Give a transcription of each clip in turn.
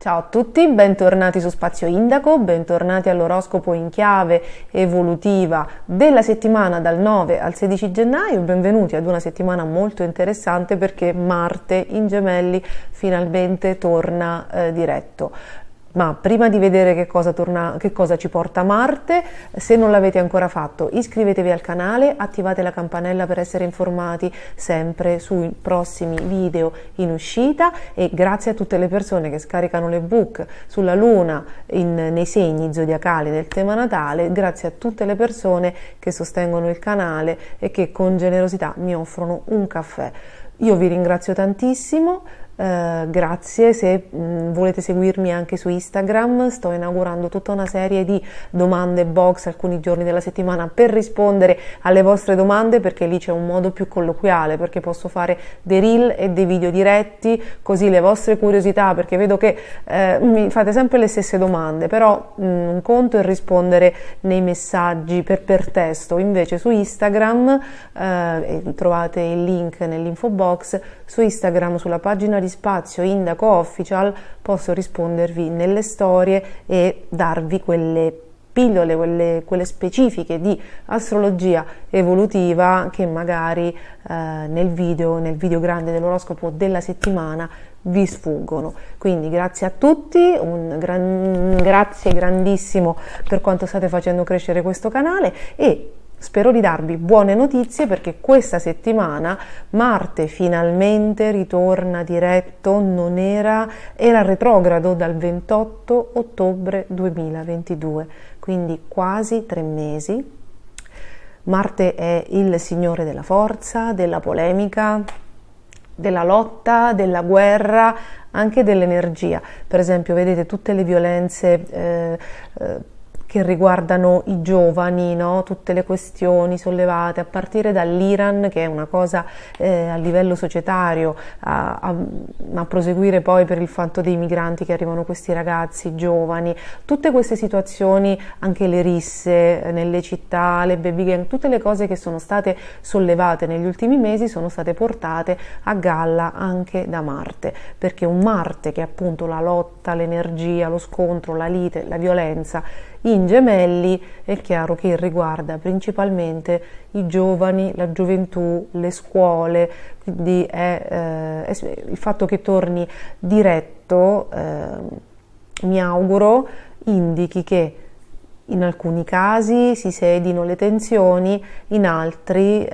Ciao a tutti, bentornati su Spazio Indaco, bentornati all'oroscopo in chiave evolutiva della settimana dal 9 al 16 gennaio, benvenuti ad una settimana molto interessante perché Marte in Gemelli finalmente torna diretto. Ma prima di vedere che cosa ci porta Marte, se non l'avete ancora fatto, iscrivetevi al canale, attivate la campanella per essere informati sempre sui prossimi video in uscita e grazie a tutte le persone che scaricano l'ebook sulla Luna nei segni zodiacali del tema natale, grazie a tutte le persone che sostengono il canale e che con generosità mi offrono un caffè. Io vi ringrazio tantissimo. Grazie, se volete seguirmi anche su Instagram sto inaugurando tutta una serie di domande box alcuni giorni della settimana per rispondere alle vostre domande, perché lì c'è un modo più colloquiale, perché posso fare dei reel e dei video diretti, così le vostre curiosità, perché vedo che mi fate sempre le stesse domande, però un conto è rispondere nei messaggi per testo, invece su Instagram trovate il link nell'info box, su Instagram sulla pagina di Spazio Indaco Official posso rispondervi nelle storie e darvi quelle pillole, quelle specifiche di astrologia evolutiva che magari nel video grande dell'oroscopo della settimana vi sfuggono. Quindi grazie a tutti, grazie grandissimo per quanto state facendo crescere questo canale e spero di darvi buone notizie, perché questa settimana Marte finalmente ritorna diretto, era retrogrado dal 28 ottobre 2022, quindi quasi 3 mesi. Marte è il signore della forza, della polemica, della lotta, della guerra, anche dell'energia. Per esempio, vedete tutte le violenze che riguardano i giovani, no? Tutte le questioni sollevate a partire dall'Iran, che è una cosa a livello societario, a proseguire poi per il fatto dei migranti che arrivano, questi ragazzi giovani, tutte queste situazioni, anche le risse nelle città, le baby gang, tutte le cose che sono state sollevate negli ultimi mesi sono state portate a galla anche da Marte, perché un Marte che è appunto la lotta, l'energia, lo scontro, la lite, la violenza, in Gemelli è chiaro che riguarda principalmente i giovani, la gioventù, le scuole, quindi il fatto che torni diretto, mi auguro, indichi che in alcuni casi si sedino le tensioni, in altri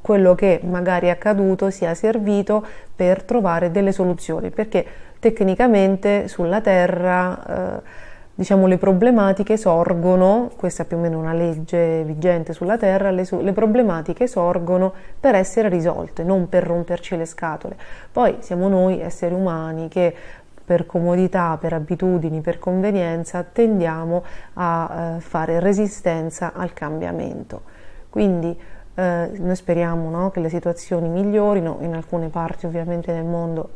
quello che magari è accaduto sia servito per trovare delle soluzioni, perché tecnicamente sulla Terra diciamo le problematiche sorgono, questa è più o meno una legge vigente sulla Terra, le problematiche sorgono per essere risolte, non per romperci le scatole. Poi siamo noi esseri umani che per comodità, per abitudini, per convenienza tendiamo a fare resistenza al cambiamento. Quindi noi speriamo, no, che le situazioni migliorino. In alcune parti ovviamente del mondo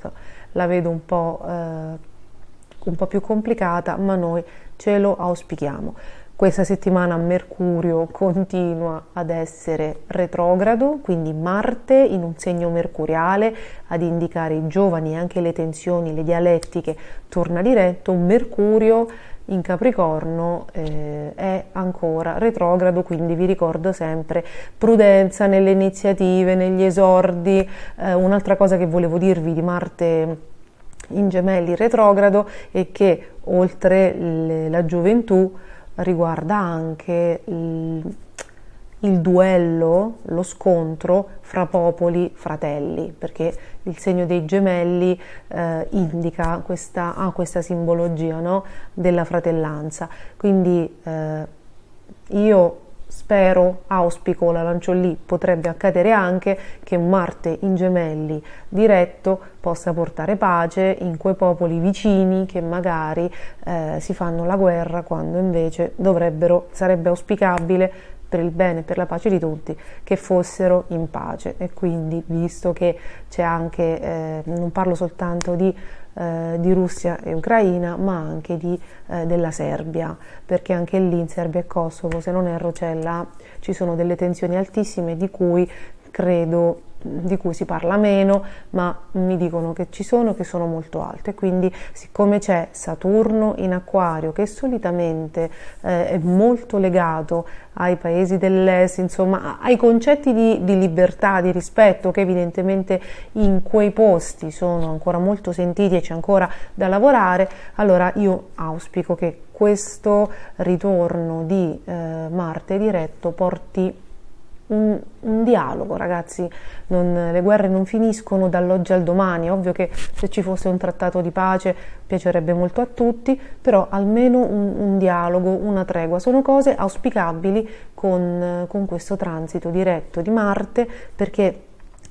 la vedo un po' più complicata, ma noi ce lo auspichiamo. Questa settimana Mercurio continua ad essere retrogrado, quindi Marte in un segno mercuriale ad indicare i giovani e anche le tensioni, le dialettiche, torna diretto. Mercurio in Capricorno è ancora retrogrado, quindi vi ricordo sempre prudenza nelle iniziative, negli esordi. Un'altra cosa che volevo dirvi di Marte in Gemelli retrogrado è che oltre la gioventù riguarda anche il duello, lo scontro fra popoli fratelli, perché il segno dei Gemelli indica questa simbologia, no? Della fratellanza. Quindi io spero, auspico, la lancio lì, potrebbe accadere anche che Marte in Gemelli diretto possa portare pace in quei popoli vicini che magari si fanno la guerra, quando invece sarebbe auspicabile per il bene e per la pace di tutti che fossero in pace. E quindi, visto che c'è anche, non parlo soltanto di Russia e Ucraina, ma anche della Serbia, perché anche lì in Serbia e Kosovo, se non erro, ci sono delle tensioni altissime di cui credo di cui si parla meno, ma mi dicono che ci sono, che sono molto alte. Quindi siccome c'è Saturno in Acquario, che solitamente è molto legato ai paesi dell'est, insomma ai concetti di libertà, di rispetto, che evidentemente in quei posti sono ancora molto sentiti e c'è ancora da lavorare, allora io auspico che questo ritorno di Marte diretto porti un dialogo, ragazzi. Le guerre non finiscono dall'oggi al domani. È ovvio che se ci fosse un trattato di pace piacerebbe molto a tutti, però almeno un dialogo, una tregua sono cose auspicabili con questo transito diretto di Marte, perché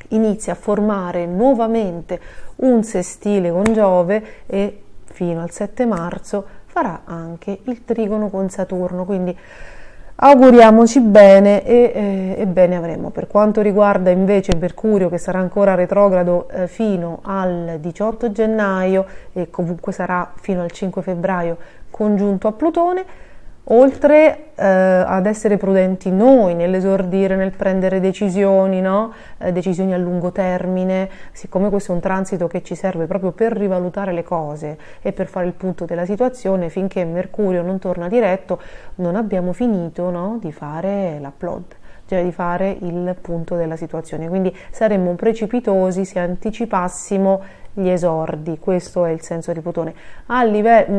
inizia a formare nuovamente un sestile con Giove e fino al 7 marzo farà anche il trigono con Saturno, quindi auguriamoci bene e bene avremo. Per quanto riguarda invece Mercurio, che sarà ancora retrogrado fino al 18 gennaio e comunque sarà fino al 5 febbraio congiunto a Plutone, oltre ad essere prudenti noi nell'esordire, nel prendere decisioni, no? Decisioni a lungo termine, siccome questo è un transito che ci serve proprio per rivalutare le cose e per fare il punto della situazione, finché Mercurio non torna diretto non abbiamo finito, no? Di fare l'upload, cioè di fare il punto della situazione, quindi saremmo precipitosi se anticipassimo gli esordi. Questo è il senso di Plutone,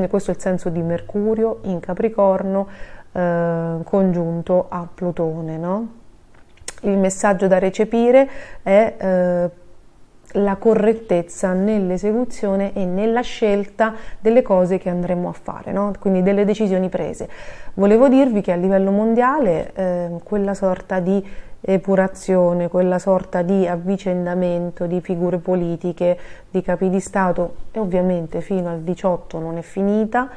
questo è il senso di Mercurio in Capricorno congiunto a Plutone, no? Il messaggio da recepire è la correttezza nell'esecuzione e nella scelta delle cose che andremo a fare, no? Quindi delle decisioni prese. Volevo dirvi che a livello mondiale quella sorta di epurazione, quella sorta di avvicendamento di figure politiche, di capi di Stato, e ovviamente fino al 18 non è finita,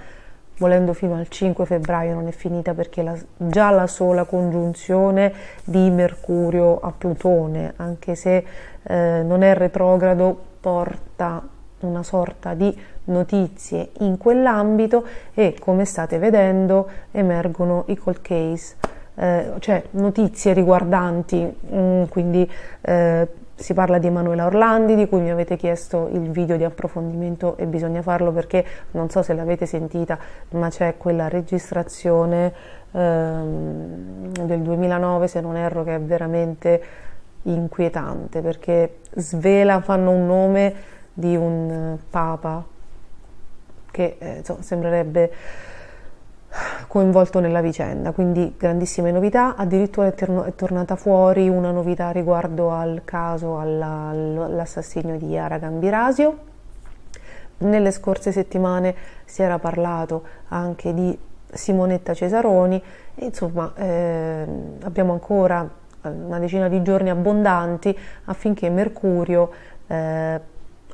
volendo fino al 5 febbraio non è finita, perché già la sola congiunzione di Mercurio a Plutone, anche se non è retrogrado, porta una sorta di notizie in quell'ambito e, come state vedendo, emergono i cold case, cioè notizie riguardanti, quindi si parla di Emanuela Orlandi, di cui mi avete chiesto il video di approfondimento e bisogna farlo perché non so se l'avete sentita, ma c'è quella registrazione del 2009, se non erro, che è veramente inquietante, perché fanno un nome di un papa che insomma, sembrerebbe coinvolto nella vicenda, quindi grandissime novità. Addirittura è tornata fuori una novità riguardo al caso, all'assassinio di Yara Gambirasio. Nelle scorse settimane si era parlato anche di Simonetta Cesaroni e insomma abbiamo ancora una decina di giorni abbondanti affinché Mercurio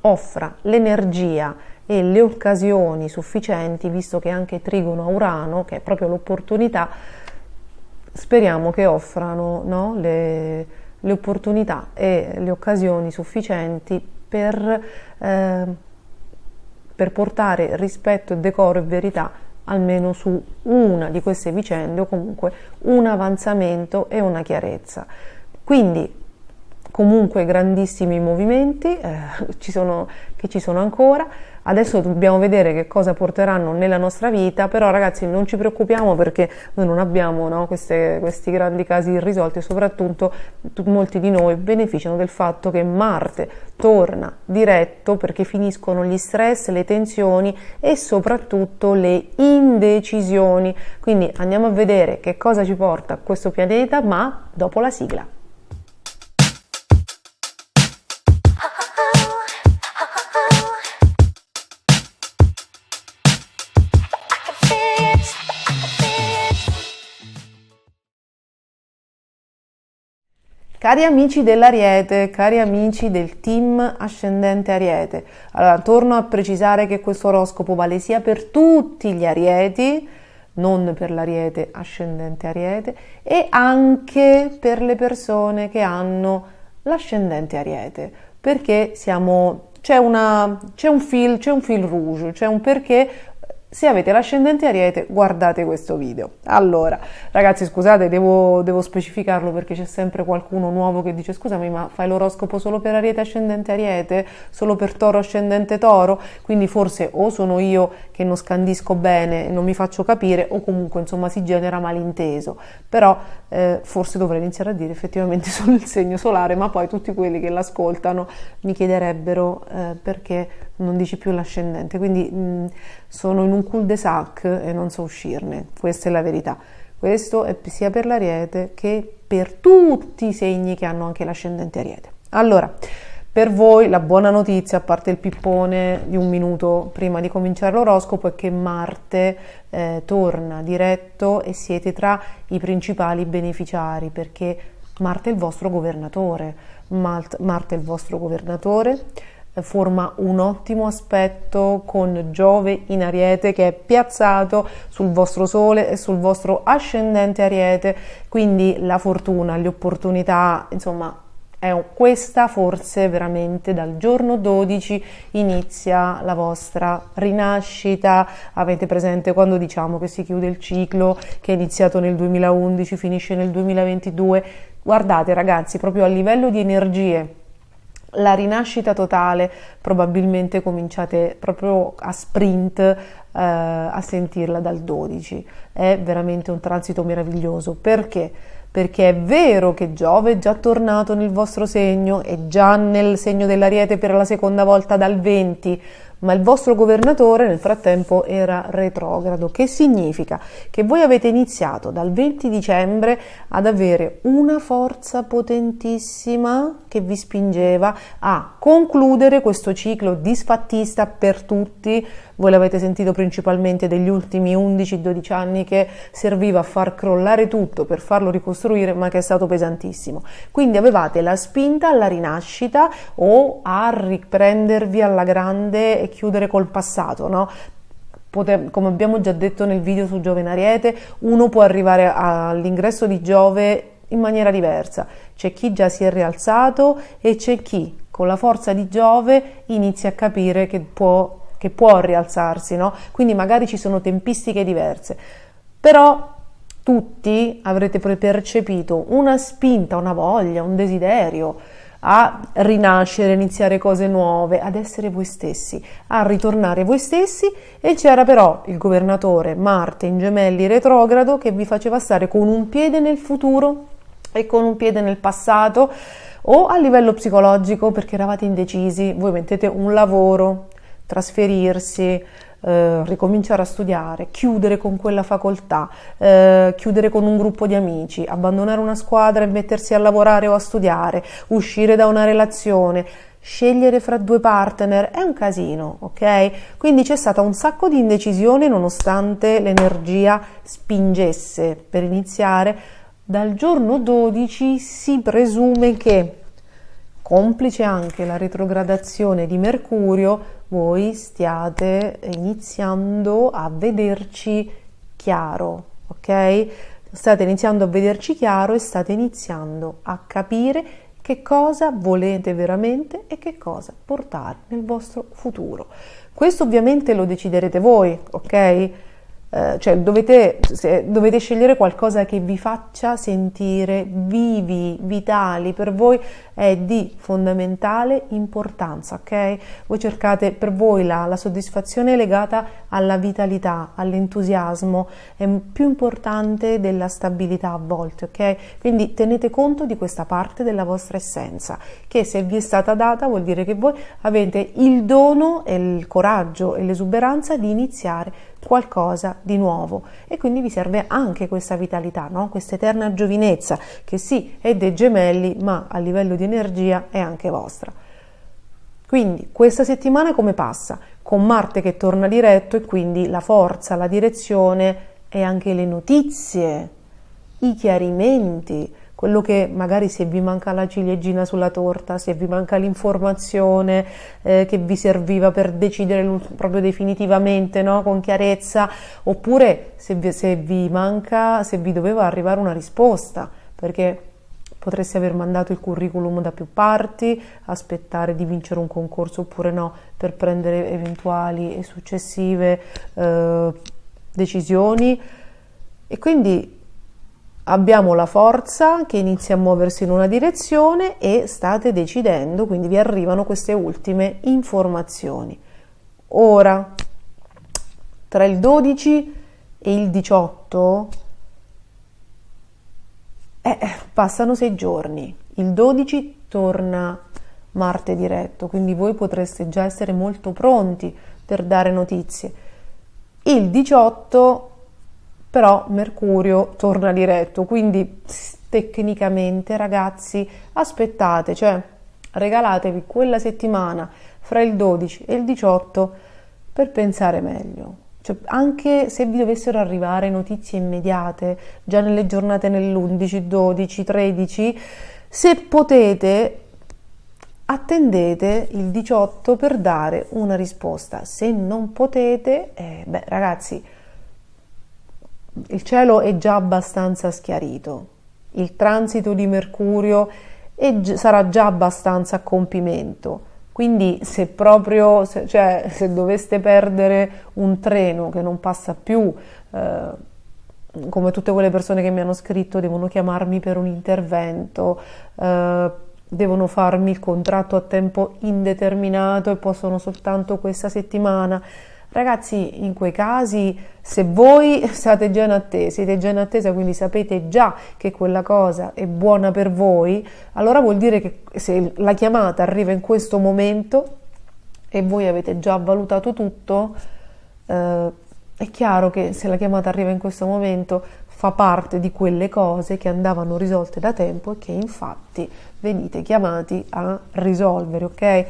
offra l'energia e le occasioni sufficienti, visto che anche trigono a Urano, che è proprio l'opportunità, speriamo che offrano, no, le opportunità e le occasioni sufficienti per portare rispetto e decoro e verità almeno su una di queste vicende, o comunque un avanzamento e una chiarezza. Quindi comunque grandissimi movimenti ci sono ancora. Adesso dobbiamo vedere che cosa porteranno nella nostra vita, però ragazzi non ci preoccupiamo, perché noi non abbiamo, no, questi grandi casi irrisolti, e soprattutto molti di noi beneficiano del fatto che Marte torna diretto, perché finiscono gli stress, le tensioni e soprattutto le indecisioni. Quindi andiamo a vedere che cosa ci porta questo pianeta, ma dopo la sigla. Cari amici dell'Ariete, cari amici del team ascendente Ariete, allora torno a precisare che questo oroscopo vale sia per tutti gli Arieti, non per l'Ariete ascendente Ariete, e anche per le persone che hanno l'ascendente Ariete, perché c'è un fil rouge, c'è un perché Se avete l'ascendente Ariete, guardate questo video. Allora, ragazzi, scusate, devo specificarlo perché c'è sempre qualcuno nuovo che dice: scusami, ma fai l'oroscopo solo per Ariete ascendente Ariete? Solo per Toro ascendente Toro? Quindi forse o sono io che non scandisco bene e non mi faccio capire, o comunque insomma si genera malinteso. Però forse dovrei iniziare a dire effettivamente solo il segno solare, ma poi tutti quelli che l'ascoltano mi chiederebbero perché non dici più l'ascendente. Quindi sono in un cul-de-sac e non so uscirne, questa è la verità. Questo è sia per l'Ariete che per tutti i segni che hanno anche l'ascendente Ariete. Allora, per voi la buona notizia, a parte il pippone di un minuto prima di cominciare l'oroscopo, è che Marte torna diretto e siete tra i principali beneficiari, perché Marte è il vostro governatore. Marte è il vostro governatore, forma un ottimo aspetto con Giove in Ariete, che è piazzato sul vostro Sole e sul vostro ascendente Ariete, quindi la fortuna, le opportunità, insomma questa forse veramente dal giorno 12 inizia la vostra rinascita. Avete presente quando diciamo che si chiude il ciclo che è iniziato nel 2011, finisce nel 2022? Guardate ragazzi, proprio a livello di energie, la rinascita totale probabilmente cominciate proprio a sprint a sentirla dal 12. È veramente un transito meraviglioso. Perché? Perché è vero che Giove è già tornato nel vostro segno, è già nel segno dell'Ariete per la seconda volta dal 20, ma il vostro governatore nel frattempo era retrogrado. Che significa? Che voi avete iniziato dal 20 dicembre ad avere una forza potentissima che vi spingeva a concludere questo ciclo disfattista per tutti. Voi l'avete sentito principalmente degli ultimi 11-12 anni, che serviva a far crollare tutto per farlo ricostruire, ma che è stato pesantissimo. Quindi avevate la spinta alla rinascita o a riprendervi alla grande e chiudere col passato, no? Come abbiamo già detto nel video su Giove in Ariete, uno può arrivare all'ingresso di Giove in maniera diversa. C'è chi già si è rialzato e c'è chi con la forza di Giove inizia a capire che può rialzarsi, no? Quindi magari ci sono tempistiche diverse, però tutti avrete percepito una spinta, una voglia, un desiderio a rinascere, iniziare cose nuove, ad essere voi stessi, a ritornare voi stessi, e c'era però il governatore Marte in Gemelli retrogrado che vi faceva stare con un piede nel futuro e con un piede nel passato, o a livello psicologico perché eravate indecisi. Voi mettete un lavoro, trasferirsi, ricominciare a studiare, chiudere con quella facoltà, chiudere con un gruppo di amici, abbandonare una squadra e mettersi a lavorare o a studiare, uscire da una relazione, scegliere fra due partner, è un casino, ok? Quindi c'è stata un sacco di indecisione nonostante l'energia spingesse per iniziare. Dal giorno 12 si presume che, complice anche la retrogradazione di Mercurio, voi stiate iniziando a vederci chiaro, ok? State iniziando a vederci chiaro e state iniziando a capire che cosa volete veramente e che cosa portare nel vostro futuro. Questo ovviamente lo deciderete voi, ok? Cioè dovete scegliere qualcosa che vi faccia sentire vivi, vitali. Per voi è di fondamentale importanza, ok? Voi cercate, per voi la soddisfazione è legata alla vitalità, all'entusiasmo, è più importante della stabilità a volte, ok? Quindi tenete conto di questa parte della vostra essenza, che se vi è stata data vuol dire che voi avete il dono e il coraggio e l'esuberanza di iniziare qualcosa di nuovo, e quindi vi serve anche questa vitalità, no? Questa eterna giovinezza che sì è dei Gemelli, ma a livello di energia è anche vostra. Quindi questa settimana come passa? Con Marte che torna diretto, e quindi la forza, la direzione e anche le notizie, i chiarimenti, quello che magari, se vi manca la ciliegina sulla torta, se vi manca l'informazione che vi serviva per decidere proprio definitivamente, no? Con chiarezza, oppure se vi doveva arrivare una risposta, perché potresti aver mandato il curriculum da più parti, aspettare di vincere un concorso oppure no per prendere eventuali e successive decisioni, e quindi abbiamo la forza che inizia a muoversi in una direzione e state decidendo, quindi vi arrivano queste ultime informazioni. Ora, tra il 12 e il 18 passano 6 giorni. Il 12 torna Marte diretto, quindi voi potreste già essere molto pronti per dare notizie. Il 18 però Mercurio torna diretto, quindi tecnicamente, ragazzi, aspettate, cioè regalatevi quella settimana fra il 12 e il 18 per pensare meglio. Cioè, anche se vi dovessero arrivare notizie immediate già nelle giornate nell'11, 12, 13, se potete attendete il 18 per dare una risposta. Se non potete, ragazzi, il cielo è già abbastanza schiarito, il transito di Mercurio sarà già abbastanza a compimento, quindi se proprio, se doveste perdere un treno che non passa più, come tutte quelle persone che mi hanno scritto, devono chiamarmi per un intervento, devono farmi il contratto a tempo indeterminato e possono soltanto questa settimana. Ragazzi, in quei casi, se voi siete già in attesa, quindi sapete già che quella cosa è buona per voi, allora vuol dire che se la chiamata arriva in questo momento e voi avete già valutato tutto, è chiaro che se la chiamata arriva in questo momento fa parte di quelle cose che andavano risolte da tempo e che infatti venite chiamati a risolvere, ok?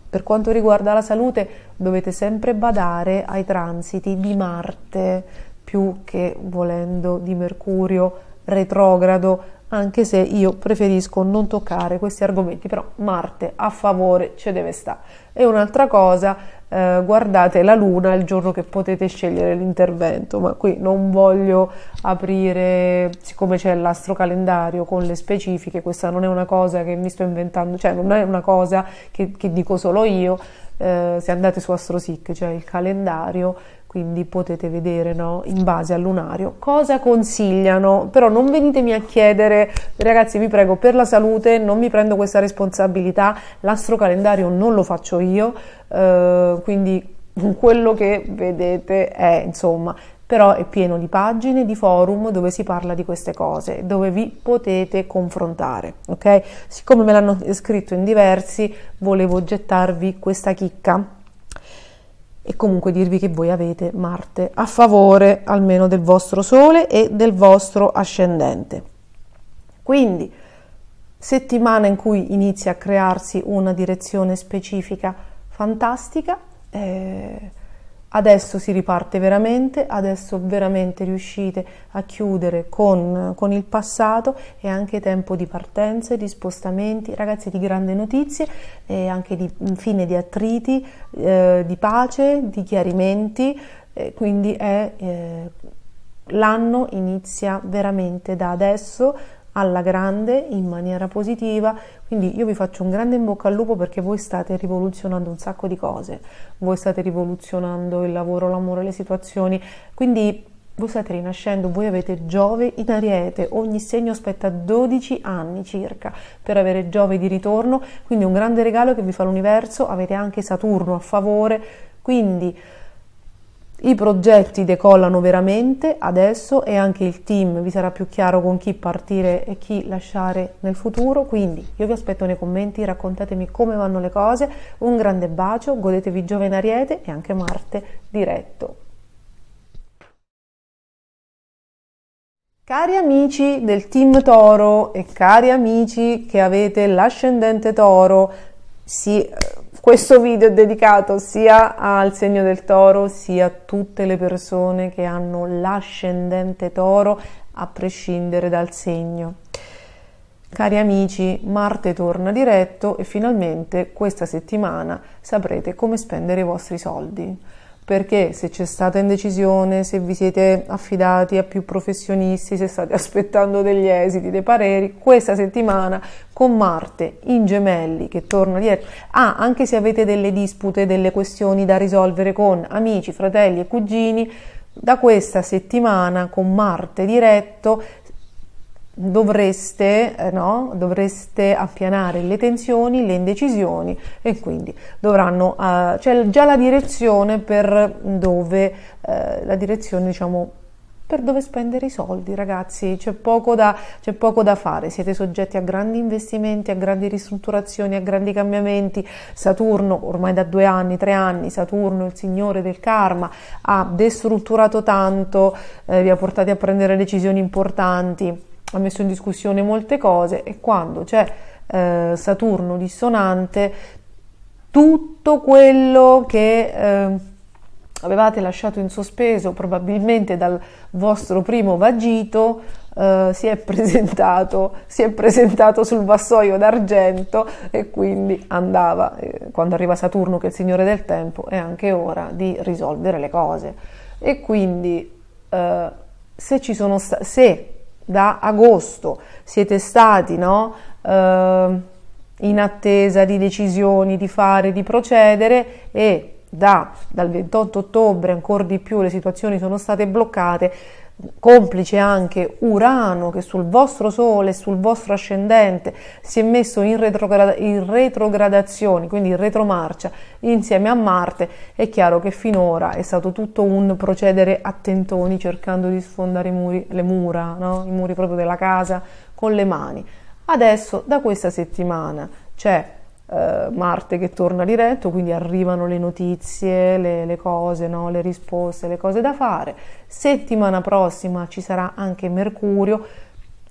Per quanto riguarda la salute, dovete sempre badare ai transiti di Marte più che, volendo, di Mercurio retrogrado, anche se io preferisco non toccare questi argomenti, però Marte a favore ci deve stare. E un'altra cosa, guardate la Luna il giorno che potete scegliere l'intervento, ma qui non voglio aprire, siccome c'è l'astrocalendario con le specifiche, questa non è una cosa che mi sto inventando, cioè non è una cosa che dico solo io, se andate su AstroSeek c'è il calendario, quindi potete vedere, no, in base al lunario cosa consigliano, però non venitemi a chiedere, ragazzi, vi prego, per la salute non mi prendo questa responsabilità, l'astrocalendario non lo faccio io, quindi quello che vedete è, insomma, però è pieno di pagine, di forum dove si parla di queste cose, dove vi potete confrontare, ok? Siccome me l'hanno scritto in diversi, volevo gettarvi questa chicca e comunque dirvi che voi avete Marte a favore almeno del vostro Sole e del vostro ascendente. Quindi, settimana in cui inizia a crearsi una direzione specifica fantastica, adesso si riparte veramente, adesso veramente riuscite a chiudere con il passato, è anche tempo di partenze, di spostamenti, ragazzi, di grandi notizie, e anche di fine di attriti, di pace, di chiarimenti, quindi l'anno inizia veramente da adesso alla grande, in maniera positiva, quindi io vi faccio un grande in bocca al lupo perché voi state rivoluzionando un sacco di cose, voi state rivoluzionando il lavoro, l'amore, le situazioni, quindi voi state rinascendo, voi avete Giove in Ariete, ogni segno aspetta 12 anni circa per avere Giove di ritorno, quindi un grande regalo che vi fa l'universo, avete anche Saturno a favore, quindi i progetti decollano veramente adesso e anche il team vi sarà più chiaro con chi partire e chi lasciare nel futuro, quindi io vi aspetto nei commenti, raccontatemi come vanno le cose, un grande bacio, godetevi Giove in Ariete e anche Marte diretto. Cari amici del team Toro e cari amici che avete l'ascendente Toro, questo video è dedicato sia al segno del Toro sia a tutte le persone che hanno l'ascendente Toro, a prescindere dal segno. Cari amici, Marte torna diretto e finalmente questa settimana saprete come spendere i vostri soldi. perché se c'è stata indecisione, se vi siete affidati a più professionisti, se state aspettando degli esiti, dei pareri, questa settimana con Marte in Gemelli che torna dietro, anche se avete delle dispute, delle questioni da risolvere con amici, fratelli e cugini, da questa settimana con Marte diretto dovreste appianare le tensioni, le indecisioni, e quindi dovranno c'è già la direzione per dove diciamo per dove spendere i soldi, ragazzi. C'è poco da fare, siete soggetti a grandi investimenti, a grandi ristrutturazioni, a grandi cambiamenti. Saturno, ormai da 2 anni, 3 anni, Saturno, il signore del karma, ha destrutturato tanto, vi ha portati a prendere decisioni importanti, ha messo in discussione molte cose, e quando c'è Saturno dissonante, tutto quello che avevate lasciato in sospeso probabilmente dal vostro primo vagito si è presentato sul vassoio d'argento, e quindi quando arriva Saturno, che è il signore del tempo, è anche ora di risolvere le cose. E quindi se da agosto siete stati in attesa di decisioni, di fare, di procedere, e dal 28 ottobre ancora di più le situazioni sono state bloccate, complice anche Urano che sul vostro Sole e sul vostro ascendente si è messo in retrogradazione, quindi in retromarcia insieme a Marte, è chiaro che finora è stato tutto un procedere a tentoni, cercando di sfondare i muri proprio della casa con le mani. Adesso da questa settimana c'è Marte che torna diretto, quindi arrivano le notizie, le cose, le risposte, le cose da fare. Settimana prossima ci sarà anche Mercurio.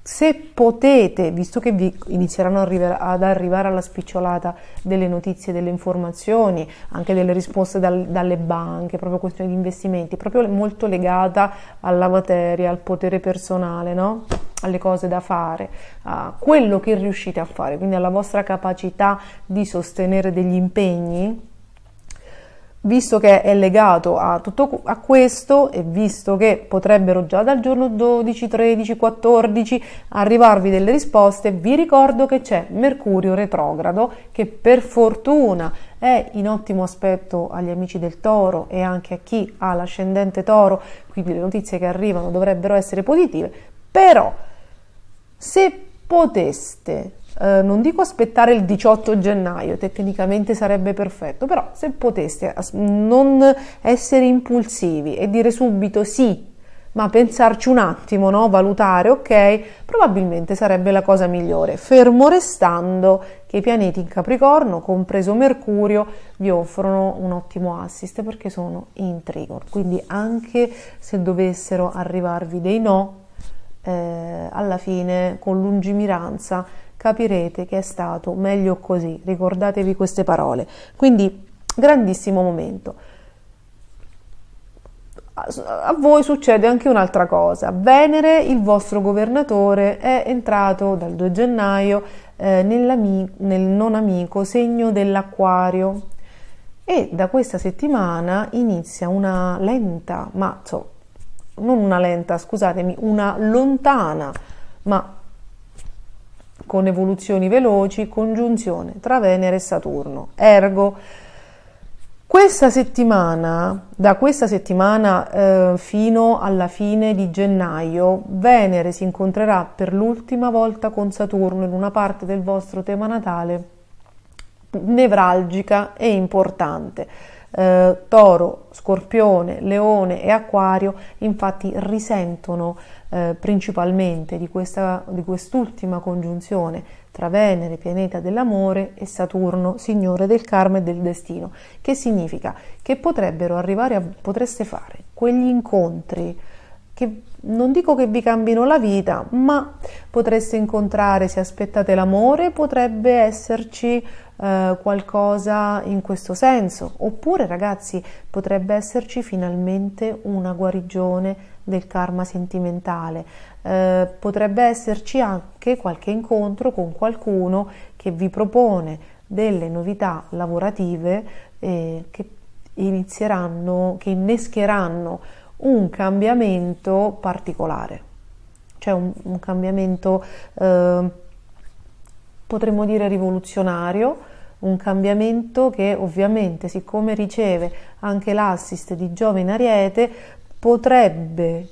Se potete, visto che vi inizieranno ad arrivare alla spicciolata delle notizie, delle informazioni, anche delle risposte dalle banche, proprio questioni di investimenti, proprio molto legata alla materia, al potere personale, alle cose da fare, a quello che riuscite a fare, quindi alla vostra capacità di sostenere degli impegni, visto che è legato a tutto a questo, e visto che potrebbero già dal giorno 12, 13, 14 arrivarvi delle risposte, vi ricordo che c'è Mercurio retrogrado, che per fortuna è in ottimo aspetto agli amici del Toro e anche a chi ha l'ascendente Toro, quindi le notizie che arrivano dovrebbero essere positive. Però se poteste, non dico aspettare il 18 gennaio, tecnicamente sarebbe perfetto, però se poteste non essere impulsivi e dire subito sì, ma pensarci un attimo, valutare, ok, probabilmente sarebbe la cosa migliore, fermo restando che i pianeti in Capricorno, compreso Mercurio, vi offrono un ottimo assist perché sono in Trigono, quindi anche se dovessero arrivarvi dei no, alla fine con lungimiranza capirete che è stato meglio così. Ricordatevi queste parole. Quindi grandissimo momento. A voi succede anche un'altra cosa. Venere, il vostro governatore, è entrato dal 2 gennaio nel non amico segno dell'Acquario, e da questa settimana inizia una lontana ma con evoluzioni veloci congiunzione tra Venere e Saturno. Ergo, da questa settimana fino alla fine di gennaio, Venere si incontrerà per l'ultima volta con Saturno in una parte del vostro tema natale nevralgica e importante. Toro, Scorpione, Leone e Acquario infatti risentono principalmente di quest'ultima congiunzione tra Venere, pianeta dell'amore, e Saturno, signore del karma e del destino, che significa che potreste fare quegli incontri che non dico che vi cambino la vita, ma potreste incontrare, se aspettate l'amore, potrebbe esserci qualcosa in questo senso, oppure ragazzi potrebbe esserci finalmente una guarigione del karma sentimentale, potrebbe esserci anche qualche incontro con qualcuno che vi propone delle novità lavorative che che innescheranno un cambiamento particolare, cioè un cambiamento potremmo dire rivoluzionario, un cambiamento che ovviamente, siccome riceve anche l'assist di Giove in Ariete, potrebbe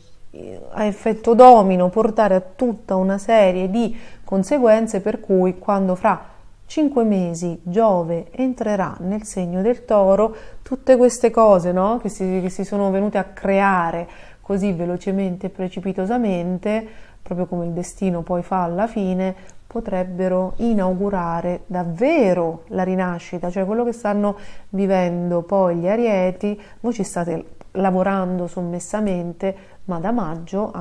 a effetto domino portare a tutta una serie di conseguenze, per cui quando fra 5 mesi Giove entrerà nel segno del Toro, tutte queste cose, no? che si sono venute a creare così velocemente e precipitosamente, proprio come il destino poi fa alla fine, potrebbero inaugurare davvero la rinascita, cioè quello che stanno vivendo poi gli Arieti. Voi ci state lavorando sommessamente, ma da maggio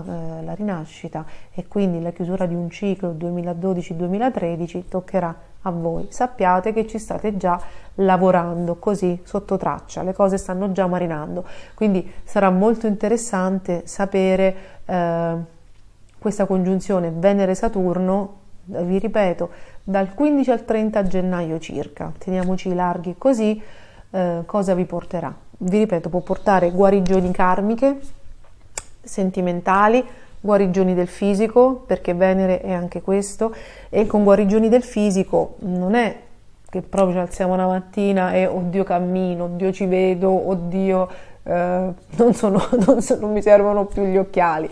la rinascita e quindi la chiusura di un ciclo 2012-2013 toccherà a voi. Sappiate che ci state già lavorando così sotto traccia, le cose stanno già marinando, quindi sarà molto interessante sapere questa congiunzione Venere-Saturno, vi ripeto, dal 15 al 30 gennaio circa, teniamoci larghi così, cosa vi porterà? Vi ripeto, può portare guarigioni karmiche, sentimentali, guarigioni del fisico, perché Venere è anche questo, e con guarigioni del fisico non è che proprio ci alziamo una mattina e oddio cammino, oddio ci vedo, oddio non mi servono più gli occhiali.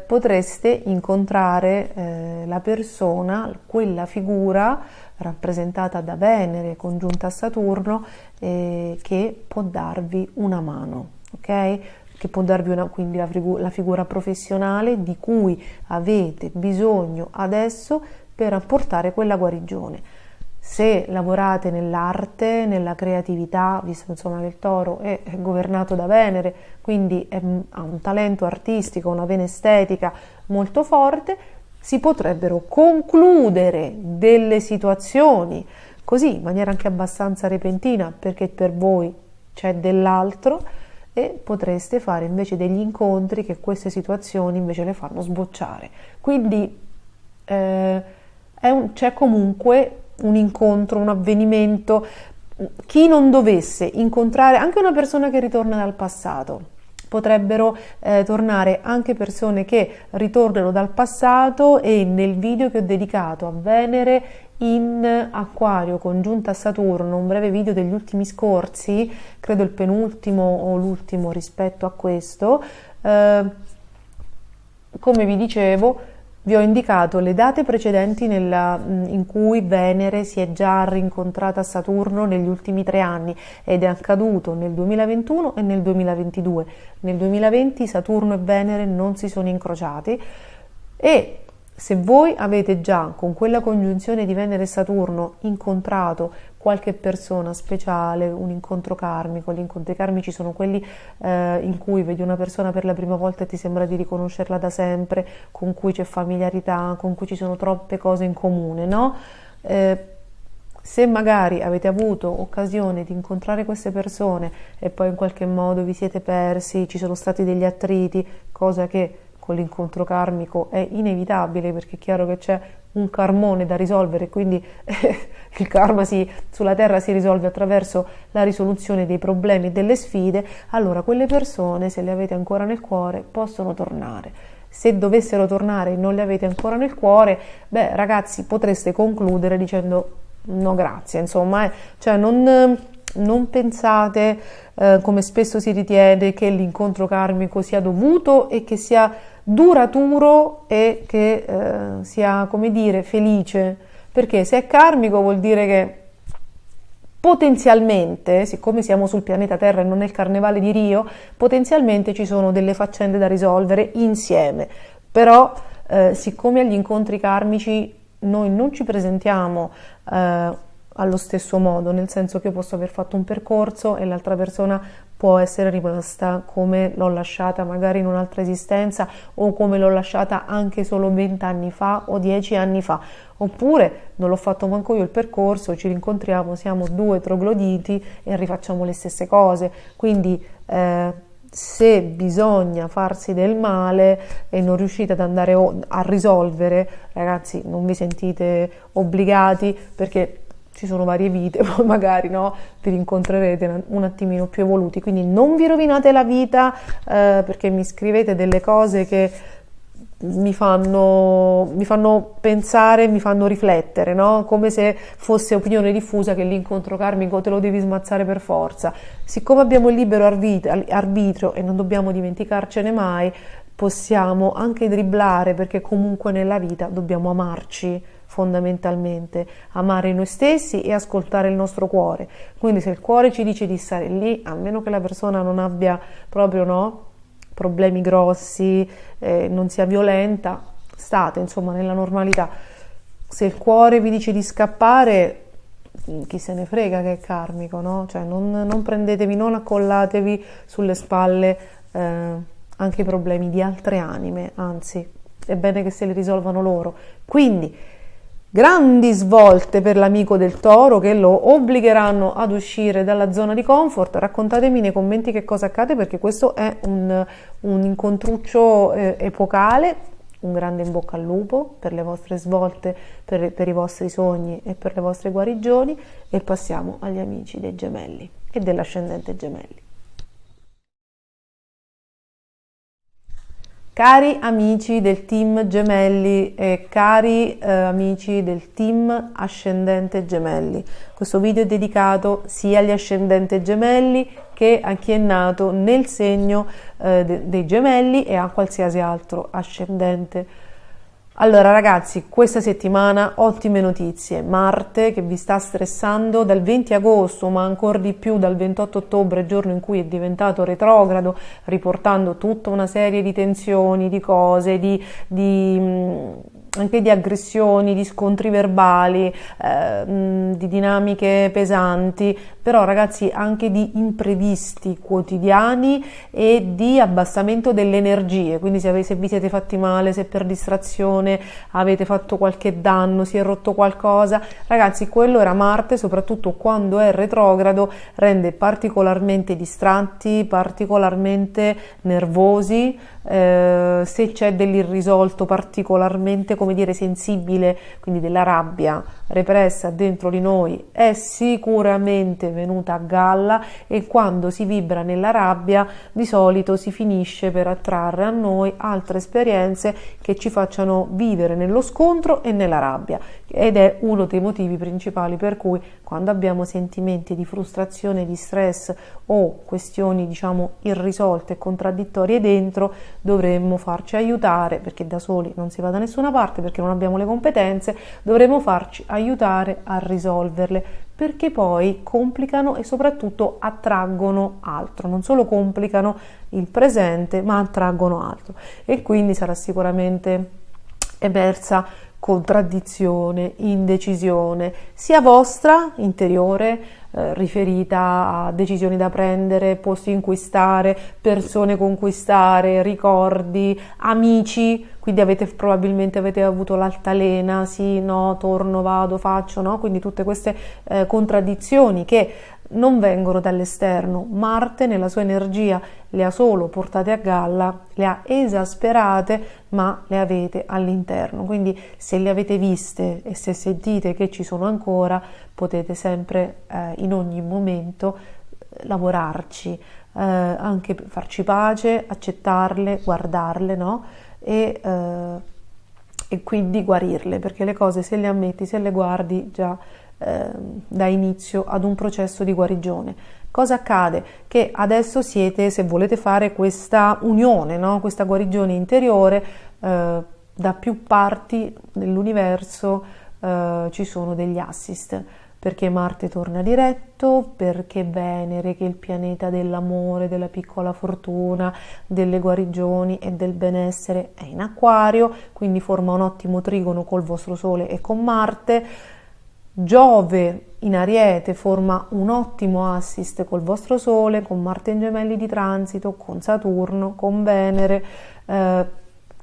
Potreste incontrare la persona, quella figura rappresentata da Venere congiunta a Saturno, che può darvi una mano, ok? Che può darvi quindi la figura professionale di cui avete bisogno adesso per apportare quella guarigione. Se lavorate nell'arte, nella creatività, visto insomma che il Toro è governato da Venere, quindi ha un talento artistico, una vena estetica molto forte, si potrebbero concludere delle situazioni così in maniera anche abbastanza repentina, perché per voi c'è dell'altro, e potreste fare invece degli incontri che queste situazioni invece le fanno sbocciare. Quindi c'è comunque un incontro, un avvenimento. Chi non dovesse incontrare anche una persona che ritorna dal passato, potrebbero tornare anche persone che ritornano dal passato, e nel video che ho dedicato a Venere in Acquario congiunta a Saturno, un breve video degli ultimi scorsi, credo il penultimo o l'ultimo rispetto a questo, come vi dicevo, vi ho indicato le date precedenti in cui Venere si è già rincontrata a Saturno negli ultimi 3 anni, ed è accaduto nel 2021 e nel 2022. Nel 2020 Saturno e Venere non si sono incrociati, e se voi avete già con quella congiunzione di Venere e Saturno incontrato qualche persona speciale, un incontro karmico, gli incontri karmici sono quelli in cui vedi una persona per la prima volta e ti sembra di riconoscerla da sempre, con cui c'è familiarità, con cui ci sono troppe cose in comune, no? Se magari avete avuto occasione di incontrare queste persone e poi in qualche modo vi siete persi, ci sono stati degli attriti, cosa che con l'incontro karmico è inevitabile, perché è chiaro che c'è un karmone da risolvere, quindi il karma sulla terra si risolve attraverso la risoluzione dei problemi e delle sfide. Allora quelle persone, se le avete ancora nel cuore, possono tornare. Se dovessero tornare e non le avete ancora nel cuore, beh ragazzi, potreste concludere dicendo no grazie, insomma, cioè non pensate, come spesso si ritiene, che l'incontro karmico sia dovuto e che sia duraturo e che sia, come dire, felice, perché se è karmico vuol dire che potenzialmente, siccome siamo sul pianeta Terra e non nel carnevale di Rio, potenzialmente ci sono delle faccende da risolvere insieme, però siccome agli incontri karmici noi non ci presentiamo allo stesso modo, nel senso che io posso aver fatto un percorso e l'altra persona può essere rimasta come l'ho lasciata magari in un'altra esistenza, o come l'ho lasciata anche solo 20 anni fa o 10 anni fa, oppure non l'ho fatto manco io il percorso, ci rincontriamo, siamo 2 trogloditi e rifacciamo le stesse cose. Quindi se bisogna farsi del male e non riuscite ad andare a risolvere, ragazzi, non vi sentite obbligati, perché ci sono varie vite, poi magari no, vi rincontrerete un attimino più evoluti, quindi non vi rovinate la vita perché mi scrivete delle cose che mi fanno pensare, mi fanno riflettere, no? Come se fosse opinione diffusa che l'incontro karmico te lo devi smazzare per forza. Siccome abbiamo il libero arbitrio e non dobbiamo dimenticarcene mai, possiamo anche dribblare, perché comunque nella vita dobbiamo amarci fondamentalmente, amare noi stessi e ascoltare il nostro cuore. Quindi se il cuore ci dice di stare lì, a meno che la persona non abbia proprio no, problemi grossi, non sia violenta, state insomma nella normalità. Se il cuore vi dice di scappare, chi se ne frega che è karmico, no? Cioè non prendetevi, non accollatevi sulle spalle anche i problemi di altre anime, anzi è bene che se li risolvano loro. Quindi grandi svolte per l'amico del Toro che lo obbligheranno ad uscire dalla zona di comfort. Raccontatemi nei commenti che cosa accade, perché questo è un incontruccio epocale. Un grande in bocca al lupo per le vostre svolte, per i vostri sogni e per le vostre guarigioni, e passiamo agli amici dei Gemelli e dell'ascendente Gemelli. Cari amici del team Gemelli e cari amici del team Ascendente Gemelli, questo video è dedicato sia agli Ascendente Gemelli che a chi è nato nel segno dei Gemelli e a qualsiasi altro ascendente. Allora ragazzi, questa settimana ottime notizie. Marte che vi sta stressando dal 20 agosto, ma ancora di più dal 28 ottobre, giorno in cui è diventato retrogrado, riportando tutta una serie di tensioni, di cose, anche di aggressioni, di scontri verbali, di dinamiche pesanti, però ragazzi anche di imprevisti quotidiani e di abbassamento delle energie. Quindi se vi siete fatti male, se per distrazione avete fatto qualche danno, si è rotto qualcosa, ragazzi quello era Marte, soprattutto quando è retrogrado rende particolarmente distratti, particolarmente nervosi, se c'è dell'irrisolto particolarmente, come dire, sensibile, quindi della rabbia repressa dentro di noi, è sicuramente venuta a galla, e quando si vibra nella rabbia di solito si finisce per attrarre a noi altre esperienze che ci facciano vivere nello scontro e nella rabbia, ed è uno dei motivi principali per cui quando abbiamo sentimenti di frustrazione, di stress o questioni diciamo irrisolte e contraddittorie dentro, dovremmo farci aiutare, perché da soli non si va da nessuna parte, perché non abbiamo le competenze, dovremmo farci aiutare a risolverle, perché poi complicano e soprattutto attraggono altro, non solo complicano il presente ma attraggono altro, e quindi sarà sicuramente emersa contraddizione, indecisione, sia vostra, interiore, riferita a decisioni da prendere, posti in cui stare, persone conquistare, ricordi, amici, quindi probabilmente avete avuto l'altalena, sì, no, torno, vado, faccio, no? Quindi tutte queste contraddizioni che non vengono dall'esterno. Marte nella sua energia le ha solo portate a galla, le ha esasperate, ma le avete all'interno. Quindi se le avete viste e se sentite che ci sono ancora, potete sempre in ogni momento lavorarci, anche farci pace, accettarle, guardarle, no? E quindi guarirle, perché le cose se le ammetti, se le guardi già dà inizio ad un processo di guarigione. Cosa accade? Che adesso siete, se volete fare questa unione, no? Questa guarigione interiore, da più parti dell'universo ci sono degli assist, perché Marte torna diretto, perché Venere, che è il pianeta dell'amore, della piccola fortuna, delle guarigioni e del benessere, è in Acquario, quindi forma un ottimo trigono col vostro Sole e con Marte. Giove in Ariete forma un ottimo assist col vostro Sole, con Marte in Gemelli di transito, con Saturno, con Venere,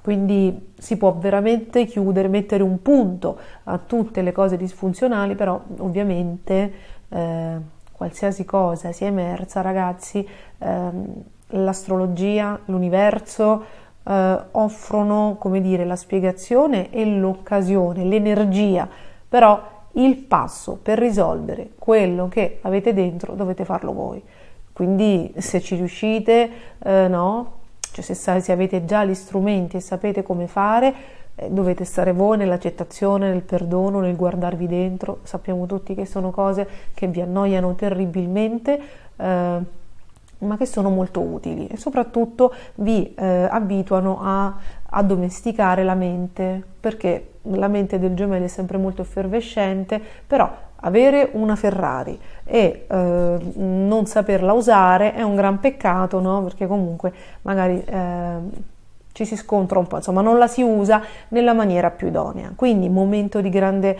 quindi si può veramente chiudere, mettere un punto a tutte le cose disfunzionali, però ovviamente qualsiasi cosa sia emersa, ragazzi, l'astrologia, l'universo offrono, come dire, la spiegazione e l'occasione, l'energia, però il passo per risolvere quello che avete dentro dovete farlo voi. Quindi se ci riuscite, no? Cioè se avete già gli strumenti e sapete come fare, dovete stare voi nell'accettazione, nel perdono, nel guardarvi dentro. Sappiamo tutti che sono cose che vi annoiano terribilmente, ma che sono molto utili e soprattutto vi abituano a addomesticare la mente, perché la mente del gemello è sempre molto effervescente, però avere una Ferrari e non saperla usare è un gran peccato, no? Perché comunque magari ci si scontra un po', insomma non la si usa nella maniera più idonea. Quindi momento di grande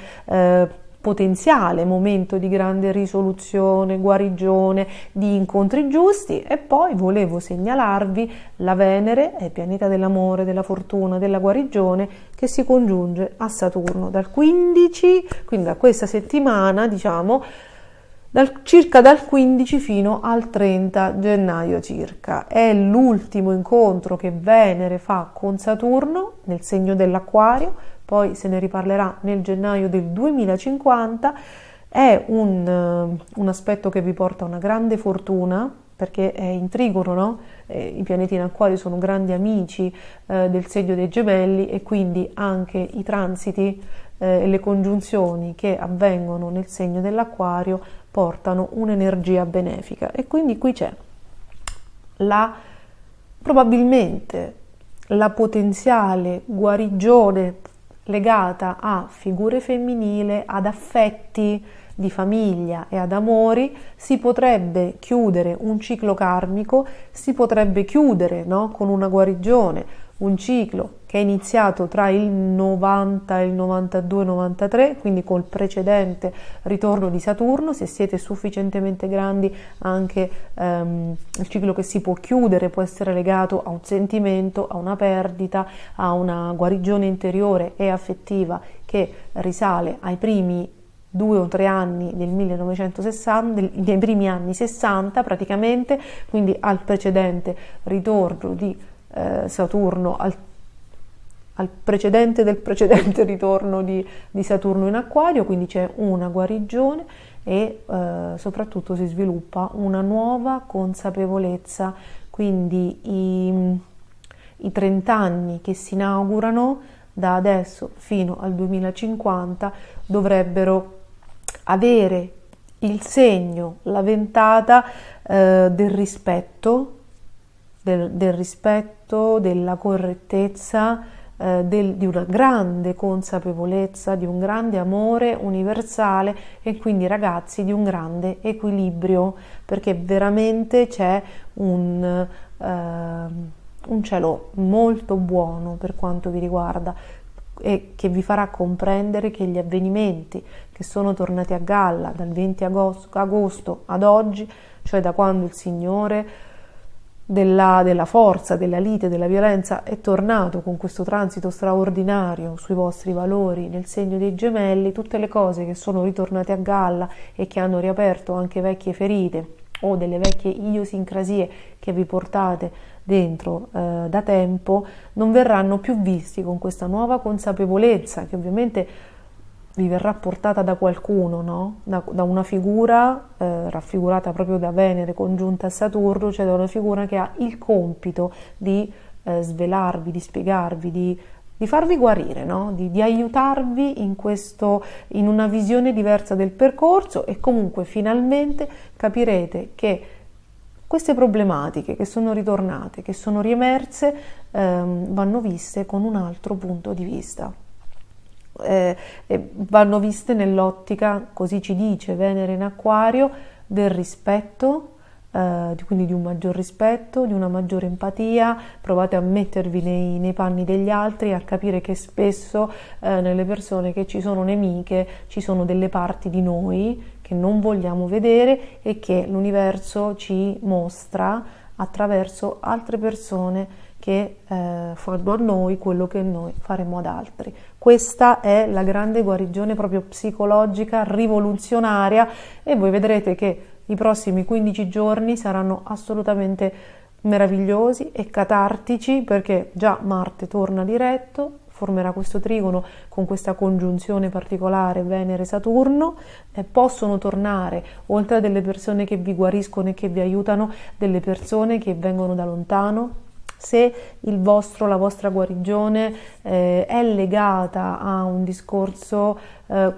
potenziale, momento di grande risoluzione, guarigione, di incontri giusti. E poi volevo segnalarvi la Venere, è il pianeta dell'amore, della fortuna, della guarigione, che si congiunge a Saturno dal 15, quindi da questa settimana, diciamo, circa dal 15 fino al 30 gennaio circa. È l'ultimo incontro che Venere fa con Saturno nel segno dell'Acquario, poi se ne riparlerà nel gennaio del 2050. È un aspetto che vi porta una grande fortuna, perché è in Trigono, no? I pianeti in Acquario sono grandi amici del segno dei Gemelli, e quindi anche i transiti e le congiunzioni che avvengono nel segno dell'Acquario portano un'energia benefica. E quindi qui c'è probabilmente la potenziale guarigione legata a figure femminili, ad affetti di famiglia e ad amori. Si potrebbe chiudere un ciclo karmico, si potrebbe chiudere, no, con una guarigione un ciclo che è iniziato tra il 90 e il 92-93, quindi col precedente ritorno di Saturno. Se siete sufficientemente grandi, anche il ciclo che si può chiudere può essere legato a un sentimento, a una perdita, a una guarigione interiore e affettiva che risale ai primi 2 o 3 anni del 1960, nei primi anni 60 praticamente, quindi al precedente ritorno di Saturno, al precedente del precedente ritorno di Saturno in Acquario. Quindi c'è una guarigione e soprattutto si sviluppa una nuova consapevolezza. Quindi i 30 anni che si inaugurano da adesso fino al 2050 dovrebbero avere il segno, la ventata del rispetto, della correttezza, di una grande consapevolezza, di un grande amore universale, e quindi ragazzi di un grande equilibrio, perché veramente c'è un cielo molto buono per quanto vi riguarda, e che vi farà comprendere che gli avvenimenti che sono tornati a galla dal 20 agosto ad oggi, cioè da quando il Signore della forza, della lite, della violenza è tornato con questo transito straordinario sui vostri valori nel segno dei Gemelli, tutte le cose che sono ritornate a galla e che hanno riaperto anche vecchie ferite o delle vecchie idiosincrasie che vi portate dentro da tempo, non verranno più visti con questa nuova consapevolezza, che ovviamente vi verrà portata da qualcuno, no? Da una figura raffigurata proprio da Venere congiunta a Saturno, cioè da una figura che ha il compito di svelarvi, di spiegarvi, di farvi guarire, no? Di aiutarvi in una visione diversa del percorso, e comunque finalmente capirete che queste problematiche che sono ritornate, che sono riemerse, vanno viste con un altro punto di vista. Vanno viste nell'ottica, così ci dice Venere in Acquario, del rispetto, quindi di un maggior rispetto, di una maggiore empatia. Provate a mettervi nei panni degli altri, a capire che spesso nelle persone che ci sono nemiche ci sono delle parti di noi che non vogliamo vedere e che l'universo ci mostra attraverso altre persone che fanno a noi quello che noi faremo ad altri. Questa è la grande guarigione proprio psicologica, rivoluzionaria, e voi vedrete che i prossimi 15 giorni saranno assolutamente meravigliosi e catartici, perché già Marte torna diretto, formerà questo trigono con questa congiunzione particolare Venere-Saturno. Possono tornare, oltre a delle persone che vi guariscono e che vi aiutano, delle persone che vengono da lontano. Se la vostra guarigione è legata a un discorso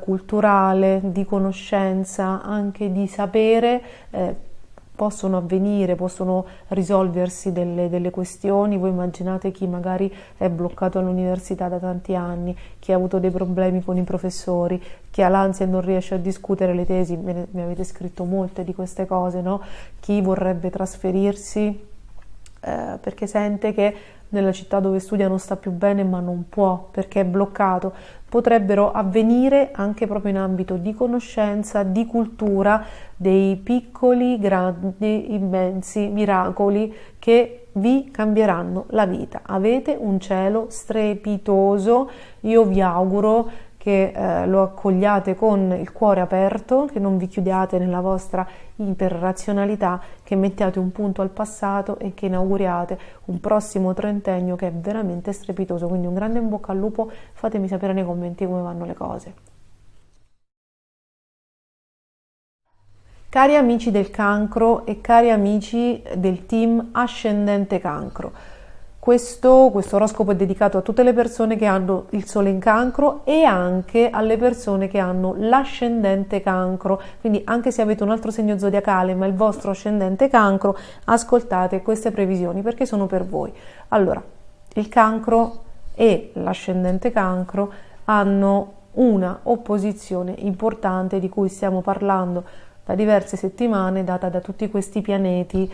culturale, di conoscenza, anche di sapere, possono avvenire, possono risolversi delle questioni. Voi immaginate chi magari è bloccato all'università da tanti anni, chi ha avuto dei problemi con i professori, chi ha l'ansia e non riesce a discutere le tesi, mi avete scritto molte di queste cose, no? Chi vorrebbe trasferirsi perché sente che nella città dove studia non sta più bene ma non può perché è bloccato. Potrebbero avvenire anche proprio in ambito di conoscenza, di cultura, dei piccoli, grandi, immensi miracoli che vi cambieranno la vita. Avete un cielo strepitoso, io vi auguro che lo accogliate con il cuore aperto, che non vi chiudiate nella vostra iperrazionalità, che mettiate un punto al passato e che inauguriate un prossimo trentennio che è veramente strepitoso. Quindi un grande in bocca al lupo, fatemi sapere nei commenti come vanno le cose. Cari amici del cancro e cari amici del team Ascendente Cancro, questo oroscopo è dedicato a tutte le persone che hanno il sole in cancro e anche alle persone che hanno l'ascendente cancro, quindi anche se avete un altro segno zodiacale ma il vostro ascendente cancro, ascoltate queste previsioni perché sono per voi. Allora, il cancro e l'ascendente cancro hanno una opposizione importante di cui stiamo parlando da diverse settimane, data da tutti questi pianeti,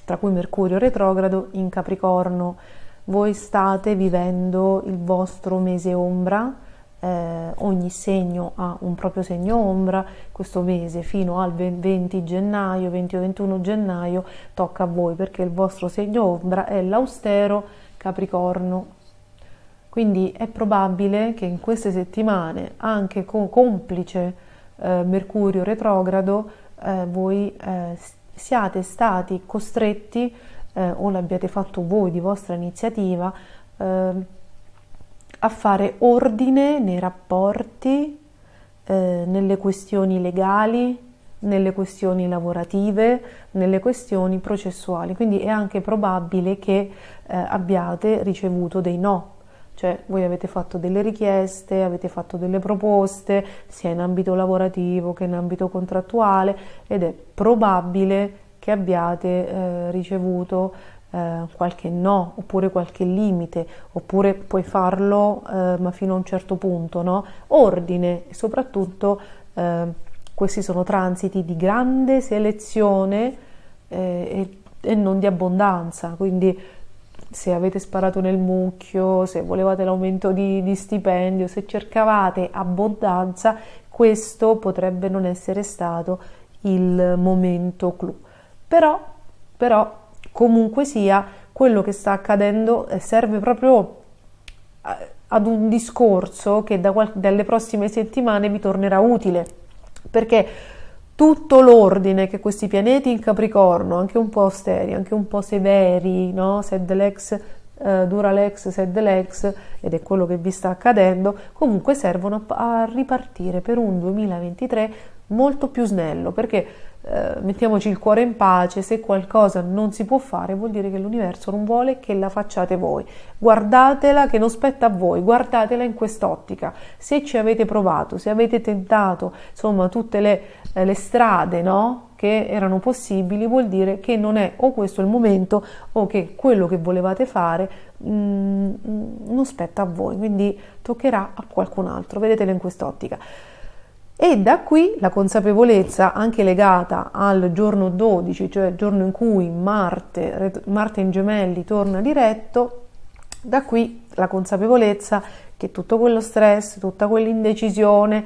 tra cui Mercurio retrogrado in Capricorno. Voi state vivendo il vostro mese ombra, ogni segno ha un proprio segno ombra. Questo mese fino al 20 gennaio, 20 o 21 gennaio tocca a voi perché il vostro segno ombra è l'austero Capricorno. Quindi è probabile che in queste settimane, anche complice Mercurio retrogrado, voi siate stati costretti o l'abbiate fatto voi di vostra iniziativa a fare ordine nei rapporti, nelle questioni legali, nelle questioni lavorative, nelle questioni processuali. Quindi è anche probabile che abbiate ricevuto dei no. Cioè voi avete fatto delle richieste, avete fatto delle proposte, sia in ambito lavorativo che in ambito contrattuale, ed è probabile che abbiate ricevuto qualche no, oppure qualche limite, oppure puoi farlo ma fino a un certo punto, no? Ordine, e soprattutto questi sono transiti di grande selezione e non di abbondanza, quindi se avete sparato nel mucchio, se volevate l'aumento di stipendio, se cercavate abbondanza, questo potrebbe non essere stato il momento clou. Però comunque sia, quello che sta accadendo serve proprio ad un discorso che dalle prossime settimane vi tornerà utile, perché tutto l'ordine che questi pianeti in Capricorno, anche un po' austeri, anche un po' severi, no? Sed lex, dura lex, sed lex, ed è quello che vi sta accadendo, comunque servono a ripartire per un 2023 molto più snello, perché mettiamoci il cuore in pace, se qualcosa non si può fare vuol dire che l'universo non vuole che la facciate voi. Guardatela, che non spetta a voi, guardatela in quest'ottica. Se ci avete provato, se avete tentato insomma tutte le strade, no, che erano possibili, vuol dire che non è o questo il momento o che quello che volevate fare non spetta a voi, quindi toccherà a qualcun altro. Vedetela in quest'ottica. E da qui la consapevolezza, anche legata al giorno 12, cioè il giorno in cui Marte in Gemelli torna diretto, da qui la consapevolezza che tutto quello stress, tutta quell'indecisione,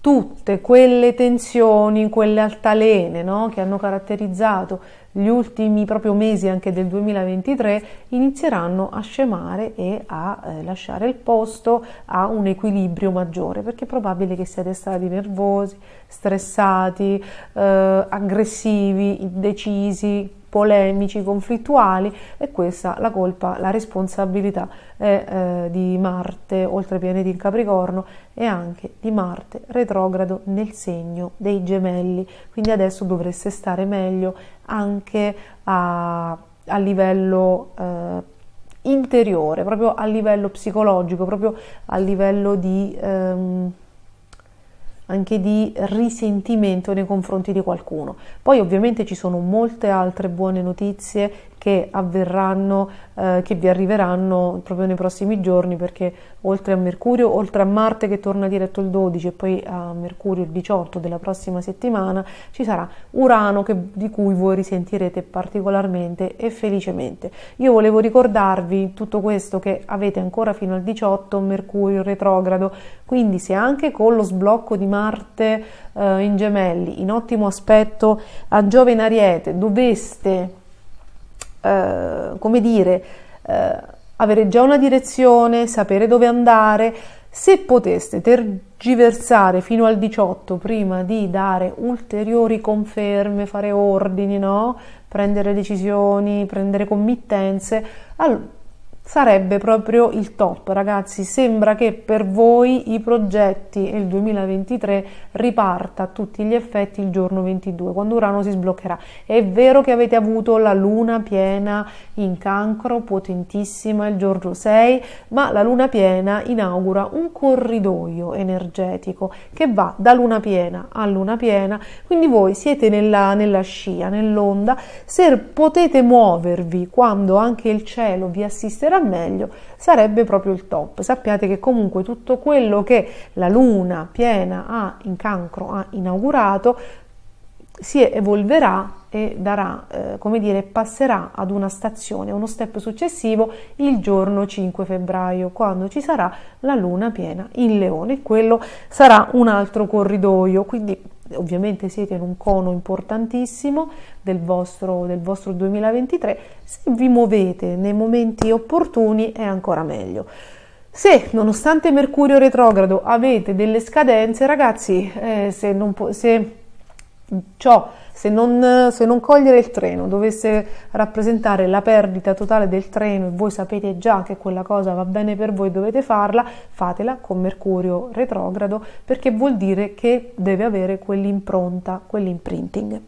tutte quelle tensioni, quelle altalene, no, che hanno caratterizzato gli ultimi proprio mesi anche del 2023 inizieranno a scemare e a lasciare il posto a un equilibrio maggiore, perché è probabile che siate stati nervosi, stressati, aggressivi, indecisi, polemici, conflittuali, e questa la colpa, la responsabilità è di Marte, oltre ai pianeti in Capricorno, e anche di Marte retrogrado nel segno dei Gemelli. Quindi adesso dovreste stare meglio anche a livello interiore, proprio a livello psicologico, proprio a livello di anche di risentimento nei confronti di qualcuno. Poi ovviamente ci sono molte altre buone notizie che avverranno, che vi arriveranno proprio nei prossimi giorni, perché oltre a Mercurio, oltre a Marte che torna diretto il 12 e poi a Mercurio il 18 della prossima settimana, ci sarà Urano di cui voi risentirete particolarmente e felicemente. Io volevo ricordarvi tutto questo, che avete ancora fino al 18 Mercurio retrogrado, quindi se anche con lo sblocco di Marte in Gemelli, in ottimo aspetto a Giove in Ariete, doveste avere già una direzione, sapere dove andare, se poteste tergiversare fino al 18 prima di dare ulteriori conferme, fare ordini, no? Prendere decisioni, prendere committenze, sarebbe proprio il top, ragazzi. Sembra che per voi i progetti e il 2023 riparta a tutti gli effetti il giorno 22, quando Urano si sbloccherà. È vero che avete avuto la luna piena in Cancro, potentissima, il giorno 6, ma la luna piena inaugura un corridoio energetico che va da luna piena a luna piena, quindi voi siete nella scia, nell'onda. Se potete muovervi quando anche il cielo vi assisterà meglio, sarebbe proprio il top. Sappiate che comunque tutto quello che la luna piena in Cancro ha inaugurato si evolverà e darà, passerà ad una stazione, uno step successivo il giorno 5 febbraio, quando ci sarà la luna piena in Leone. Quello sarà un altro corridoio, quindi ovviamente siete in un cono importantissimo del vostro 2023. Se vi muovete nei momenti opportuni è ancora meglio. Se nonostante Mercurio retrogrado avete delle scadenze, ragazzi, se non cogliere il treno dovesse rappresentare la perdita totale del treno e voi sapete già che quella cosa va bene per voi, dovete farla, fatela con Mercurio retrogrado, perché vuol dire che deve avere quell'impronta, quell'imprinting.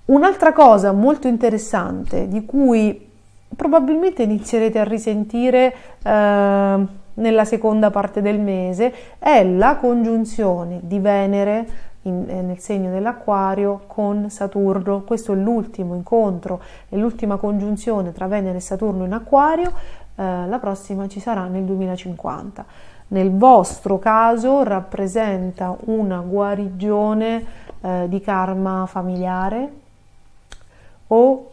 Un'altra cosa molto interessante di cui probabilmente inizierete a risentire nella seconda parte del mese è la congiunzione di Venere nel segno dell'Acquario con Saturno. Questo è l'ultimo incontro e l'ultima congiunzione tra Venere e Saturno in Acquario. La prossima ci sarà nel 2050. Nel vostro caso rappresenta una guarigione di karma familiare o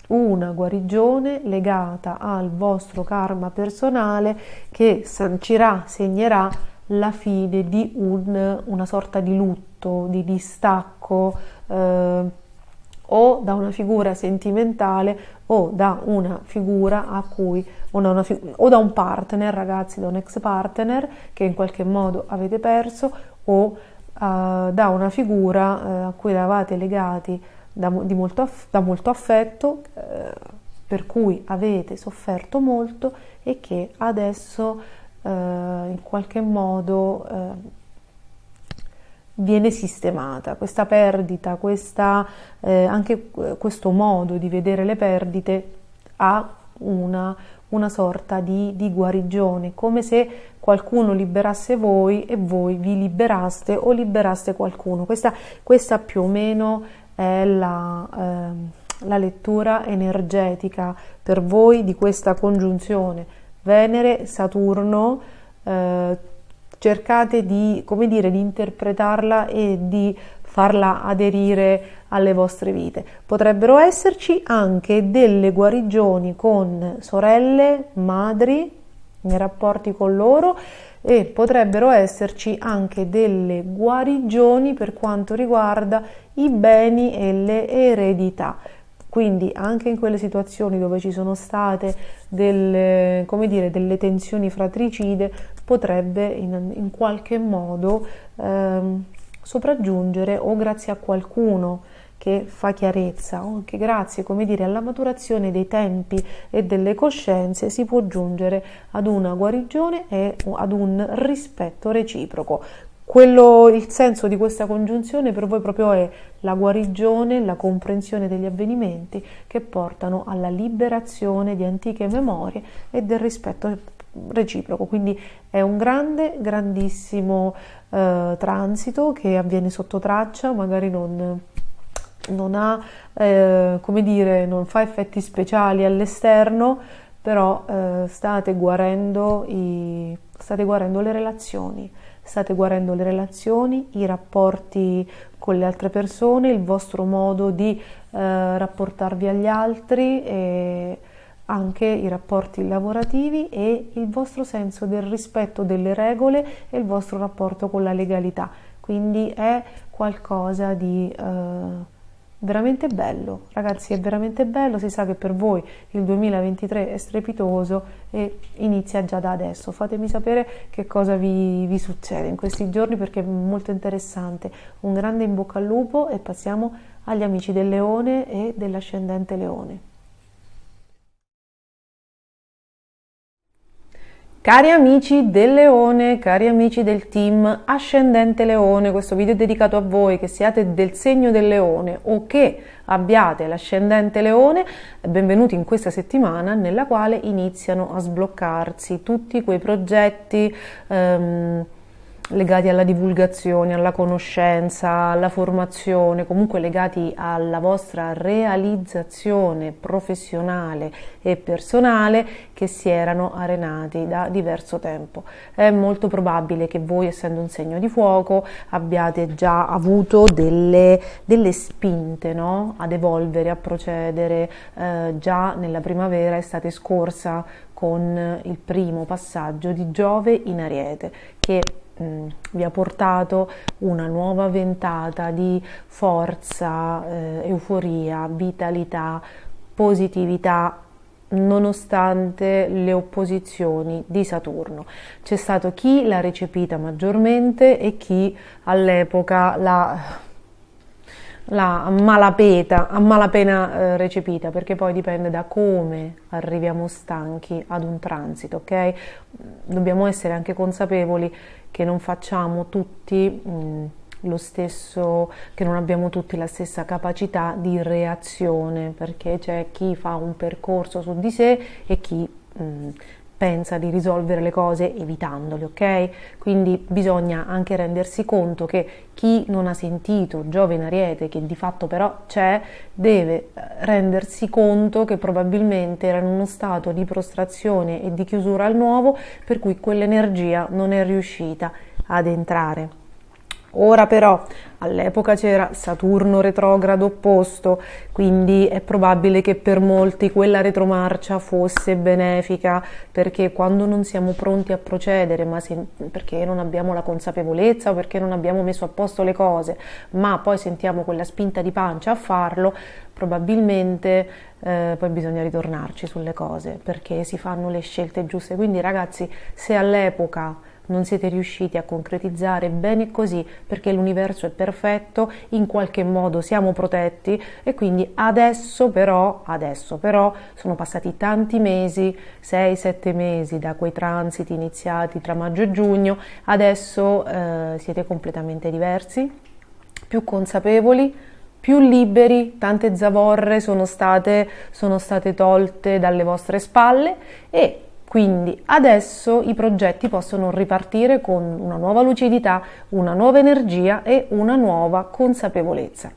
una guarigione legata al vostro karma personale che segnerà la fine di una sorta di lutto, di distacco, o da una figura sentimentale o da una figura o da un partner, ragazzi, da un ex partner che in qualche modo avete perso, o da una figura a cui eravate legati da molto affetto, per cui avete sofferto molto e che adesso in qualche modo viene sistemata. Questa perdita, anche questo modo di vedere le perdite ha una sorta di guarigione, come se qualcuno liberasse voi e voi vi liberaste o liberaste qualcuno. Questa più o meno è la lettura energetica per voi di questa congiunzione Venere, Saturno. Cercate di interpretarla e di farla aderire alle vostre vite. Potrebbero esserci anche delle guarigioni con sorelle, madri, nei rapporti con loro, e potrebbero esserci anche delle guarigioni per quanto riguarda i beni e le eredità. Quindi anche in quelle situazioni dove ci sono state delle, come dire, delle tensioni fratricide, potrebbe in qualche modo sopraggiungere, o grazie a qualcuno che fa chiarezza, o anche grazie, come dire, alla maturazione dei tempi e delle coscienze, si può giungere ad una guarigione e ad un rispetto reciproco. Il senso di questa congiunzione per voi proprio è la guarigione, la comprensione degli avvenimenti che portano alla liberazione di antiche memorie e del rispetto reciproco. Quindi è un grandissimo transito che avviene sotto traccia, magari non ha, come dire, non fa effetti speciali all'esterno, però state guarendo le relazioni. State guarendo le relazioni, i rapporti con le altre persone, il vostro modo di rapportarvi agli altri, e anche i rapporti lavorativi e il vostro senso del rispetto delle regole e il vostro rapporto con la legalità. Quindi è qualcosa di veramente bello, ragazzi, è veramente bello. Si sa che per voi il 2023 è strepitoso e inizia già da adesso. Fatemi sapere che cosa vi succede in questi giorni, perché è molto interessante. Un grande in bocca al lupo, e passiamo agli amici del Leone e dell'ascendente Leone. Cari amici del Leone, cari amici del team Ascendente Leone, questo video è dedicato a voi che siate del segno del Leone o che abbiate l'Ascendente Leone. Benvenuti in questa settimana nella quale iniziano a sbloccarsi tutti quei progetti legati alla divulgazione, alla conoscenza, alla formazione, comunque legati alla vostra realizzazione professionale e personale, che si erano arenati da diverso tempo. È molto probabile che voi, essendo un segno di fuoco, abbiate già avuto delle spinte, no? Ad evolvere, a procedere. Già nella primavera, estate scorsa, con il primo passaggio di Giove in Ariete, che vi ha portato una nuova ventata di forza, euforia, vitalità, positività, nonostante le opposizioni di Saturno. C'è stato chi l'ha recepita maggiormente e chi all'epoca l'ha a malapena recepita, perché poi dipende da come arriviamo stanchi ad un transito, ok? Dobbiamo essere anche consapevoli che non facciamo tutti lo stesso, che non abbiamo tutti la stessa capacità di reazione, perché c'è chi fa un percorso su di sé e chi pensa di risolvere le cose evitandole, ok? Quindi bisogna anche rendersi conto che chi non ha sentito Giove in Ariete, che di fatto però c'è, deve rendersi conto che probabilmente era in uno stato di prostrazione e di chiusura al nuovo, per cui quell'energia non è riuscita ad entrare. Ora però, all'epoca c'era Saturno retrogrado opposto, quindi è probabile che per molti quella retromarcia fosse benefica, perché quando non siamo pronti a procedere, ma perché non abbiamo la consapevolezza o perché non abbiamo messo a posto le cose, ma poi sentiamo quella spinta di pancia a farlo, probabilmente poi bisogna ritornarci sulle cose, perché si fanno le scelte giuste. Quindi ragazzi, se all'epoca non siete riusciti a concretizzare, bene così, perché l'universo è perfetto, in qualche modo siamo protetti, e quindi adesso però sono passati tanti mesi, 6-7 mesi da quei transiti iniziati tra maggio e giugno, adesso siete completamente diversi, più consapevoli, più liberi, tante zavorre sono state tolte dalle vostre spalle, e quindi adesso i progetti possono ripartire con una nuova lucidità, una nuova energia e una nuova consapevolezza.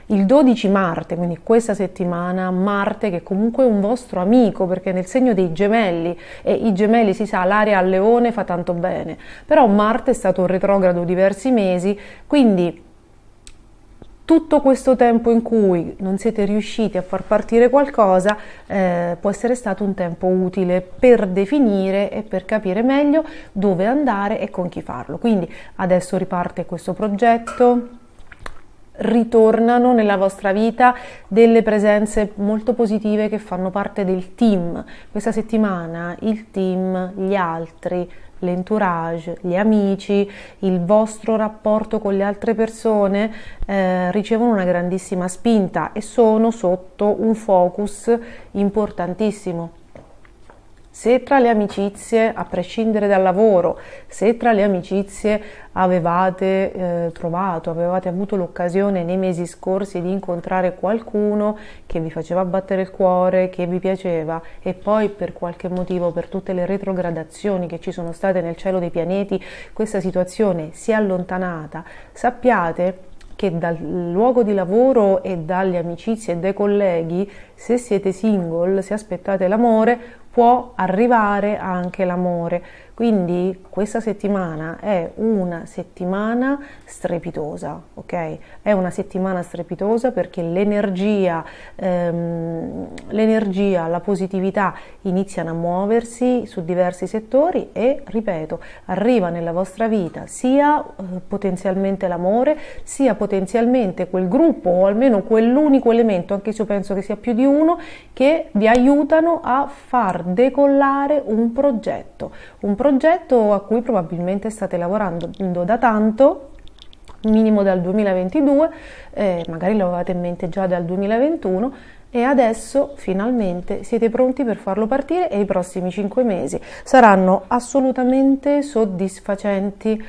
Il 12 Marte, quindi questa settimana, Marte, che comunque è un vostro amico, perché nel segno dei Gemelli, e i Gemelli si sa, l'area al Leone fa tanto bene, però Marte è stato retrogrado diversi mesi, quindi tutto questo tempo in cui non siete riusciti a far partire qualcosa può essere stato un tempo utile per definire e per capire meglio dove andare e con chi farlo. Quindi adesso riparte questo progetto, ritornano nella vostra vita delle presenze molto positive che fanno parte del team. Questa settimana il team, gli altri, l'entourage, gli amici, il vostro rapporto con le altre persone ricevono una grandissima spinta e sono sotto un focus importantissimo. Se tra le amicizie, a prescindere dal lavoro, se tra le amicizie avevate avevate avuto l'occasione nei mesi scorsi di incontrare qualcuno che vi faceva battere il cuore, che vi piaceva e poi per qualche motivo, per tutte le retrogradazioni che ci sono state nel cielo dei pianeti, questa situazione si è allontanata, sappiate che dal luogo di lavoro e dalle amicizie e dai colleghi, se siete single, se aspettate l'amore, può arrivare anche l'amore. Quindi questa settimana è una settimana strepitosa, ok? È una settimana strepitosa perché l'energia, la positività iniziano a muoversi su diversi settori e, ripeto, arriva nella vostra vita sia potenzialmente l'amore, sia potenzialmente quel gruppo o almeno quell'unico elemento, anche se io penso che sia più di uno, che vi aiutano a far decollare un progetto a cui probabilmente state lavorando da tanto, minimo dal 2022, magari lo avevate in mente già dal 2021 e adesso finalmente siete pronti per farlo partire e i prossimi 5 mesi saranno assolutamente soddisfacenti.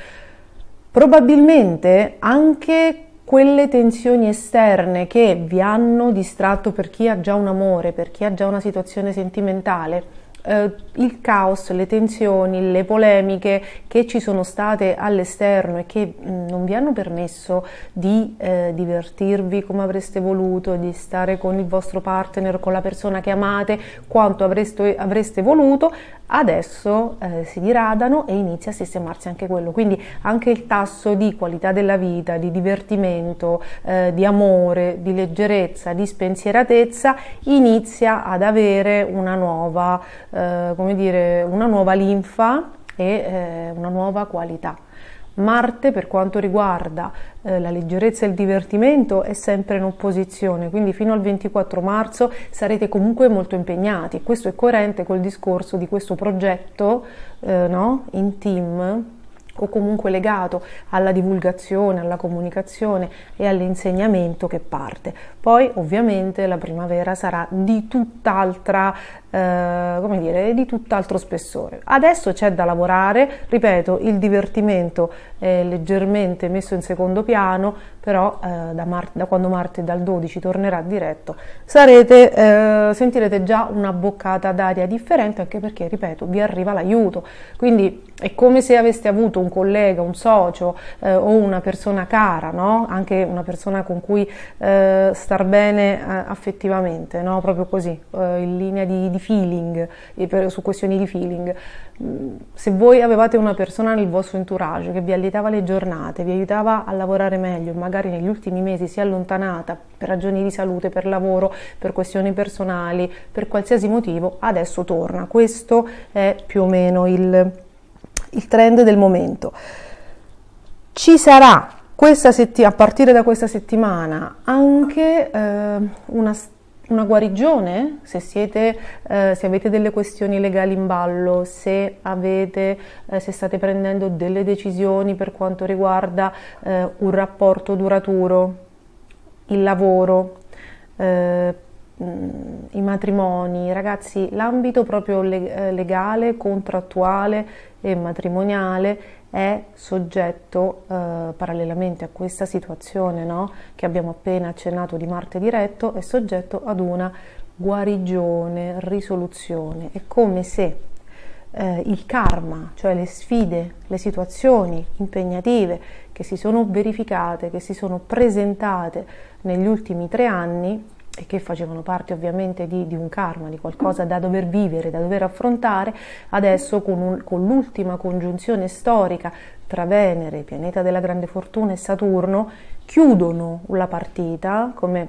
Probabilmente anche quelle tensioni esterne che vi hanno distratto, per chi ha già un amore, per chi ha già una situazione sentimentale, il caos, le tensioni, le polemiche che ci sono state all'esterno e che non vi hanno permesso di divertirvi come avreste voluto, di stare con il vostro partner, con la persona che amate quanto avreste voluto, adesso si diradano e inizia a sistemarsi anche quello. Quindi anche il tasso di qualità della vita, di divertimento, di amore, di leggerezza, di spensieratezza inizia ad avere una nuova linfa e una nuova qualità. Marte, per quanto riguarda la leggerezza e il divertimento, è sempre in opposizione, quindi fino al 24 marzo sarete comunque molto impegnati. Questo è coerente col discorso di questo progetto in team, o comunque legato alla divulgazione, alla comunicazione e all'insegnamento che parte. Poi ovviamente la primavera sarà di tutt'altra, di tutt'altro spessore. Adesso c'è da lavorare, ripeto, il divertimento è leggermente messo in secondo piano, però da quando Marte dal 12 tornerà diretto sentirete già una boccata d'aria differente, anche perché, ripeto, vi arriva l'aiuto. Quindi è come se aveste avuto un collega, un socio o una persona cara, no? Anche una persona con cui star bene affettivamente, no? Proprio così, in linea di feeling, su questioni di feeling. Se voi avevate una persona nel vostro entourage che vi allietava le giornate, vi aiutava a lavorare meglio, magari negli ultimi mesi si è allontanata per ragioni di salute, per lavoro, per questioni personali, per qualsiasi motivo, adesso torna. Questo è più o meno il trend del momento. Ci sarà a partire da questa settimana anche una guarigione, se avete delle questioni legali in ballo, se state prendendo delle decisioni per quanto riguarda un rapporto duraturo, il lavoro, i matrimoni. Ragazzi, l'ambito proprio legale, contrattuale e matrimoniale è soggetto, parallelamente a questa situazione, no, che abbiamo appena accennato di Marte diretto, è soggetto ad una guarigione, risoluzione. È come se il karma, cioè le sfide, le situazioni impegnative che si sono verificate, che si sono presentate negli ultimi 3 anni e che facevano parte ovviamente di un karma, di qualcosa da dover vivere, da dover affrontare, adesso con l'ultima congiunzione storica tra Venere, pianeta della grande fortuna, e Saturno, chiudono la partita, come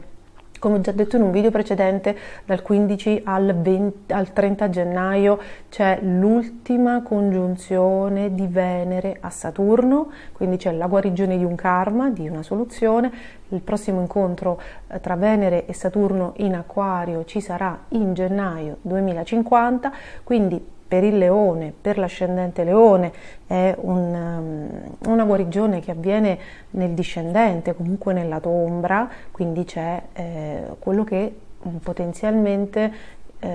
Come ho già detto in un video precedente, dal 15 al 30 gennaio c'è l'ultima congiunzione di Venere a Saturno, quindi c'è la guarigione di un karma, di una soluzione. Il prossimo incontro tra Venere e Saturno in Acquario ci sarà in gennaio 2050, quindi per il Leone, per l'ascendente Leone, è una guarigione che avviene nel discendente, comunque nel lato ombra, quindi c'è quello che potenzialmente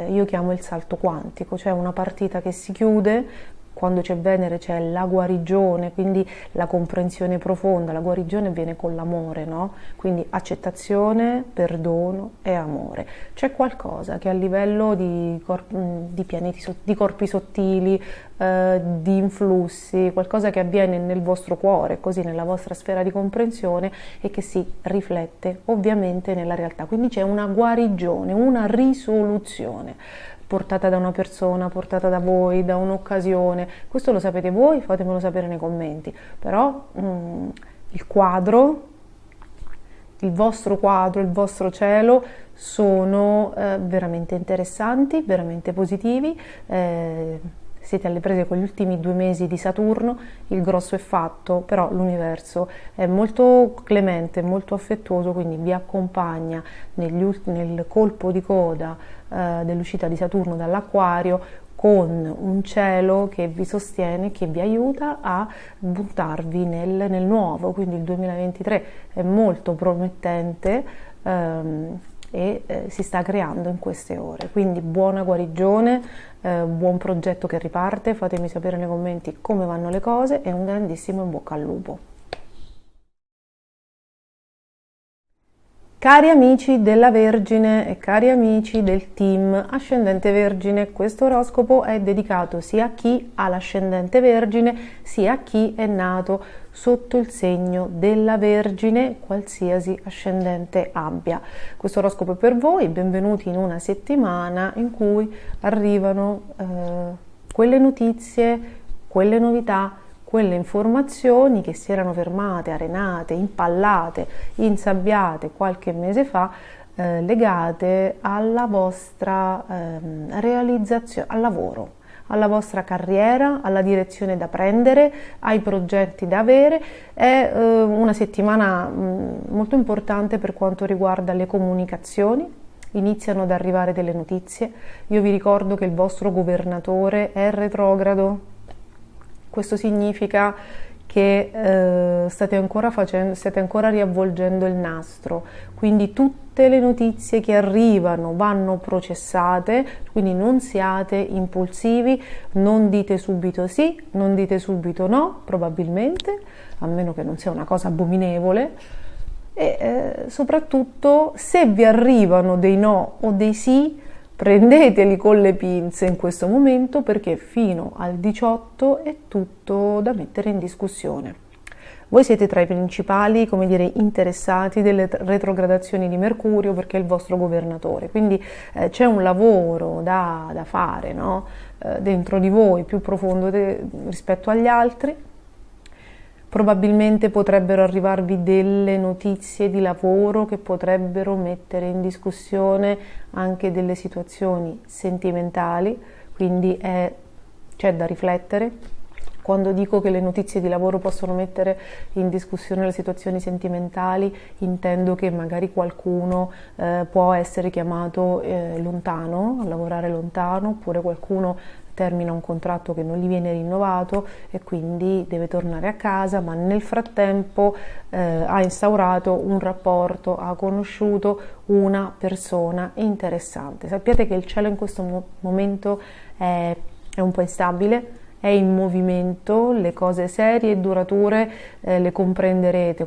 io chiamo il salto quantico, cioè una partita che si chiude. Quando c'è Venere c'è la guarigione, quindi la comprensione profonda. La guarigione avviene con l'amore, no? Quindi accettazione, perdono e amore. C'è qualcosa che a livello di pianeti, di corpi sottili, di influssi, qualcosa che avviene nel vostro cuore, così nella vostra sfera di comprensione, e che si riflette ovviamente nella realtà. Quindi c'è una guarigione, una risoluzione portata da una persona, portata da voi, da un'occasione. Questo lo sapete voi, fatemelo sapere nei commenti. Però il quadro, il vostro cielo sono veramente interessanti, veramente positivi. Siete alle prese con gli ultimi 2 mesi di Saturno, il grosso è fatto, però l'universo è molto clemente, molto affettuoso, quindi vi accompagna nel colpo di coda dell'uscita di Saturno dall'Acquario, con un cielo che vi sostiene, che vi aiuta a buttarvi nel nuovo. Quindi il 2023 è molto promettente e si sta creando in queste ore. Quindi buona guarigione, buon progetto che riparte. Fatemi sapere nei commenti come vanno le cose e un grandissimo in bocca al lupo. Cari amici della Vergine e cari amici del team Ascendente Vergine, questo oroscopo è dedicato sia a chi ha l'ascendente Vergine sia a chi è nato sotto il segno della Vergine, qualsiasi ascendente abbia. Questo oroscopo è per voi, benvenuti in una settimana in cui arrivano quelle notizie, quelle novità, quelle informazioni che si erano fermate, arenate, impallate, insabbiate qualche mese fa, legate alla vostra realizzazione, al lavoro, alla vostra carriera, alla direzione da prendere, ai progetti da avere. È una settimana molto importante per quanto riguarda le comunicazioni. Iniziano ad arrivare delle notizie. Io vi ricordo che il vostro governatore è retrogrado. Questo significa che state ancora riavvolgendo il nastro, quindi tutte le notizie che arrivano vanno processate, quindi non siate impulsivi, non dite subito sì, non dite subito no, probabilmente, a meno che non sia una cosa abominevole, e soprattutto se vi arrivano dei no o dei sì, prendeteli con le pinze in questo momento, perché fino al 18 è tutto da mettere in discussione. Voi siete tra i principali, come dire, interessati delle retrogradazioni di Mercurio, perché è il vostro governatore, quindi c'è un lavoro da fare, no? Dentro di voi, più profondo rispetto agli altri. Probabilmente potrebbero arrivarvi delle notizie di lavoro che potrebbero mettere in discussione anche delle situazioni sentimentali, quindi c'è da riflettere. Quando dico che le notizie di lavoro possono mettere in discussione le situazioni sentimentali, intendo che magari qualcuno può essere chiamato lontano, a lavorare lontano, oppure qualcuno termina un contratto che non gli viene rinnovato e quindi deve tornare a casa, ma nel frattempo ha instaurato un rapporto, ha conosciuto una persona interessante. Sappiate che il cielo in questo momento è un po' instabile, è in movimento, le cose serie e durature le comprenderete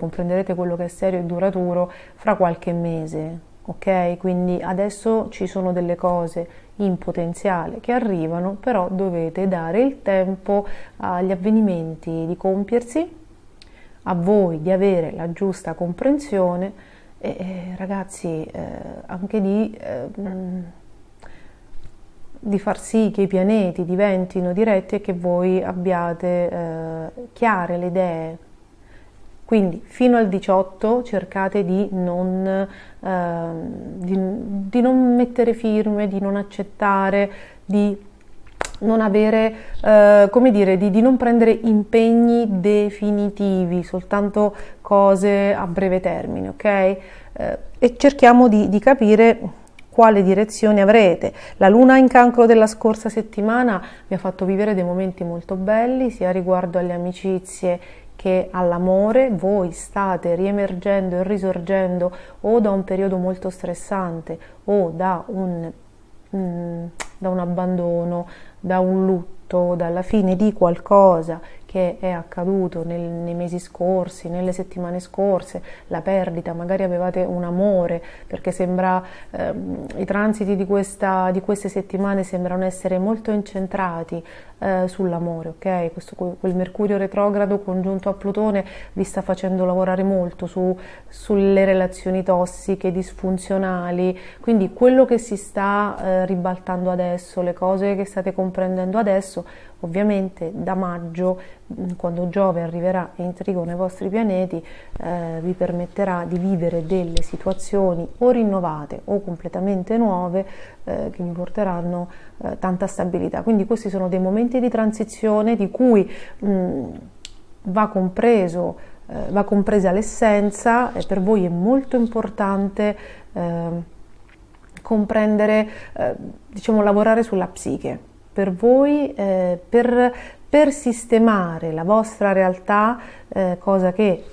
quello che è serio e duraturo fra qualche mese, ok? Quindi adesso ci sono delle cose in potenziale che arrivano, però dovete dare il tempo agli avvenimenti di compiersi, a voi di avere la giusta comprensione e ragazzi anche di far sì che i pianeti diventino diretti e che voi abbiate chiare le idee Quindi fino al 18 cercate di non mettere firme, di non accettare, di non avere, come dire, di non prendere impegni definitivi, soltanto cose a breve termine, ok? E cerchiamo di capire quale direzione avrete. La luna in Cancro della scorsa settimana vi ha fatto vivere dei momenti molto belli, sia riguardo alle amicizie che all'amore. Voi state riemergendo e risorgendo o da un periodo molto stressante o da un abbandono, da un lutto, dalla fine di qualcosa che è accaduto nei mesi scorsi, nelle settimane scorse, la perdita, magari avevate un amore, perché sembra i transiti di queste settimane sembrano essere molto incentrati sull'amore, ok? Quel Mercurio retrogrado congiunto a Plutone vi sta facendo lavorare molto sulle relazioni tossiche, disfunzionali, quindi quello che si sta ribaltando adesso, le cose che state comprendendo adesso, ovviamente da maggio, quando Giove arriverà in trigono ai vostri pianeti, vi permetterà di vivere delle situazioni o rinnovate o completamente nuove che vi porteranno tanta stabilità. Quindi questi sono dei momenti di transizione di cui va compresa l'essenza, e per voi è molto importante comprendere, diciamo, lavorare sulla psiche. Per voi, per sistemare la vostra realtà, cosa che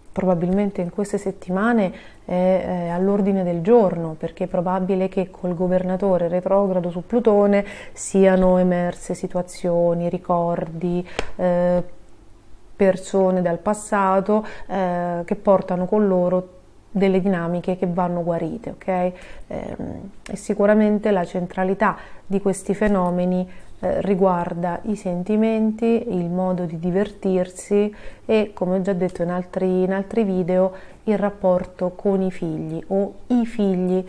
probabilmente in queste settimane è all'ordine del giorno, perché è probabile che col governatore retrogrado su Plutone siano emerse situazioni, ricordi, persone dal passato che portano con loro delle dinamiche che vanno guarite, ok? E sicuramente la centralità di questi fenomeni riguarda i sentimenti, il modo di divertirsi e, come ho già detto in altri video, il rapporto con i figli o i figli.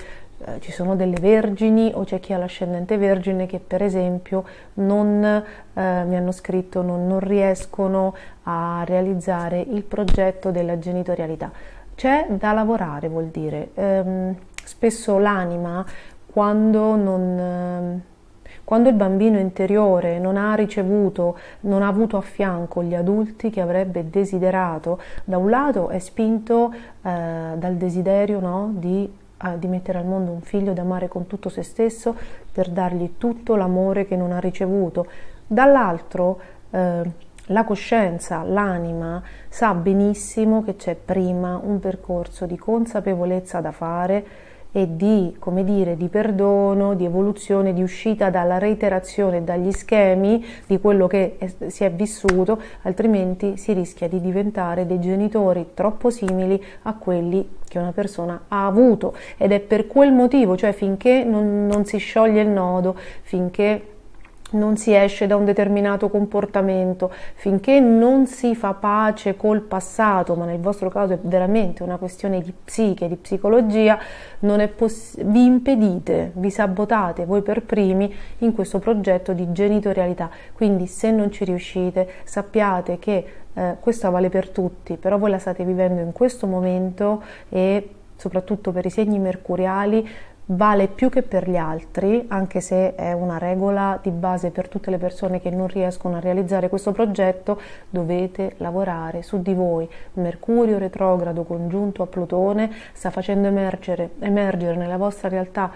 Ci sono delle vergini o c'è chi ha l'ascendente vergine che per esempio mi hanno scritto non riescono a realizzare il progetto della genitorialità. C'è da lavorare, vuol dire. Spesso l'anima, quando il bambino interiore non ha avuto a fianco gli adulti che avrebbe desiderato, da un lato è spinto dal desiderio, no, di mettere al mondo un figlio da amare con tutto se stesso, per dargli tutto l'amore che non ha ricevuto. Dall'altro la coscienza, l'anima, sa benissimo che c'è prima un percorso di consapevolezza da fare e di perdono, di evoluzione, di uscita dalla reiterazione, dagli schemi di quello che si è vissuto, altrimenti si rischia di diventare dei genitori troppo simili a quelli che una persona ha avuto, ed è per quel motivo, cioè finché non si scioglie il nodo, finché non si esce da un determinato comportamento, finché non si fa pace col passato, ma nel vostro caso è veramente una questione di psiche, di psicologia, vi impedite, vi sabotate voi per primi in questo progetto di genitorialità. Quindi se non ci riuscite, sappiate che questo vale per tutti, però voi la state vivendo in questo momento, e soprattutto per i segni mercuriali vale più che per gli altri, anche se è una regola di base per tutte le persone che non riescono a realizzare questo progetto. Dovete lavorare su di voi. Mercurio retrogrado congiunto a Plutone sta facendo emergere nella vostra realtà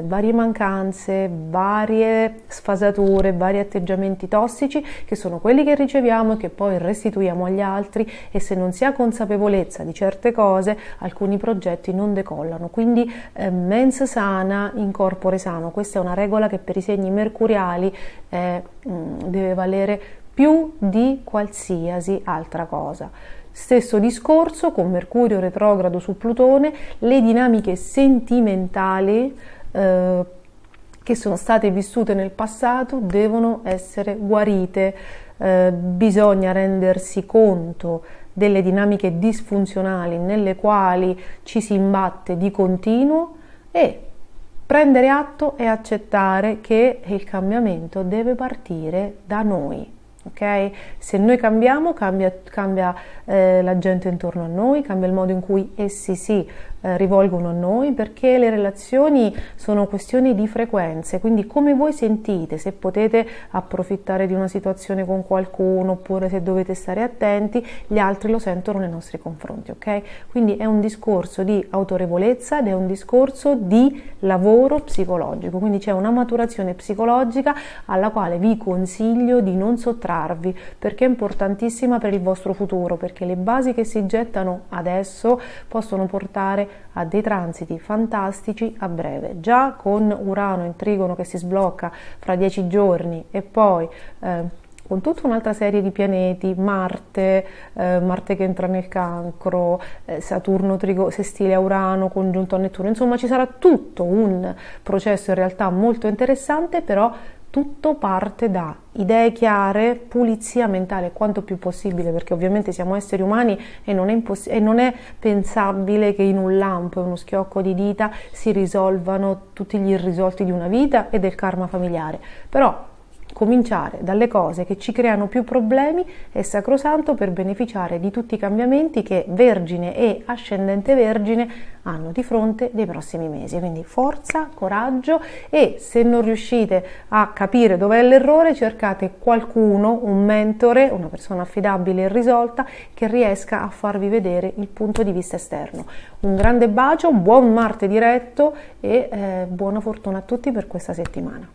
varie mancanze, varie sfasature, vari atteggiamenti tossici, che sono quelli che riceviamo e che poi restituiamo agli altri, e se non si ha consapevolezza di certe cose, alcuni progetti non decollano. Quindi mens sana in corpore sano, questa è una regola che per i segni mercuriali deve valere più di qualsiasi altra cosa. Stesso discorso con Mercurio retrogrado su Plutone, le dinamiche sentimentali che sono state vissute nel passato devono essere guarite, bisogna rendersi conto delle dinamiche disfunzionali nelle quali ci si imbatte di continuo e prendere atto e accettare che il cambiamento deve partire da noi, ok? ok? Se noi cambiamo, cambia la gente intorno a noi, cambia il modo in cui essi si rivolgono a noi, perché le relazioni sono questioni di frequenze, quindi come voi sentite, se potete approfittare di una situazione con qualcuno oppure se dovete stare attenti, gli altri lo sentono nei nostri confronti, ok? Quindi è un discorso di autorevolezza ed è un discorso di lavoro psicologico, quindi c'è una maturazione psicologica alla quale vi consiglio di non sottrarvi, perché è importantissima per il vostro futuro, perché le basi che si gettano adesso possono portare a dei transiti fantastici a breve. Già con Urano in Trigono che si sblocca fra 10 giorni e poi con tutta un'altra serie di pianeti, Marte che entra nel Cancro, Saturno sestile a Urano congiunto a Nettuno, insomma ci sarà tutto un processo in realtà molto interessante, però tutto parte da idee chiare, pulizia mentale quanto più possibile, perché ovviamente siamo esseri umani e non è pensabile che in un lampo e uno schiocco di dita si risolvano tutti gli irrisolti di una vita e del karma familiare. Però cominciare dalle cose che ci creano più problemi è sacrosanto per beneficiare di tutti i cambiamenti che Vergine e Ascendente Vergine hanno di fronte nei prossimi mesi. Quindi forza, coraggio, e se non riuscite a capire dov'è l'errore, cercate qualcuno, un mentore, una persona affidabile e risolta che riesca a farvi vedere il punto di vista esterno. Un grande bacio, buon Marte diretto e buona fortuna a tutti per questa settimana.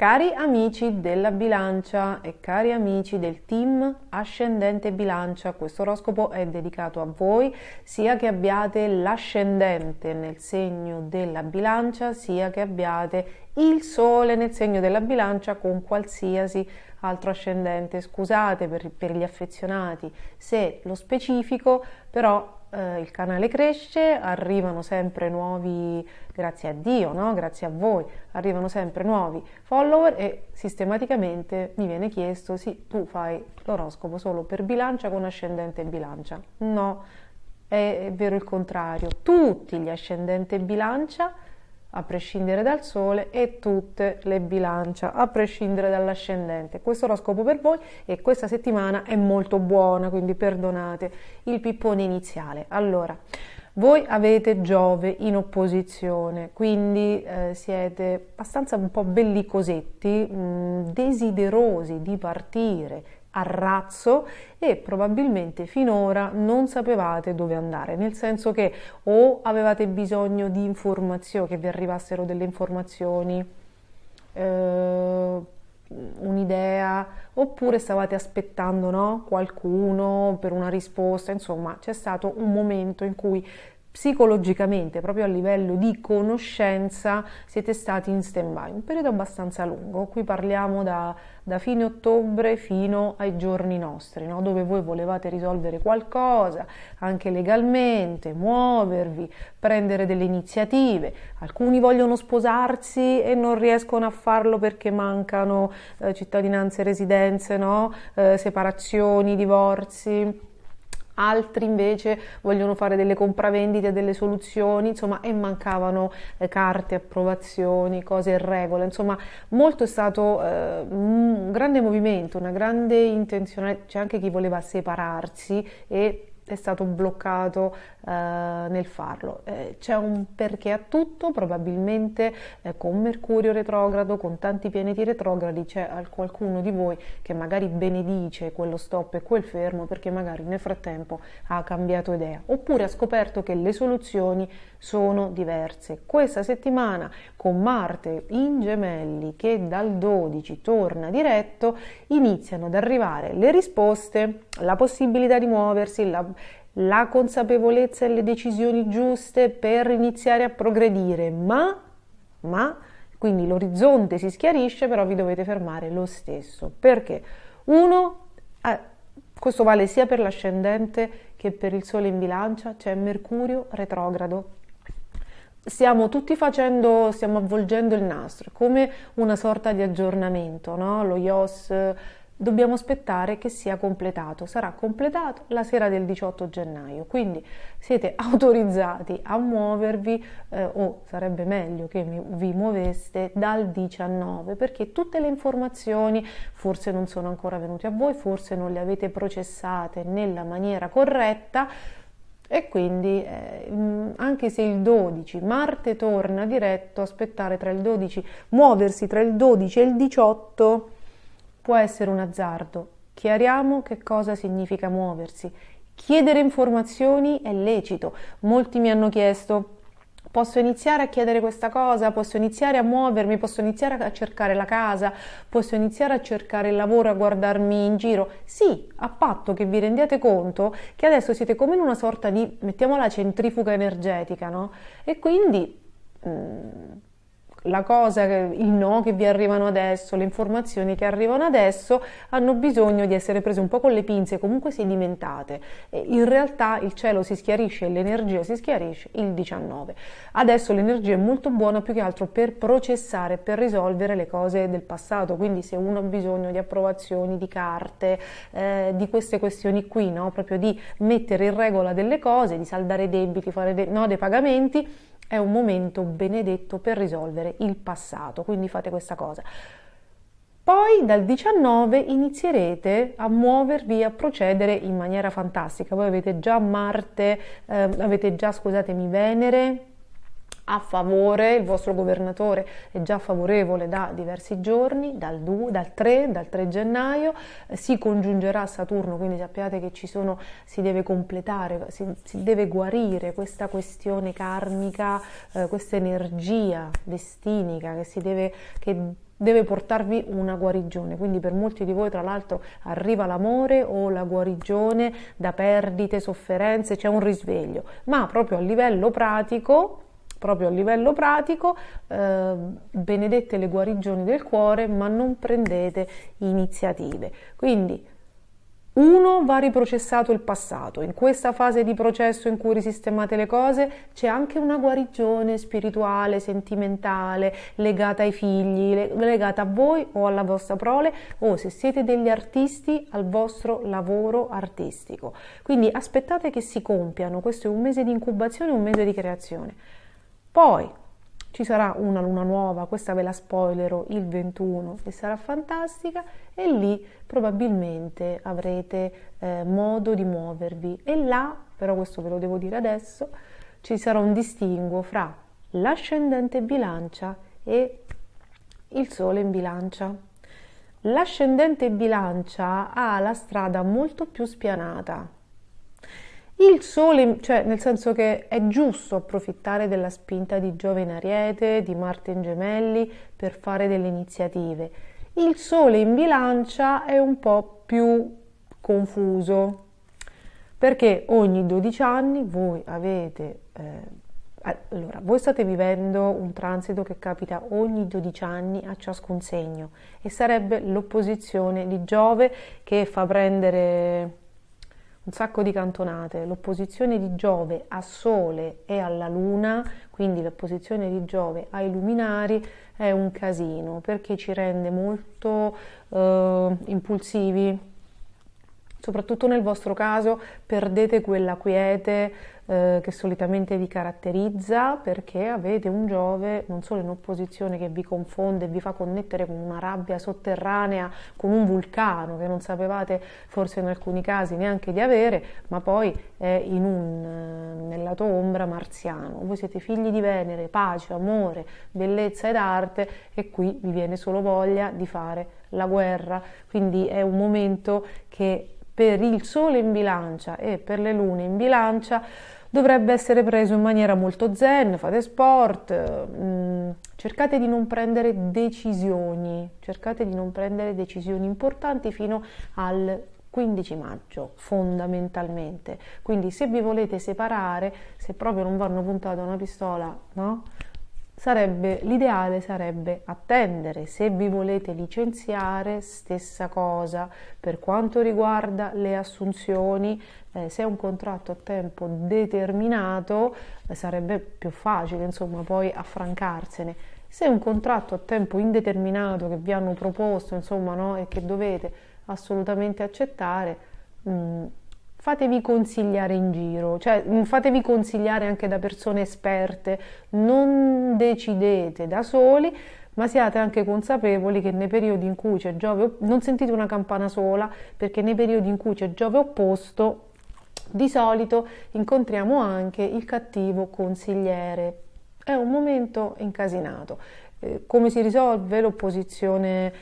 Cari amici della Bilancia e cari amici del team Ascendente Bilancia, questo oroscopo è dedicato a voi, sia che abbiate l'ascendente nel segno della Bilancia, sia che abbiate il Sole nel segno della Bilancia con qualsiasi altro ascendente. Scusate per gli affezionati se lo specifico, però il canale cresce, arrivano sempre nuovi, grazie a Dio, no? Grazie a voi, arrivano sempre nuovi follower e sistematicamente mi viene chiesto: sì, tu fai l'oroscopo solo per Bilancia con ascendente Bilancia? No, è vero il contrario, tutti gli ascendenti Bilancia a prescindere dal Sole e tutte le Bilancia a prescindere dall'ascendente. Questo oroscopo per voi e questa settimana è molto buona, quindi perdonate il pippone iniziale. Allora, voi avete Giove in opposizione, quindi siete abbastanza un po' bellicosetti, desiderosi di partire a razzo e probabilmente finora non sapevate dove andare, nel senso che o avevate bisogno di informazioni, che vi arrivassero delle informazioni, un'idea, oppure stavate aspettando, no? Qualcuno per una risposta, insomma c'è stato un momento in cui psicologicamente, proprio a livello di conoscenza, siete stati in stand-by, un periodo abbastanza lungo. Qui parliamo da fine ottobre fino ai giorni nostri, no? Dove voi volevate risolvere qualcosa, anche legalmente, muovervi, prendere delle iniziative. Alcuni vogliono sposarsi e non riescono a farlo perché mancano cittadinanze e residenze, no? Separazioni, divorzi. Altri invece vogliono fare delle compravendite, delle soluzioni, insomma, e mancavano carte, approvazioni, cose e regole. Insomma, molto è stato un grande movimento, una grande intenzione. C'è anche chi voleva separarsi e è stato bloccato nel farlo. C'è un perché a tutto, probabilmente con Mercurio retrogrado, con tanti pianeti retrogradi, c'è qualcuno di voi che magari benedice quello stop e quel fermo perché magari nel frattempo ha cambiato idea, oppure ha scoperto che le soluzioni sono diverse. Questa settimana con Marte in Gemelli che dal 12 torna diretto, iniziano ad arrivare le risposte, la possibilità di muoversi, la consapevolezza e le decisioni giuste per iniziare a progredire, ma quindi l'orizzonte si schiarisce, però vi dovete fermare lo stesso, perché questo vale sia per l'ascendente che per il Sole in Bilancia, c'è Mercurio retrogrado. Stiamo avvolgendo il nastro, come una sorta di aggiornamento, no? Lo IOS dobbiamo aspettare che sia completato. Sarà completato la sera del 18 gennaio, quindi siete autorizzati a muovervi o sarebbe meglio che vi muoveste dal 19, perché tutte le informazioni forse non sono ancora venute a voi, forse non le avete processate nella maniera corretta. E quindi anche se il 12 Marte torna diretto, aspettare tra il 12, muoversi tra il 12 e il 18 può essere un azzardo. Chiariamo che cosa significa muoversi. Chiedere informazioni è lecito. Molti mi hanno chiesto: posso iniziare a chiedere questa cosa? Posso iniziare a muovermi? Posso iniziare a cercare la casa? Posso iniziare a cercare il lavoro, a guardarmi in giro? Sì, a patto che vi rendiate conto che adesso siete come in una sorta di, mettiamola, centrifuga energetica, no? E quindi la cosa, il no che vi arrivano adesso, le informazioni che arrivano adesso hanno bisogno di essere prese un po' con le pinze, comunque sedimentate. E in realtà il cielo si schiarisce e l'energia si schiarisce il 19. Adesso l'energia è molto buona più che altro per processare, per risolvere le cose del passato, quindi se uno ha bisogno di approvazioni, di carte, di queste questioni qui, no? Proprio di mettere in regola delle cose, di saldare debiti, fare dei pagamenti, è un momento benedetto per risolvere il passato, quindi fate questa cosa. Poi dal 19 inizierete a muovervi, a procedere in maniera fantastica. Voi avete già Marte, Venere a favore, il vostro governatore è già favorevole da diversi giorni, dal 3 gennaio, si congiungerà a Saturno, quindi sappiate che si deve completare, si deve guarire questa questione karmica, questa energia destinica che deve portarvi una guarigione. Quindi per molti di voi, tra l'altro, arriva l'amore o la guarigione da perdite, sofferenze, c'è un risveglio, ma proprio a livello pratico, benedette le guarigioni del cuore, ma non prendete iniziative. Quindi uno, va riprocessato il passato. In questa fase di processo in cui risistemate le cose c'è anche una guarigione spirituale, sentimentale, legata ai figli, legata a voi o alla vostra prole, o se siete degli artisti al vostro lavoro artistico. Quindi aspettate che si compiano. Questo è un mese di incubazione, un mese di creazione. Poi ci sarà una luna nuova, questa ve la spoilerò, il 21, e sarà fantastica, e lì probabilmente avrete modo di muovervi. E là, però questo ve lo devo dire adesso, ci sarà un distinguo fra l'ascendente Bilancia e il Sole in Bilancia. L'ascendente Bilancia ha la strada molto più spianata. Il Sole, cioè nel senso che è giusto approfittare della spinta di Giove in Ariete, di Marte in Gemelli per fare delle iniziative. Il Sole in Bilancia è un po' più confuso, perché ogni 12 anni voi state vivendo un transito che capita ogni 12 anni a ciascun segno, e sarebbe l'opposizione di Giove che fa prendere un sacco di cantonate. L'opposizione di Giove a Sole e alla Luna, quindi l'opposizione di Giove ai luminari, è un casino, perché ci rende molto impulsivi. Soprattutto nel vostro caso perdete quella quiete che solitamente vi caratterizza, perché avete un Giove non solo in opposizione che vi confonde e vi fa connettere con una rabbia sotterranea, con un vulcano che non sapevate forse in alcuni casi neanche di avere, ma poi è nel lato ombra marziano. Voi siete figli di Venere, pace, amore, bellezza ed arte, e qui vi viene solo voglia di fare la guerra. Quindi è un momento che per il Sole in Bilancia e per le lune in Bilancia dovrebbe essere preso in maniera molto zen. Fate sport, cercate di non prendere decisioni importanti fino al 15 maggio fondamentalmente. Quindi se vi volete separare, se proprio non vanno puntato una pistola, no? L'ideale sarebbe attendere. Se vi volete licenziare, stessa cosa. Per quanto riguarda le assunzioni, se è un contratto a tempo determinato, sarebbe più facile, insomma, poi affrancarsene. Se è un contratto a tempo indeterminato che vi hanno proposto, insomma, no, e che dovete assolutamente accettare, fatevi consigliare in giro, cioè fatevi consigliare anche da persone esperte, non decidete da soli, ma siate anche consapevoli che nei periodi in cui c'è Giove, non sentite una campana sola, perché nei periodi in cui c'è Giove opposto, di solito incontriamo anche il cattivo consigliere. È un momento incasinato. Come si risolve l'opposizione?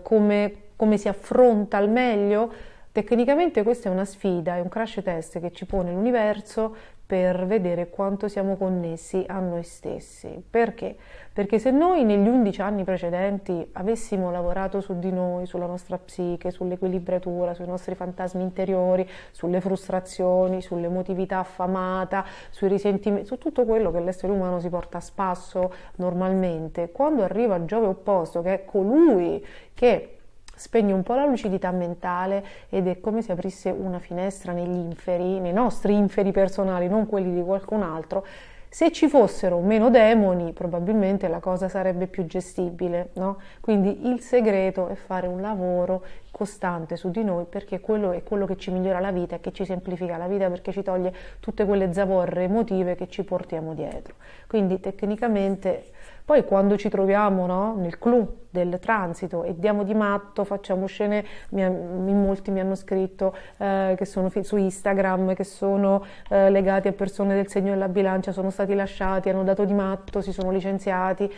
Come si affronta al meglio? Tecnicamente questa è una sfida, è un crash test che ci pone l'universo per vedere quanto siamo connessi a noi stessi. Perché? Perché se noi negli 11 anni precedenti avessimo lavorato su di noi, sulla nostra psiche, sull'equilibratura, sui nostri fantasmi interiori, sulle frustrazioni, sull'emotività affamata, sui risentimenti, su tutto quello che l'essere umano si porta a spasso normalmente, quando arriva Giove opposto, che è colui che spegne un po' la lucidità mentale ed è come se aprisse una finestra negli inferi, nei nostri inferi personali, non quelli di qualcun altro. Se ci fossero meno demoni, probabilmente la cosa sarebbe più gestibile, no? Quindi il segreto è fare un lavoro costante su di noi, perché quello è quello che ci migliora la vita e che ci semplifica la vita, perché ci toglie tutte quelle zavorre emotive che ci portiamo dietro. Quindi tecnicamente poi quando ci troviamo, no, nel clou del transito e diamo di matto, facciamo scene, in molti mi hanno scritto che sono su Instagram, che sono legati a persone del segno della bilancia, sono stati lasciati, hanno dato di matto, si sono licenziati.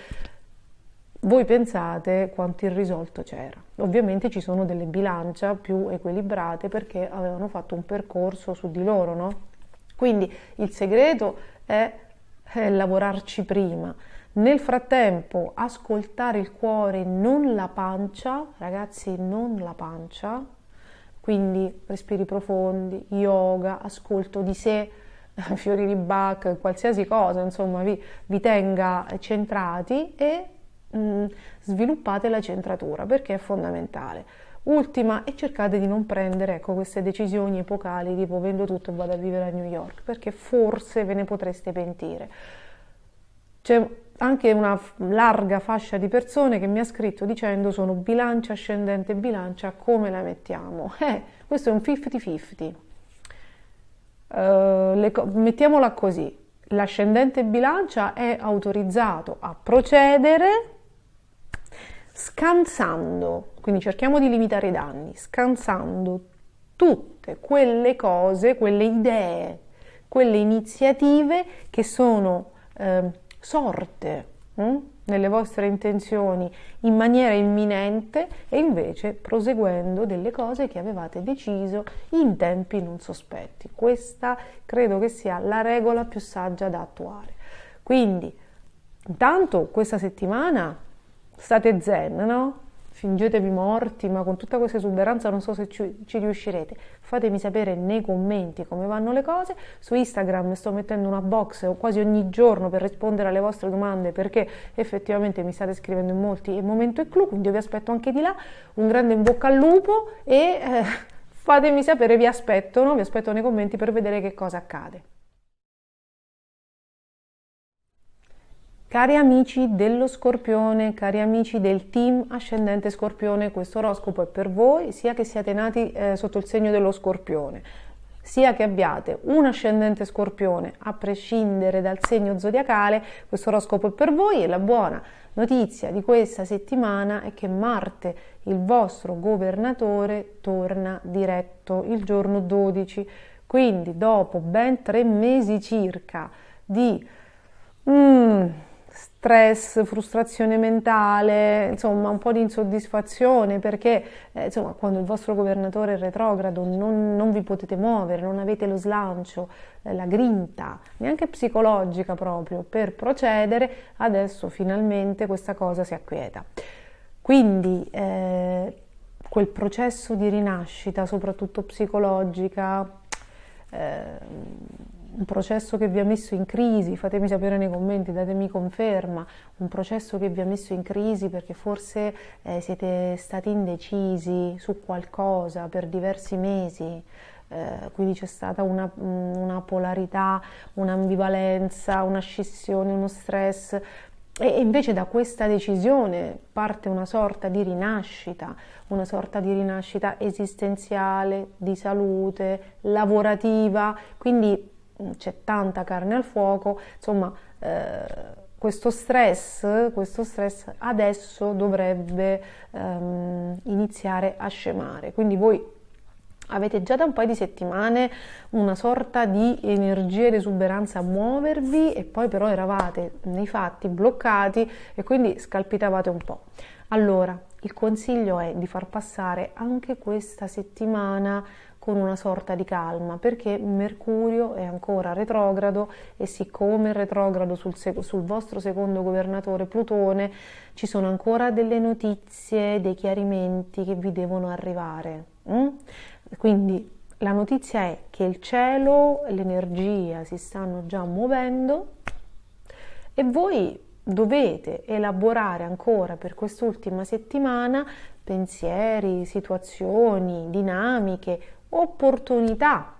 Voi pensate quanto irrisolto c'era. Ovviamente ci sono delle bilancia più equilibrate perché avevano fatto un percorso su di loro, no? Quindi il segreto è lavorarci prima. Nel frattempo ascoltare il cuore, non la pancia, ragazzi, non la pancia, quindi respiri profondi, yoga, ascolto di sé, fiori di Bach, qualsiasi cosa, insomma, vi tenga centrati e sviluppate la centratura, perché è fondamentale. Ultima, e cercate di non prendere, ecco, queste decisioni epocali tipo vendo tutto e vado a vivere a New York, perché forse ve ne potreste pentire. C'è anche una larga fascia di persone che mi ha scritto dicendo sono bilancia, ascendente bilancia, come la mettiamo? Questo è un 50-50. Mettiamola così, l'ascendente bilancia è autorizzato a procedere scansando, quindi cerchiamo di limitare i danni, scansando tutte quelle cose, quelle idee, quelle iniziative che sono sorte nelle vostre intenzioni in maniera imminente e invece proseguendo delle cose che avevate deciso in tempi non sospetti. Questa credo che sia la regola più saggia da attuare. Quindi, intanto questa settimana state zen, no? Fingetevi morti, ma con tutta questa esuberanza non so se ci riuscirete. Fatemi sapere nei commenti come vanno le cose. Su Instagram sto mettendo una box quasi ogni giorno per rispondere alle vostre domande, perché effettivamente mi state scrivendo in molti, il momento è clou, quindi io vi aspetto anche di là. Un grande in bocca al lupo e fatemi sapere, vi aspetto, no? Vi aspetto nei commenti per vedere che cosa accade. Cari amici dello Scorpione, cari amici del team ascendente Scorpione, questo oroscopo è per voi, sia che siate nati sotto il segno dello Scorpione, sia che abbiate un ascendente Scorpione, a prescindere dal segno zodiacale, questo oroscopo è per voi e la buona notizia di questa settimana è che Marte, il vostro governatore, torna diretto il giorno 12, quindi dopo ben 3 mesi circa di stress, frustrazione mentale, insomma un po' di insoddisfazione perché insomma quando il vostro governatore è retrogrado non vi potete muovere, non avete lo slancio, la grinta, neanche psicologica proprio per procedere, adesso finalmente questa cosa si acquieta. Quindi quel processo di rinascita, soprattutto psicologica, un processo che vi ha messo in crisi, fatemi sapere nei commenti, datemi conferma, un processo che vi ha messo in crisi perché forse siete stati indecisi su qualcosa per diversi mesi, quindi c'è stata una polarità, un'ambivalenza, una scissione, uno stress. E invece da questa decisione parte una sorta di rinascita esistenziale, di salute, lavorativa, quindi c'è tanta carne al fuoco, insomma questo stress adesso dovrebbe iniziare a scemare, quindi voi avete già da un paio di settimane una sorta di energia ed esuberanza a muovervi e poi però eravate nei fatti bloccati e quindi scalpitavate un po'. Allora, il consiglio è di far passare anche questa settimana con una sorta di calma, perché Mercurio è ancora retrogrado e siccome è retrogrado sul vostro secondo governatore Plutone, ci sono ancora delle notizie, dei chiarimenti che vi devono arrivare. Quindi la notizia è che il cielo e l'energia si stanno già muovendo e voi dovete elaborare ancora per quest'ultima settimana pensieri, situazioni, dinamiche, opportunità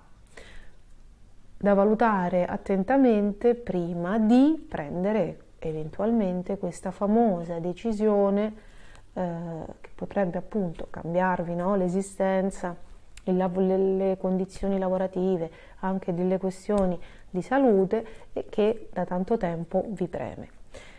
da valutare attentamente prima di prendere eventualmente questa famosa decisione che potrebbe appunto cambiarvi, no? L'esistenza, le condizioni lavorative, anche delle questioni di salute e che da tanto tempo vi preme.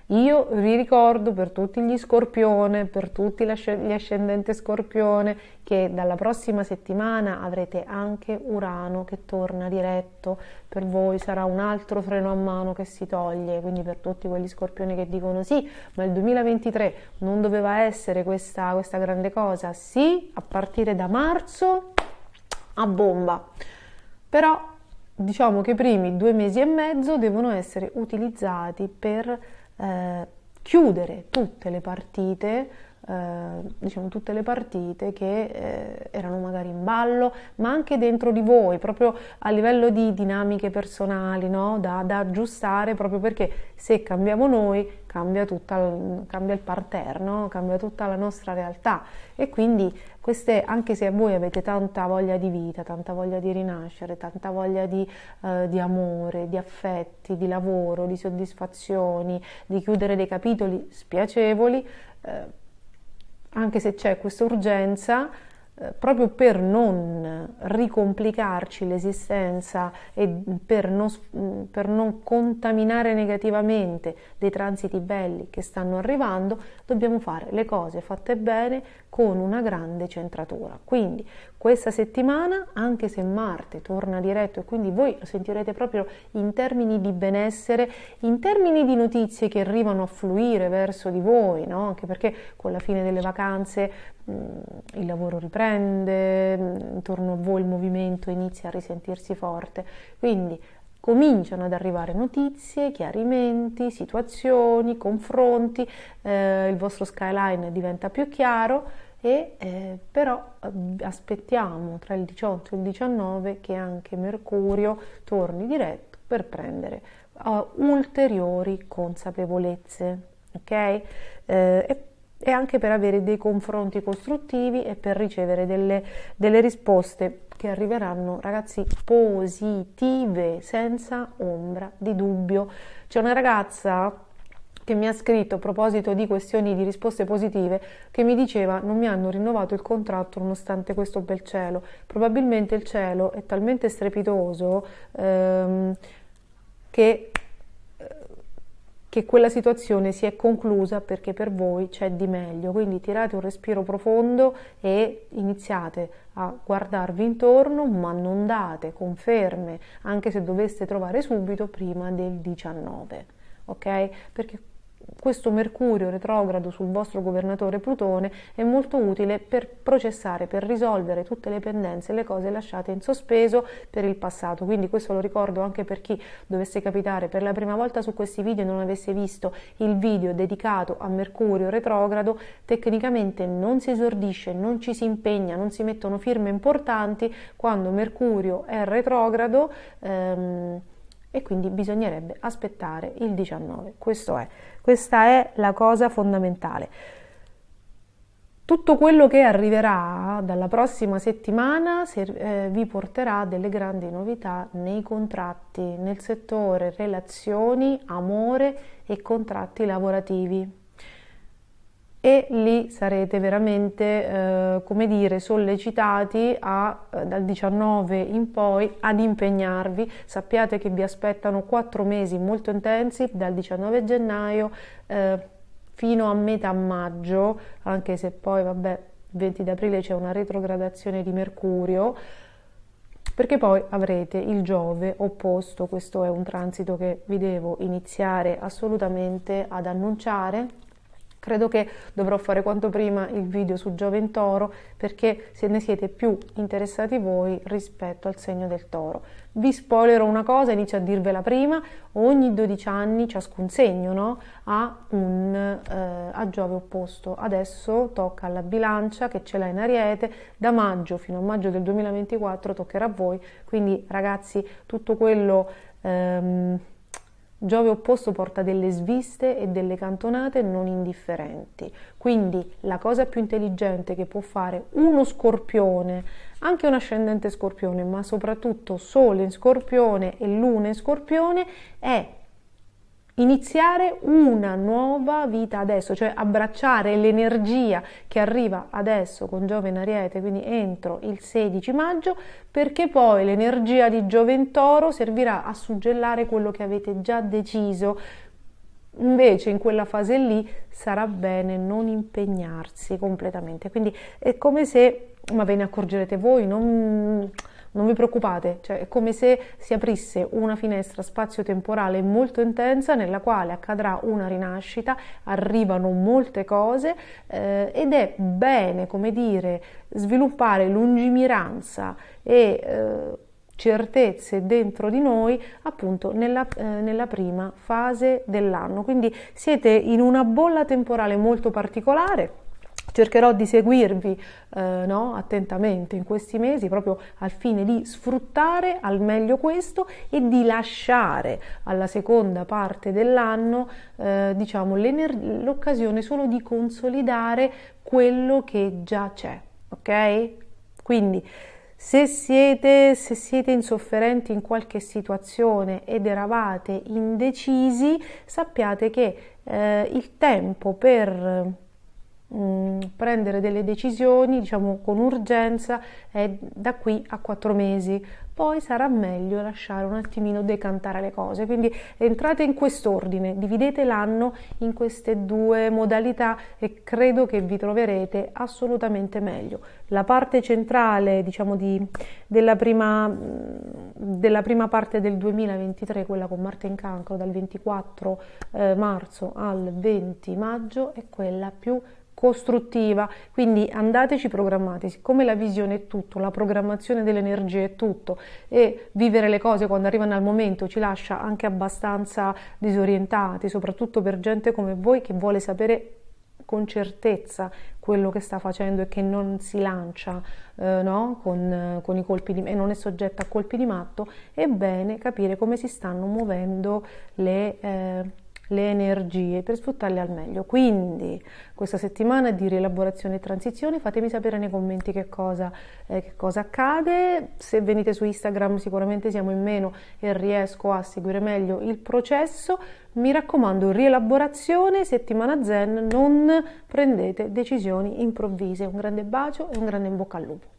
Io vi ricordo per tutti gli Scorpione, per tutti gli ascendenti Scorpione, che dalla prossima settimana avrete anche Urano che torna diretto, per voi sarà un altro freno a mano che si toglie, quindi per tutti quegli Scorpioni che dicono sì, ma il 2023 non doveva essere questa grande cosa, sì, a partire da marzo a bomba, però diciamo che i primi 2 mesi e mezzo devono essere utilizzati per chiudere tutte le partite che erano magari in ballo, ma anche dentro di voi, proprio a livello di dinamiche personali, no? Da aggiustare, proprio perché se cambiamo noi cambia il parterre, no? Cambia tutta la nostra realtà e quindi anche se voi avete tanta voglia di vita, tanta voglia di rinascere, tanta voglia di amore, di affetti, di lavoro, di soddisfazioni, di chiudere dei capitoli spiacevoli, anche se c'è questa urgenza, proprio per non ricomplicarci l'esistenza e per non contaminare negativamente dei transiti belli che stanno arrivando, dobbiamo fare le cose fatte bene con una grande centratura. Quindi questa settimana, anche se Marte torna diretto e quindi voi lo sentirete proprio in termini di benessere, in termini di notizie che arrivano a fluire verso di voi, no? Anche perché con la fine delle vacanze il lavoro riprende, intorno a voi il movimento inizia a risentirsi forte, quindi cominciano ad arrivare notizie, chiarimenti, situazioni, confronti, il vostro skyline diventa più chiaro e però aspettiamo tra il 18 e il 19 che anche Mercurio torni diretto per prendere ulteriori consapevolezze, ok? E anche per avere dei confronti costruttivi e per ricevere delle risposte che arriveranno, ragazzi, positive, senza ombra di dubbio. C'è una ragazza che mi ha scritto a proposito di questioni di risposte positive che mi diceva non mi hanno rinnovato il contratto nonostante questo bel cielo. Probabilmente il cielo è talmente strepitoso che quella situazione si è conclusa perché per voi c'è di meglio, quindi tirate un respiro profondo e iniziate a guardarvi intorno, ma non date conferme, anche se doveste trovare subito prima del 19, ok? Perché questo Mercurio retrogrado sul vostro governatore Plutone è molto utile per processare, per risolvere tutte le pendenze, le cose lasciate in sospeso per il passato. Quindi questo lo ricordo anche per chi dovesse capitare per la prima volta su questi video e non avesse visto il video dedicato a Mercurio retrogrado. Tecnicamente non si esordisce, non ci si impegna, non si mettono firme importanti quando Mercurio è retrogrado, e quindi bisognerebbe aspettare il 19. Questa è la cosa fondamentale. Questa è la cosa fondamentale. Poi, Tutto quello che arriverà dalla prossima settimana vi porterà delle grandi novità nei contratti, nel settore relazioni, amore e contratti lavorativi. E lì sarete veramente, come dire, sollecitati dal 19 in poi ad impegnarvi. Sappiate che vi aspettano 4 mesi molto intensi, dal 19 gennaio fino a metà maggio, anche se poi, vabbè, il 20 di aprile c'è una retrogradazione di Mercurio, perché poi avrete il Giove opposto. Questo è un transito che vi devo iniziare assolutamente ad annunciare. Credo che dovrò fare quanto prima il video su Giove in Toro, perché se ne siete più interessati voi rispetto al segno del Toro. Vi spoilerò una cosa, inizio a dirvela prima: ogni 12 anni ciascun segno, no, ha Giove opposto. Adesso tocca alla Bilancia, che ce l'ha in Ariete, da maggio fino a maggio del 2024 toccherà a voi, quindi ragazzi, tutto quello... Giove opposto porta delle sviste e delle cantonate non indifferenti, quindi la cosa più intelligente che può fare uno Scorpione, anche un ascendente Scorpione, ma soprattutto Sole in Scorpione e Luna in Scorpione, è iniziare una nuova vita adesso, cioè abbracciare l'energia che arriva adesso con Giove in Ariete, quindi entro il 16 maggio, perché poi l'energia di Giove in Toro servirà a suggellare quello che avete già deciso. Invece in quella fase lì sarà bene non impegnarsi completamente, quindi è come se, ma ve ne accorgerete voi, non vi preoccupate, cioè è come se si aprisse una finestra spazio-temporale molto intensa nella quale accadrà una rinascita, arrivano molte cose ed è bene, come dire, sviluppare lungimiranza e certezze dentro di noi appunto nella prima fase dell'anno. Quindi siete in una bolla temporale molto particolare. Cercherò di seguirvi attentamente in questi mesi, proprio al fine di sfruttare al meglio questo e di lasciare alla seconda parte dell'anno l'occasione solo di consolidare quello che già c'è, ok? Quindi se siete insofferenti in qualche situazione ed eravate indecisi, sappiate che il tempo per prendere delle decisioni, diciamo con urgenza, è da qui a 4 mesi. Poi sarà meglio lasciare un attimino decantare le cose, quindi entrate in quest'ordine, dividete l'anno in queste 2 modalità e credo che vi troverete assolutamente meglio. La parte centrale, diciamo, della prima parte del 2023, quella con Marte in Cancro dal 24 marzo al 20 maggio, è quella più costruttiva, quindi andateci programmati. Siccome la visione è tutto, la programmazione delle energie è tutto, e vivere le cose quando arrivano al momento ci lascia anche abbastanza disorientati, soprattutto per gente come voi che vuole sapere con certezza quello che sta facendo e che non si lancia con i colpi e non è soggetta a colpi di matto. È bene capire come si stanno muovendo le energie per sfruttarle al meglio. Quindi questa settimana di rielaborazione e transizione, fatemi sapere nei commenti che cosa accade. Se venite su Instagram sicuramente siamo in meno e riesco a seguire meglio il processo. Mi raccomando, rielaborazione, settimana zen, non prendete decisioni improvvise. Un grande bacio e un grande in bocca al lupo.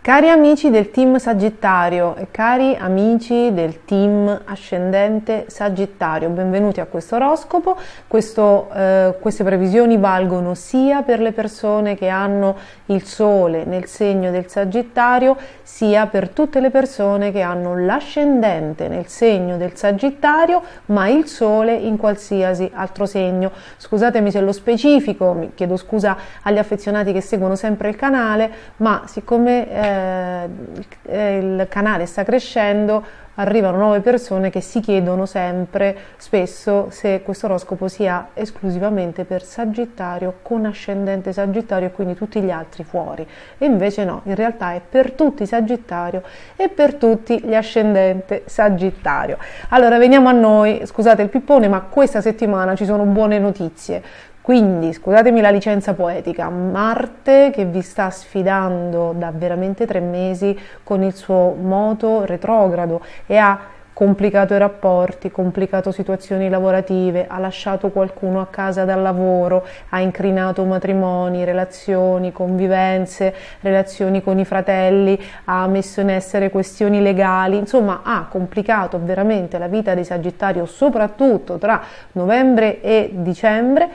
Cari amici del team Sagittario e cari amici del team ascendente Sagittario, benvenuti a questo oroscopo. Queste previsioni valgono sia per le persone che hanno il Sole nel segno del Sagittario, sia per tutte le persone che hanno l'ascendente nel segno del Sagittario, ma il Sole in qualsiasi altro segno. Scusatemi se lo specifico, mi chiedo scusa agli affezionati che seguono sempre il canale, ma siccome il canale sta crescendo, arrivano nuove persone che si chiedono sempre, spesso, se questo oroscopo sia esclusivamente per Sagittario con ascendente Sagittario e quindi tutti gli altri fuori. E invece no, in realtà è per tutti Sagittario e per tutti gli ascendente Sagittario. Allora veniamo a noi, scusate il pippone, ma questa settimana ci sono buone notizie. Quindi, scusatemi la licenza poetica, Marte che vi sta sfidando da veramente 3 mesi con il suo moto retrogrado e ha complicato i rapporti, complicato situazioni lavorative, ha lasciato qualcuno a casa dal lavoro, ha incrinato matrimoni, relazioni, convivenze, relazioni con i fratelli, ha messo in essere questioni legali, insomma ha complicato veramente la vita dei Sagittario, soprattutto tra novembre e dicembre.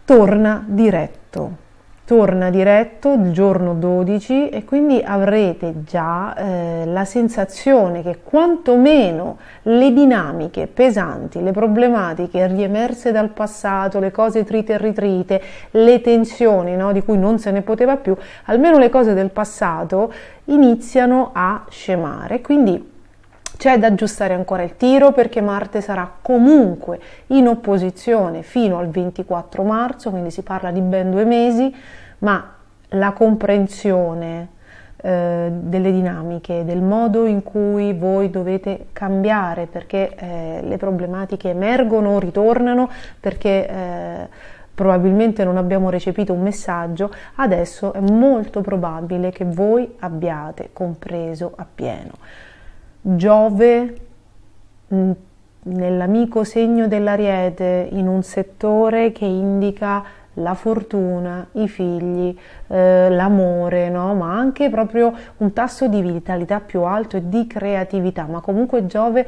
Torna diretto il giorno 12 e quindi avrete già la sensazione che quantomeno le dinamiche pesanti, le problematiche riemerse dal passato, le cose trite e ritrite, le tensioni, no, di cui non se ne poteva più, almeno le cose del passato iniziano a scemare. Quindi c'è da aggiustare ancora il tiro perché Marte sarà comunque in opposizione fino al 24 marzo, quindi si parla di ben 2 mesi, ma la comprensione delle dinamiche, del modo in cui voi dovete cambiare perché le problematiche emergono, ritornano, perché probabilmente non abbiamo recepito un messaggio, adesso è molto probabile che voi abbiate compreso appieno. Giove nell'amico segno dell'Ariete in un settore che indica la fortuna, i figli, l'amore, no? Ma anche proprio un tasso di vitalità più alto e di creatività, ma comunque Giove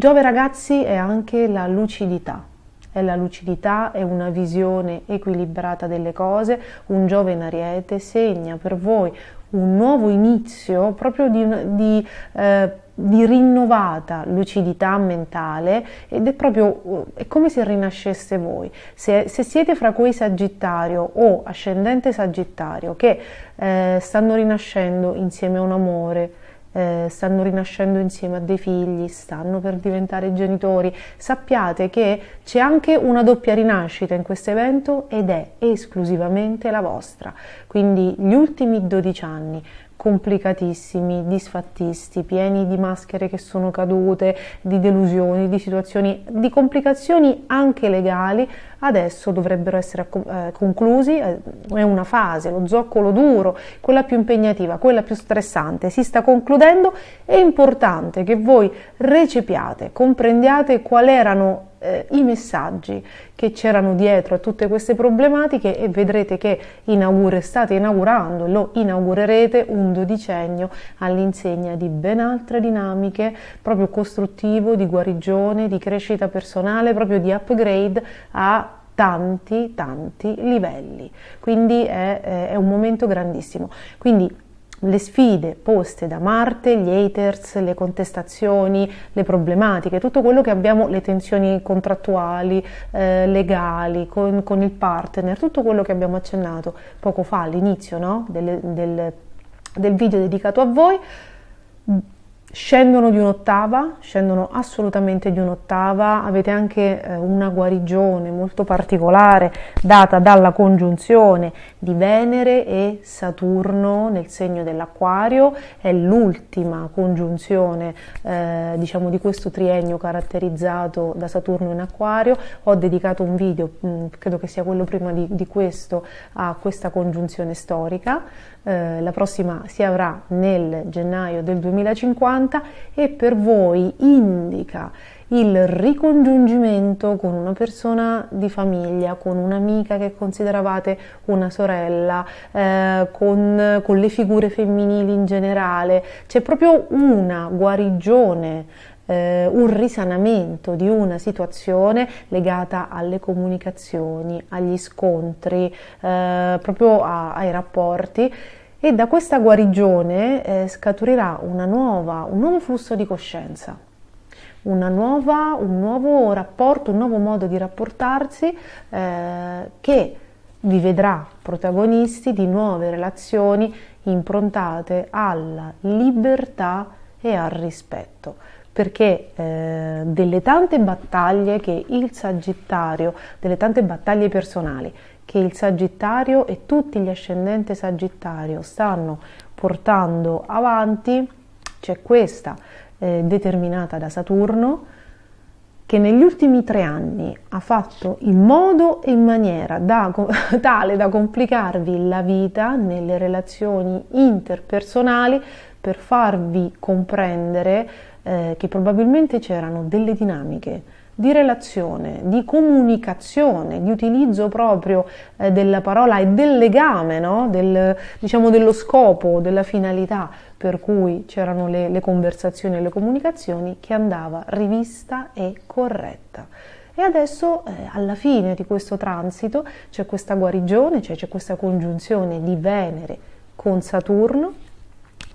ragazzi è anche la lucidità. È la lucidità, è una visione equilibrata delle cose. Un Giove in Ariete segna per voi un nuovo inizio proprio di rinnovata lucidità mentale ed è come se rinascesse voi. Se siete fra quei Sagittario o ascendente Sagittario che stanno rinascendo insieme a un amore, stanno rinascendo insieme a dei figli, stanno per diventare genitori, sappiate che c'è anche una doppia rinascita in questo evento ed è esclusivamente la vostra. Quindi gli ultimi 12 anni complicatissimi, disfattisti, pieni di maschere che sono cadute, di delusioni, di situazioni, di complicazioni anche legali, adesso dovrebbero essere conclusi. È una fase, lo zoccolo duro, quella più impegnativa, quella più stressante, si sta concludendo. È importante che voi recepiate, comprendiate quali erano i messaggi che c'erano dietro a tutte queste problematiche e vedrete che state inaugurando, lo inaugurerete un dodicennio all'insegna di ben altre dinamiche, proprio costruttivo, di guarigione, di crescita personale, proprio di upgrade a tanti livelli. Quindi è un momento grandissimo. Quindi le sfide poste da Marte, gli haters, le contestazioni, le problematiche, tutto quello che abbiamo, le tensioni contrattuali, legali, con il partner, tutto quello che abbiamo accennato poco fa all'inizio, no? del video dedicato a voi, scendono assolutamente di un'ottava. Avete anche una guarigione molto particolare data dalla congiunzione di Venere e Saturno nel segno dell'Acquario. È l'ultima congiunzione diciamo di questo triennio caratterizzato da Saturno in Acquario. Ho dedicato un video, credo che sia quello prima di questo, a questa congiunzione storica. La prossima si avrà nel gennaio del 2050 e per voi indica il ricongiungimento con una persona di famiglia, con un'amica che consideravate una sorella, con le figure femminili in generale. C'è proprio una guarigione, un risanamento di una situazione legata alle comunicazioni, agli scontri, proprio ai rapporti. E da questa guarigione scaturirà un nuovo flusso di coscienza, un nuovo rapporto, un nuovo modo di rapportarsi che vi vedrà protagonisti di nuove relazioni improntate alla libertà e al rispetto, perché delle tante battaglie che il Sagittario, delle tante battaglie personali che il Sagittario e tutti gli ascendenti Sagittario stanno portando avanti, c'è questa determinata da Saturno, che negli ultimi 3 anni ha fatto in modo e in maniera tale da complicarvi la vita nelle relazioni interpersonali, per farvi comprendere che probabilmente c'erano delle dinamiche di relazione, di comunicazione, di utilizzo proprio della parola e del legame, no? Diciamo dello scopo, della finalità per cui c'erano le conversazioni e le comunicazioni, che andava rivista e corretta. E adesso alla fine di questo transito c'è questa guarigione, cioè c'è questa congiunzione di Venere con Saturno,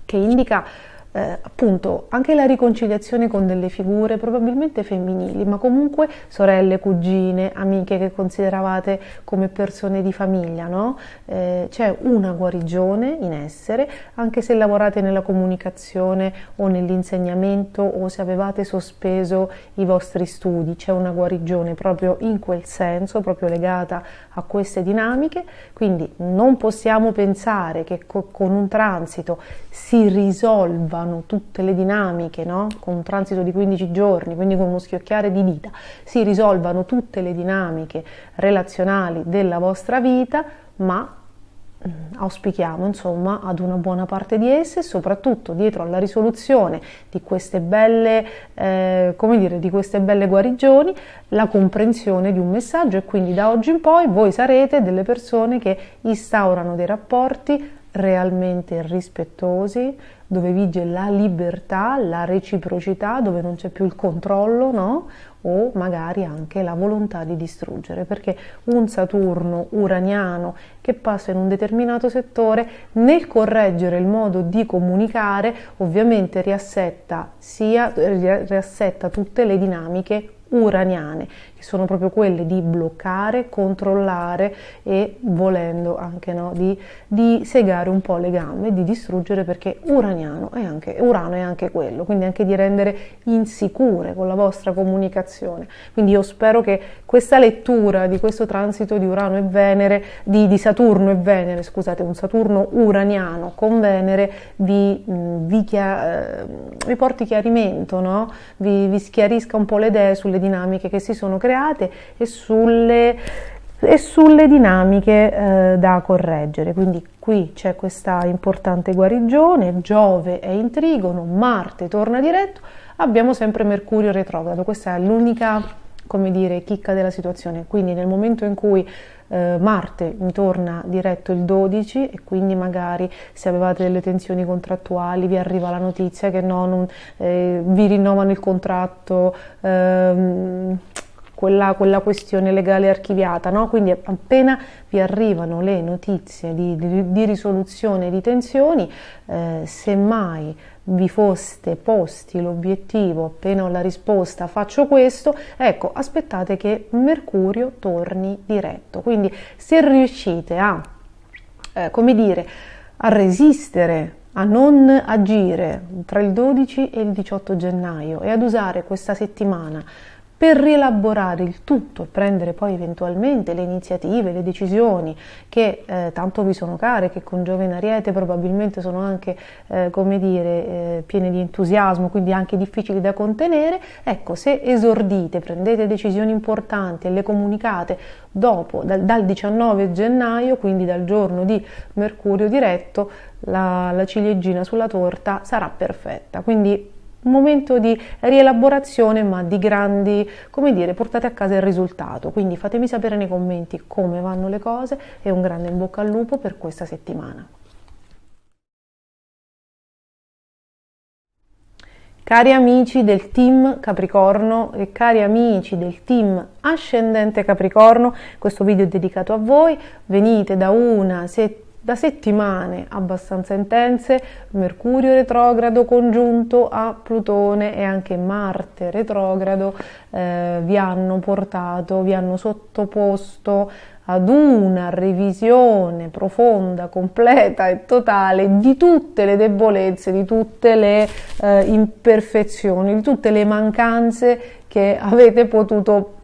che indica appunto anche la riconciliazione con delle figure probabilmente femminili, ma comunque sorelle, cugine, amiche che consideravate come persone di famiglia, no? C'è una guarigione in essere, anche se lavorate nella comunicazione o nell'insegnamento, o se avevate sospeso i vostri studi, c'è una guarigione proprio in quel senso, proprio legata a queste dinamiche. Quindi non possiamo pensare che con un transito si risolvano tutte le dinamiche, no? Con un transito di 15 giorni, quindi con uno schiocchiare di dita, si risolvano tutte le dinamiche relazionali della vostra vita, ma auspichiamo insomma ad una buona parte di esse, soprattutto dietro alla risoluzione di queste belle, di queste belle guarigioni, la comprensione di un messaggio, e quindi da oggi in poi voi sarete delle persone che instaurano dei rapporti realmente rispettosi, dove vige la libertà, la reciprocità, dove non c'è più il controllo, no? O magari anche la volontà di distruggere, perché un Saturno uraniano che passa in un determinato settore, nel correggere il modo di comunicare, ovviamente riassetta tutte le dinamiche uraniane, che sono proprio quelle di bloccare, controllare e, volendo anche, no, di segare un po' le gambe, di distruggere, perché Urano è anche quello, quindi anche di rendere insicure con la vostra comunicazione. Quindi io spero che questa lettura di questo transito di Urano e Venere, di Saturno e Venere, scusate, un Saturno uraniano con Venere vi porti chiarimento, no? Vi schiarisca un po' le idee sulle dinamiche che si sono create e sulle dinamiche da correggere. Quindi qui c'è questa importante guarigione, Giove è in trigono, Marte torna diretto, abbiamo sempre Mercurio retrogrado. Questa è l'unica, chicca della situazione. Quindi nel momento in cui Marte mi torna diretto il 12, e quindi magari se avevate delle tensioni contrattuali vi arriva la notizia che vi rinnovano il contratto, quella questione legale archiviata, no? Quindi appena vi arrivano le notizie di risoluzione di tensioni, semmai vi foste posti l'obiettivo, appena ho la risposta faccio questo, ecco, aspettate che Mercurio torni diretto. Quindi se riuscite a resistere, a non agire tra il 12 e il 18 gennaio e ad usare questa settimana per rielaborare il tutto e prendere poi eventualmente le iniziative, le decisioni che tanto vi sono care, che con Giove in Ariete probabilmente sono anche piene di entusiasmo, quindi anche difficili da contenere. Ecco, se esordite, prendete decisioni importanti e le comunicate dopo, dal 19 gennaio, quindi dal giorno di Mercurio diretto, la ciliegina sulla torta sarà perfetta. Quindi un momento di rielaborazione, ma di grandi, portate a casa il risultato. Quindi fatemi sapere nei commenti come vanno le cose, e un grande in bocca al lupo per questa settimana. Cari amici del team Capricorno e cari amici del team ascendente Capricorno, questo video è dedicato a voi. Venite da settimane abbastanza intense, Mercurio retrogrado congiunto a Plutone e anche Marte retrogrado vi hanno sottoposto ad una revisione profonda, completa e totale di tutte le debolezze, di tutte le imperfezioni, di tutte le mancanze che avete posto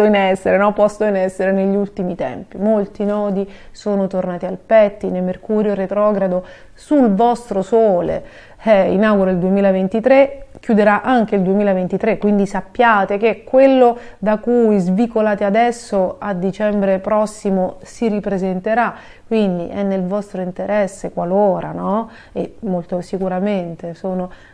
in essere negli ultimi tempi. Molti nodi sono tornati al pettine, Mercurio retrogrado sul vostro Sole inaugura il 2023, chiuderà anche il 2023, quindi sappiate che quello da cui svicolate adesso a dicembre prossimo si ripresenterà, quindi è nel vostro interesse, qualora, no? E molto sicuramente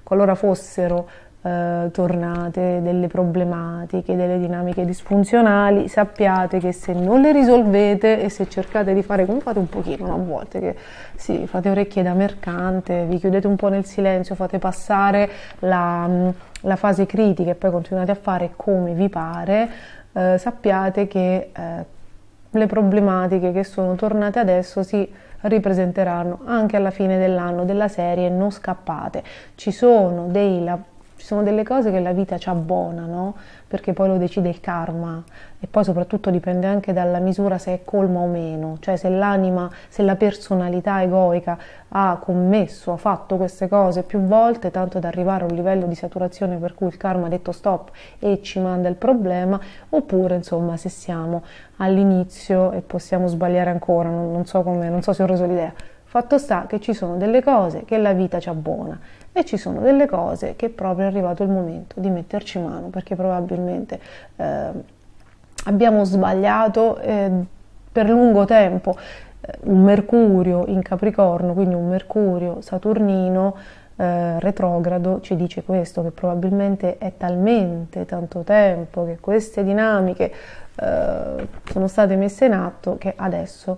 qualora fossero tornate delle problematiche, delle dinamiche disfunzionali, sappiate che se non le risolvete e se cercate di fare come fate un pochino, a volte che sì, fate orecchie da mercante, vi chiudete un po' nel silenzio, fate passare la fase critica e poi continuate a fare come vi pare, sappiate che le problematiche che sono tornate adesso si ripresenteranno anche alla fine dell'anno, della serie non scappate. Ci sono delle cose che la vita ci abbona, no? Perché poi lo decide il karma e poi soprattutto dipende anche dalla misura se è colma o meno, cioè se la personalità egoica ha fatto queste cose più volte, tanto da arrivare a un livello di saturazione per cui il karma ha detto stop e ci manda il problema, oppure insomma se siamo all'inizio e possiamo sbagliare ancora, non so se ho reso l'idea. Fatto sta che ci sono delle cose che la vita ci abbona e ci sono delle cose che proprio è arrivato il momento di metterci mano, perché probabilmente abbiamo sbagliato per lungo tempo. Un Mercurio in Capricorno, quindi un Mercurio saturnino retrogrado, ci dice questo, che probabilmente è talmente tanto tempo che queste dinamiche sono state messe in atto che adesso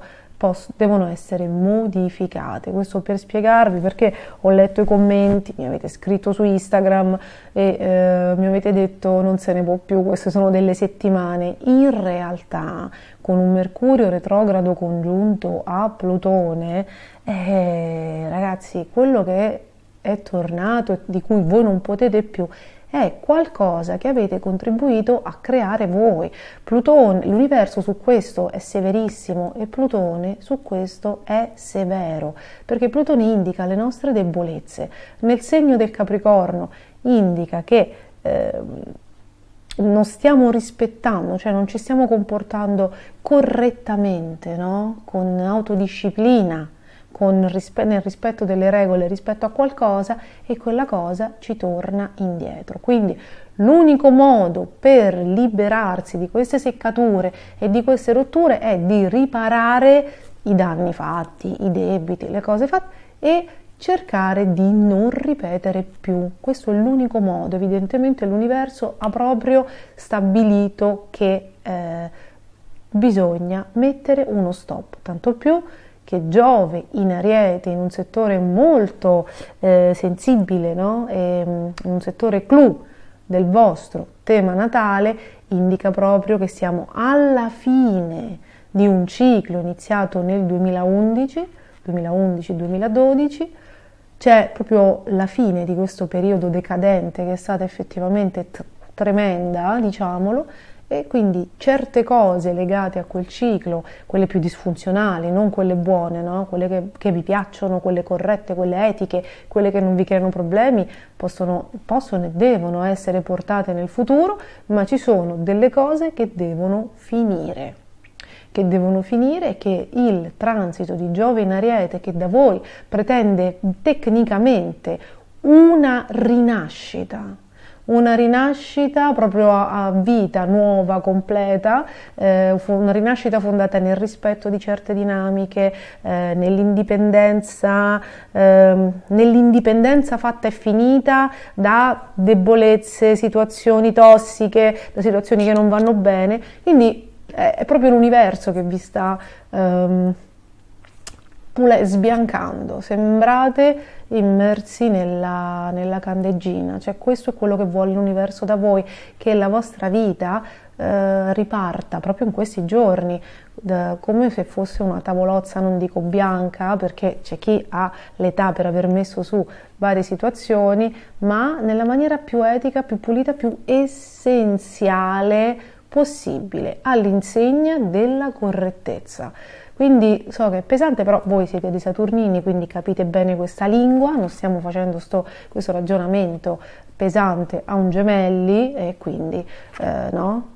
devono essere modificate. Questo per spiegarvi, perché ho letto i commenti, mi avete scritto su Instagram e mi avete detto non se ne può più, queste sono delle settimane. In realtà con un Mercurio retrogrado congiunto a Plutone, ragazzi, quello che è tornato e di cui voi non potete più è qualcosa che avete contribuito a creare voi. Plutone, l'universo su questo è severissimo e Plutone su questo è severo, perché Plutone indica le nostre debolezze. Nel segno del Capricorno indica che non stiamo rispettando, cioè non ci stiamo comportando correttamente, no? Con autodisciplina, nel rispetto delle regole rispetto a qualcosa, e quella cosa ci torna indietro. Quindi l'unico modo per liberarsi di queste seccature e di queste rotture è di riparare i danni fatti, i debiti, le cose fatte, e cercare di non ripetere più. Questo è l'unico modo. Evidentemente l'universo ha proprio stabilito che bisogna mettere uno stop, tanto più che Giove in Ariete, in un settore molto sensibile, no? In un settore clou del vostro tema natale, indica proprio che siamo alla fine di un ciclo iniziato nel 2011-2012, c'è proprio la fine di questo periodo decadente che è stata effettivamente tremenda, diciamolo, e quindi certe cose legate a quel ciclo, quelle più disfunzionali, non quelle buone, no? Quelle che vi piacciono, quelle corrette, quelle etiche, quelle che non vi creano problemi, possono e devono essere portate nel futuro, ma ci sono delle cose che devono finire. Che il transito di Giove in Ariete, che da voi pretende tecnicamente una rinascita proprio a vita nuova, completa, una rinascita fondata nel rispetto di certe dinamiche, nell'indipendenza fatta e finita da debolezze, situazioni tossiche, da situazioni che non vanno bene. Quindi è proprio l'universo che vi sta sbiancando, sembrate immersi nella candeggina, cioè questo è quello che vuole l'universo da voi, che la vostra vita riparta proprio in questi giorni, come se fosse una tavolozza, non dico bianca, perché c'è chi ha l'età per aver messo su varie situazioni, ma nella maniera più etica, più pulita, più essenziale possibile all'insegna della correttezza. Quindi so che è pesante, però voi siete dei saturnini, quindi capite bene questa lingua, non stiamo facendo questo ragionamento pesante a un gemelli, e quindi no?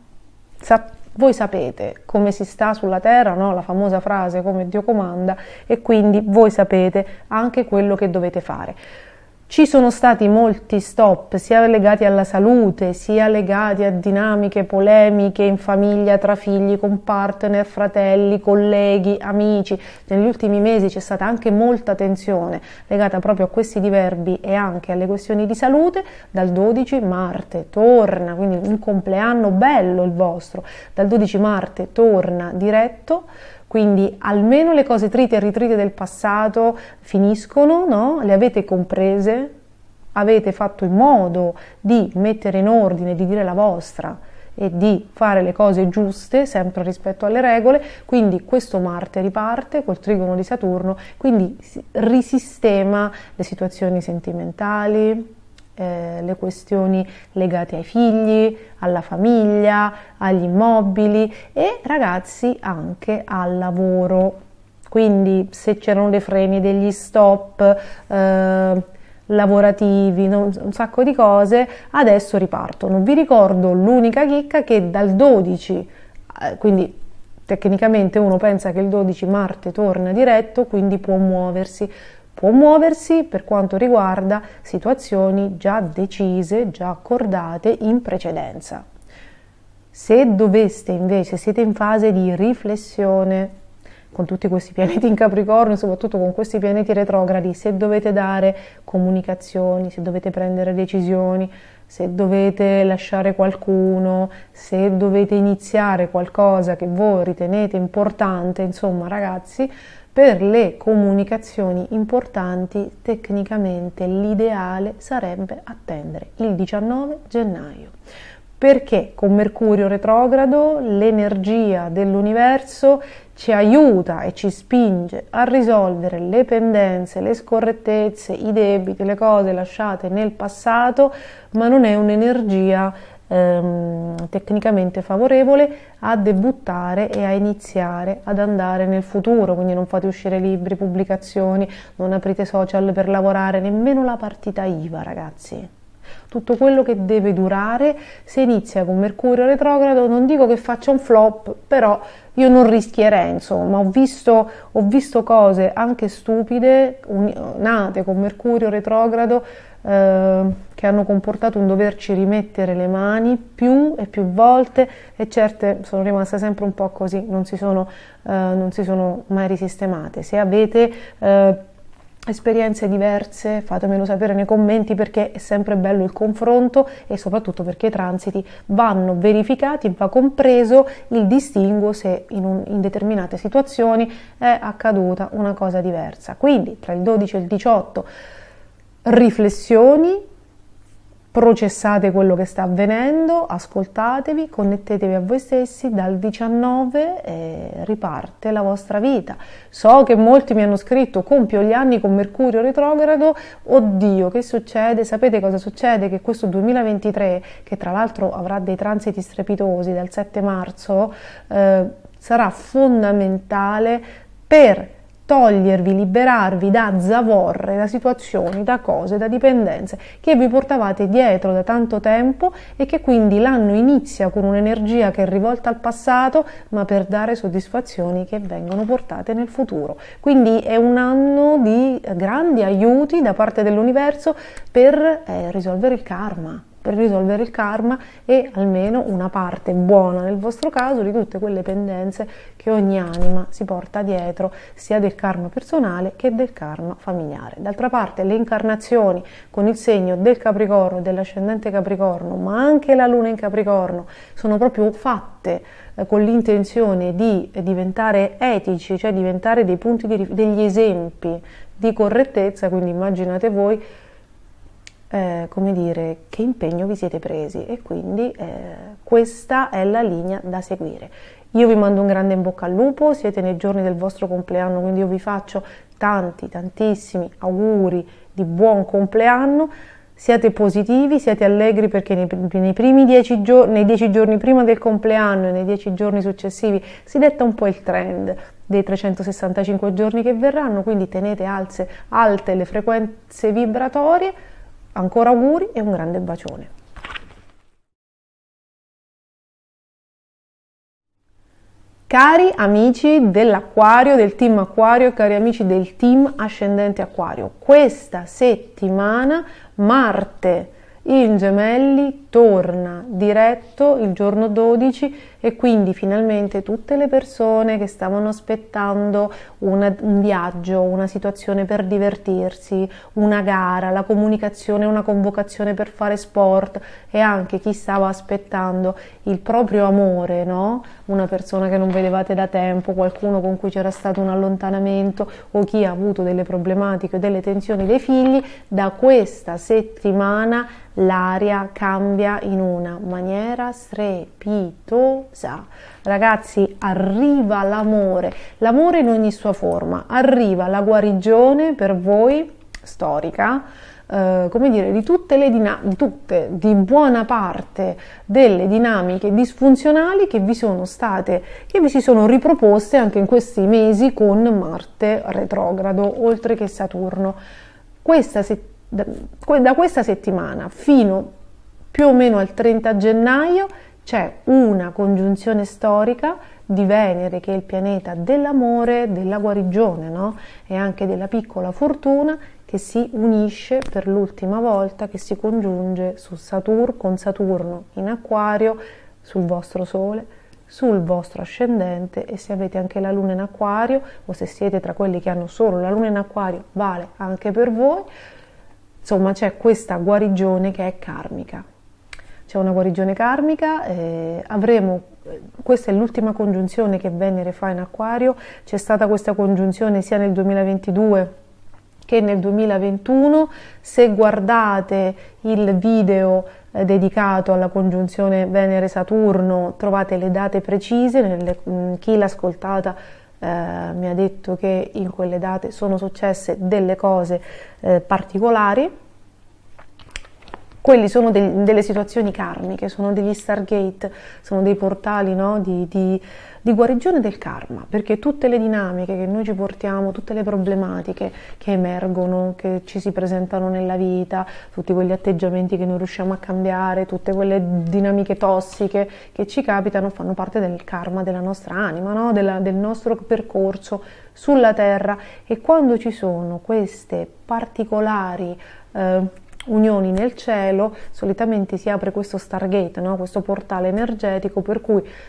Voi sapete come si sta sulla terra, no? La famosa frase come Dio comanda, e quindi voi sapete anche quello che dovete fare. Ci sono stati molti stop, sia legati alla salute, sia legati a dinamiche, polemiche in famiglia, tra figli, con partner, fratelli, colleghi, amici. Negli ultimi mesi c'è stata anche molta tensione legata proprio a questi diverbi e anche alle questioni di salute. Dal 12 Marte torna, quindi un compleanno bello il vostro, dal 12 Marte torna diretto. Quindi almeno le cose trite e ritrite del passato finiscono, no? Le avete comprese, avete fatto in modo di mettere in ordine, di dire la vostra e di fare le cose giuste, sempre rispetto alle regole. Quindi questo Marte riparte col trigono di Saturno, quindi risistema le situazioni sentimentali, le questioni legate ai figli, alla famiglia, agli immobili e ragazzi anche al lavoro. Quindi se c'erano dei freni, degli stop lavorativi, un sacco di cose, adesso ripartono. Vi ricordo l'unica chicca che dal 12, quindi tecnicamente uno pensa che il 12 Marte torna diretto, quindi può muoversi per quanto riguarda situazioni già decise, già accordate in precedenza. Se doveste invece, siete in fase di riflessione con tutti questi pianeti in Capricorno, soprattutto con questi pianeti retrogradi, se dovete dare comunicazioni, se dovete prendere decisioni, se dovete lasciare qualcuno, se dovete iniziare qualcosa che voi ritenete importante, insomma ragazzi, per le comunicazioni importanti tecnicamente l'ideale sarebbe attendere il 19 gennaio. Perché con Mercurio retrogrado l'energia dell'universo ci aiuta e ci spinge a risolvere le pendenze, le scorrettezze, i debiti, le cose lasciate nel passato, ma non è un'energia tecnicamente favorevole a debuttare e a iniziare ad andare nel futuro. Quindi non fate uscire libri, pubblicazioni, non aprite social per lavorare, nemmeno la partita IVA, ragazzi. Tutto quello che deve durare, se inizia con Mercurio retrogrado, non dico che faccia un flop, però io non rischierei, insomma. Ho visto cose anche stupide nate con Mercurio retrogrado che hanno comportato un doverci rimettere le mani più e più volte, e certe sono rimaste sempre un po' così, non si sono mai risistemate. Se avete esperienze diverse fatemelo sapere nei commenti, perché è sempre bello il confronto e soprattutto perché i transiti vanno verificati, va compreso il distinguo se in determinate situazioni è accaduta una cosa diversa. Quindi tra il 12 e il 18 riflessioni, processate quello che sta avvenendo, ascoltatevi, connettetevi a voi stessi. Dal 19 riparte la vostra vita. So che molti mi hanno scritto: compio gli anni con Mercurio retrogrado, oddio che succede? Sapete cosa succede? Che questo 2023, che tra l'altro avrà dei transiti strepitosi dal 7 marzo, sarà fondamentale per togliervi, liberarvi da zavorre, da situazioni, da cose, da dipendenze che vi portavate dietro da tanto tempo e che quindi l'anno inizia con un'energia che è rivolta al passato, ma per dare soddisfazioni che vengono portate nel futuro. Quindi è un anno di grandi aiuti da parte dell'universo per risolvere il karma. E almeno una parte buona nel vostro caso di tutte quelle pendenze che ogni anima si porta dietro, sia del karma personale che del karma familiare. D'altra parte le incarnazioni con il segno del Capricorno, dell'ascendente Capricorno, ma anche la luna in Capricorno, sono proprio fatte con l'intenzione di diventare etici, cioè diventare dei punti degli esempi di correttezza. Quindi immaginate voi come dire, che impegno vi siete presi, e quindi questa è la linea da seguire. Io vi mando un grande in bocca al lupo, siete nei giorni del vostro compleanno, quindi io vi faccio tantissimi auguri di buon compleanno. siate positivi, siate allegri perché nei primi 10 giorni, nei 10 giorni prima del compleanno e nei 10 giorni successivi si detta un po' il trend dei 365 giorni che verranno, quindi tenete alte le frequenze vibratorie. Ancora auguri e un grande bacione. Cari amici dell'Acquario, del team Acquario e cari amici del team Ascendente Acquario, questa settimana Marte in Gemelli torna diretto il giorno 12 e quindi finalmente tutte le persone che stavano aspettando un viaggio, una situazione per divertirsi, una gara, la comunicazione, una convocazione per fare sport e anche chi stava aspettando il proprio amore, no? Una persona che non vedevate da tempo, qualcuno con cui c'era stato un allontanamento o chi ha avuto delle problematiche o delle tensioni dei figli, da questa settimana l'aria cambia in una maniera strepitosa. Ragazzi, arriva l'amore in ogni sua forma, arriva la guarigione per voi storica, come dire, di tutte le di buona parte delle dinamiche disfunzionali che vi si sono riproposte anche in questi mesi con Marte retrogrado, oltre che Saturno. Da questa settimana fino più o meno al 30 gennaio c'è una congiunzione storica di Venere, che è il pianeta dell'amore, della guarigione, no? E anche della piccola fortuna, che si unisce per l'ultima volta, che si congiunge con Saturno in Acquario, sul vostro Sole, sul vostro ascendente, e se avete anche la Luna in Acquario o se siete tra quelli che hanno solo la Luna in Acquario, vale anche per voi. Insomma, c'è questa guarigione che è karmica. C'è una guarigione karmica, questa è l'ultima congiunzione che Venere fa in Acquario. C'è stata questa congiunzione sia nel 2022 che nel 2021. Se guardate il video dedicato alla congiunzione Venere-Saturno trovate le date precise, chi l'ha ascoltata mi ha detto che in quelle date sono successe delle cose particolari. Quelli sono delle situazioni karmiche, sono degli Stargate, sono dei portali, no? di guarigione del karma, perché tutte le dinamiche che noi ci portiamo, tutte le problematiche che emergono, che ci si presentano nella vita, tutti quegli atteggiamenti che non riusciamo a cambiare, tutte quelle dinamiche tossiche che ci capitano, fanno parte del karma della nostra anima, no? Del nostro percorso sulla Terra. E quando ci sono queste particolari unioni nel cielo, solitamente si apre questo Stargate, no? Questo portale energetico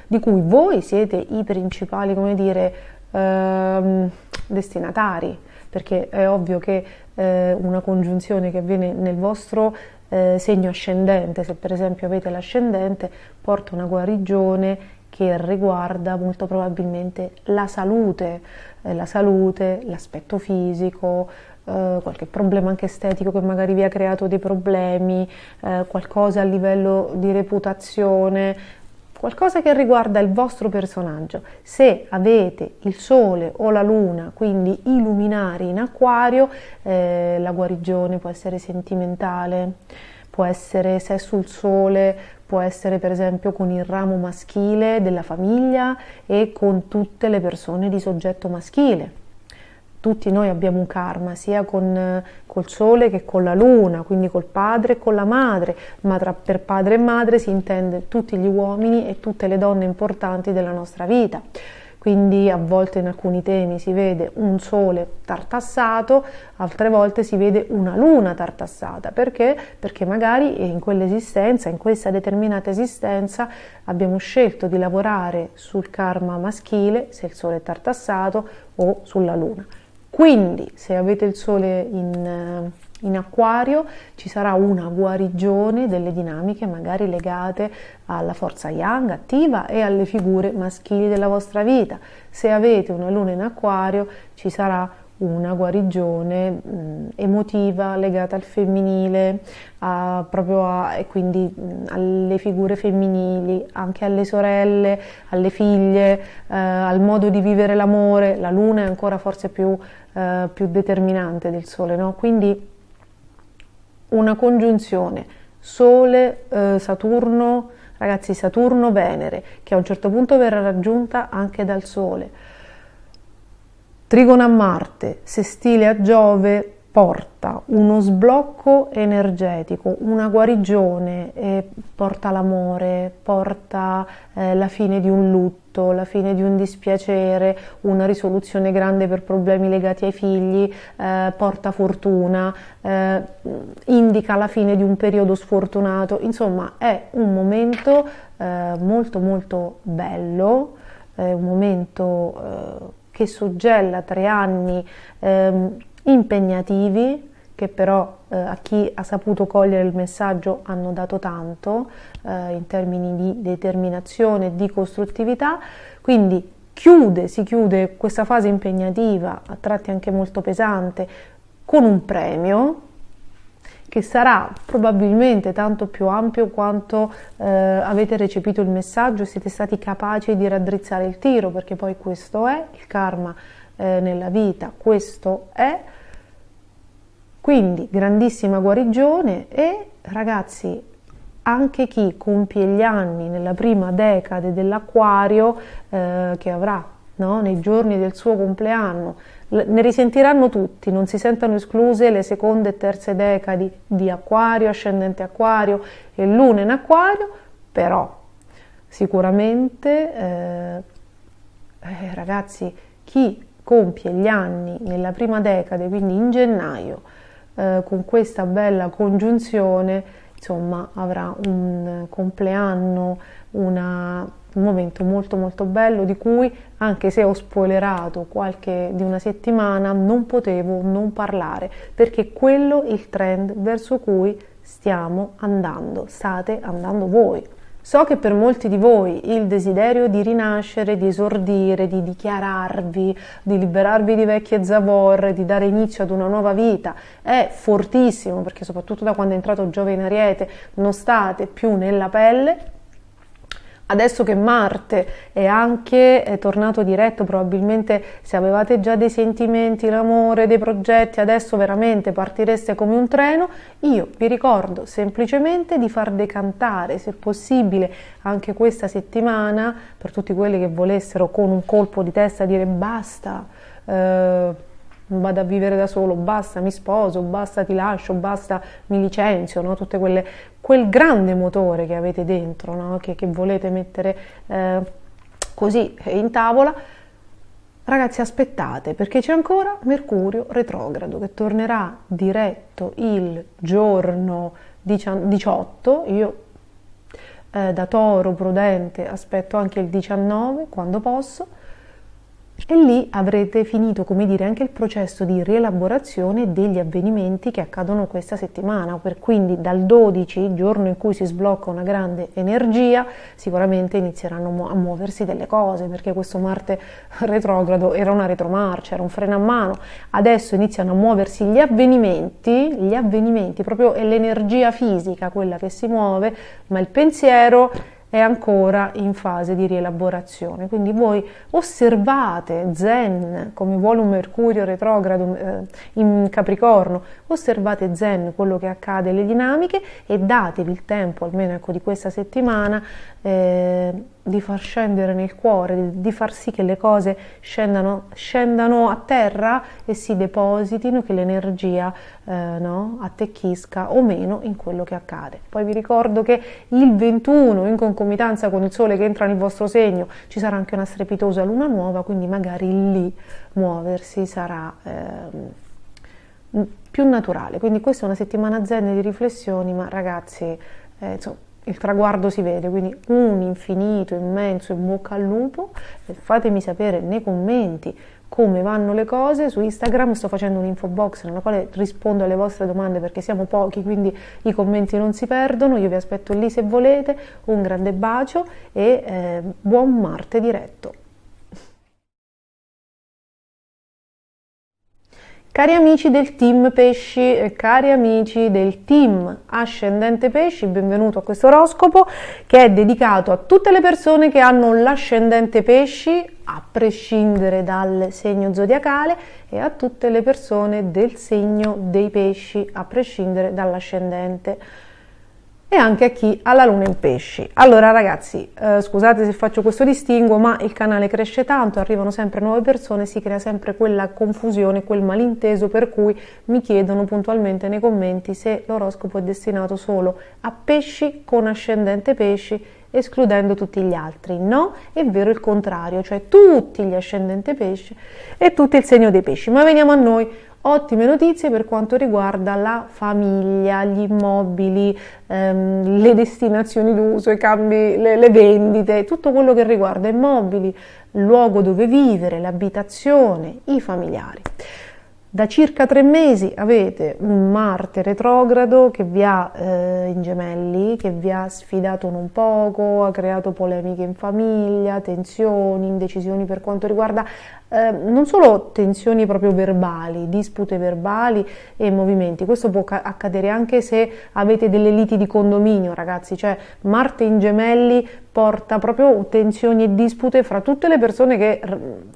di cui voi siete i principali, come dire, destinatari, perché è ovvio che una congiunzione che avviene nel vostro segno ascendente, se per esempio avete l'ascendente, porta una guarigione che riguarda molto probabilmente la salute, l'aspetto fisico, qualche problema anche estetico che magari vi ha creato dei problemi, qualcosa a livello di reputazione, qualcosa che riguarda il vostro personaggio. Se avete il Sole o la Luna, quindi i luminari in Acquario, la guarigione può essere sentimentale, può essere, se è sul Sole, può essere per esempio con il ramo maschile della famiglia e con tutte le persone di soggetto maschile. Tutti noi abbiamo un karma, sia col Sole che con la Luna, quindi col padre e con la madre, ma per padre e madre si intende tutti gli uomini e tutte le donne importanti della nostra vita. Quindi a volte in alcuni temi si vede un Sole tartassato, altre volte si vede una Luna tartassata. Perché? Perché magari in quell'esistenza, in questa determinata esistenza, abbiamo scelto di lavorare sul karma maschile, se il Sole è tartassato, o sulla Luna. Quindi, se avete il Sole in Acquario, ci sarà una guarigione delle dinamiche magari legate alla forza yang attiva e alle figure maschili della vostra vita. Se avete una Luna in Acquario, ci sarà una guarigione emotiva legata al femminile, e quindi alle figure femminili, anche alle sorelle, alle figlie, al modo di vivere l'amore. La Luna è ancora forse più determinante del Sole, no? Quindi una congiunzione Sole, Saturno, ragazzi, Saturno-Venere, che a un certo punto verrà raggiunta anche dal Sole, trigono a Marte, sestile a Giove, porta uno sblocco energetico, una guarigione, porta l'amore, porta la fine di un lutto, la fine di un dispiacere, una risoluzione grande per problemi legati ai figli, porta fortuna, indica la fine di un periodo sfortunato. Insomma, è un momento molto molto bello, un momento che suggella 3 anni impegnativi, che però a chi ha saputo cogliere il messaggio hanno dato tanto in termini di determinazione e di costruttività. Quindi si chiude questa fase impegnativa, a tratti anche molto pesante, con un premio che sarà probabilmente tanto più ampio quanto avete recepito il messaggio e siete stati capaci di raddrizzare il tiro, perché poi questo è il karma nella vita, questo è. Quindi grandissima guarigione. E ragazzi, anche chi compie gli anni nella prima decade dell'Acquario, che avrà, no, nei giorni del suo compleanno, ne risentiranno tutti, non si sentono escluse le seconde e terze decadi di Acquario, ascendente Acquario e Luna in Acquario, però sicuramente ragazzi, chi compie gli anni nella prima decade, quindi in gennaio, con questa bella congiunzione, insomma, avrà un compleanno, un momento molto molto bello, di cui, anche se ho spoilerato qualche di una settimana, non potevo non parlare, perché quello è il trend verso cui stiamo andando, state andando voi. So che per molti di voi il desiderio di rinascere, di esordire, di dichiararvi, di liberarvi di vecchie zavorre, di dare inizio ad una nuova vita è fortissimo, perché soprattutto da quando è entrato Giove in Ariete non state più nella pelle. Adesso che Marte è tornato diretto, probabilmente se avevate già dei sentimenti, l'amore, dei progetti, adesso veramente partireste come un treno. Io vi ricordo semplicemente di far decantare, se possibile, anche questa settimana, per tutti quelli che volessero con un colpo di testa dire basta, vado a vivere da solo, basta, mi sposo, basta, ti lascio, basta, mi licenzio, no? Quel grande motore che avete dentro, no? che volete mettere così in tavola. Ragazzi, aspettate, perché c'è ancora Mercurio retrogrado che tornerà diretto il giorno 18. Io da Toro prudente aspetto anche il 19 quando posso. E lì avrete finito, come dire, anche il processo di rielaborazione degli avvenimenti che accadono questa settimana. Quindi dal 12, giorno in cui si sblocca una grande energia, sicuramente inizieranno a muoversi delle cose, perché questo Marte retrogrado era una retromarcia, era un freno a mano. Adesso iniziano a muoversi gli avvenimenti, proprio è l'energia fisica quella che si muove, ma il pensiero è ancora in fase di rielaborazione. Quindi voi osservate zen, come vuole un Mercurio retrogrado in Capricorno, osservate zen quello che accade, le dinamiche, e datevi il tempo, almeno ecco di questa settimana, di far scendere nel cuore, di far sì che le cose scendano a terra e si depositino, che l'energia attecchisca o meno in quello che accade. Poi vi ricordo che il 21, in concomitanza con il Sole che entra nel vostro segno, ci sarà anche una strepitosa luna nuova, quindi magari lì muoversi sarà più naturale. Quindi questa è una settimana zen di riflessioni, ma ragazzi, insomma, il traguardo si vede, quindi un infinito, immenso in bocca al lupo. Fatemi sapere nei commenti come vanno le cose. Su Instagram sto facendo un'info box nella quale rispondo alle vostre domande, perché siamo pochi, quindi i commenti non si perdono. Io vi aspetto lì se volete. Un grande bacio e buon Marte diretto. Cari amici del team pesci e cari amici del team ascendente pesci, benvenuto a questo oroscopo che è dedicato a tutte le persone che hanno l'ascendente pesci, a prescindere dal segno zodiacale, e a tutte le persone del segno dei pesci, a prescindere dall'ascendente. E anche a chi ha la luna in pesci. Allora ragazzi, scusate se faccio questo distinguo, ma il canale cresce tanto, arrivano sempre nuove persone, si crea sempre quella confusione, quel malinteso per cui mi chiedono puntualmente nei commenti se l'oroscopo è destinato solo a pesci con ascendente pesci, escludendo tutti gli altri. No, è vero il contrario, cioè tutti gli ascendenti pesci e tutto il segno dei pesci. Ma veniamo a noi. Ottime notizie per quanto riguarda la famiglia, gli immobili, le destinazioni d'uso, i cambi, le vendite, tutto quello che riguarda immobili, il luogo dove vivere, l'abitazione, i familiari. Da circa 3 mesi avete un Marte retrogrado che vi ha in Gemelli, che vi ha sfidato non poco, ha creato polemiche in famiglia, tensioni, indecisioni per quanto riguarda non solo tensioni proprio verbali, dispute verbali e movimenti. Questo può accadere anche se avete delle liti di condominio, ragazzi, cioè Marte in Gemelli porta proprio tensioni e dispute fra tutte le persone che,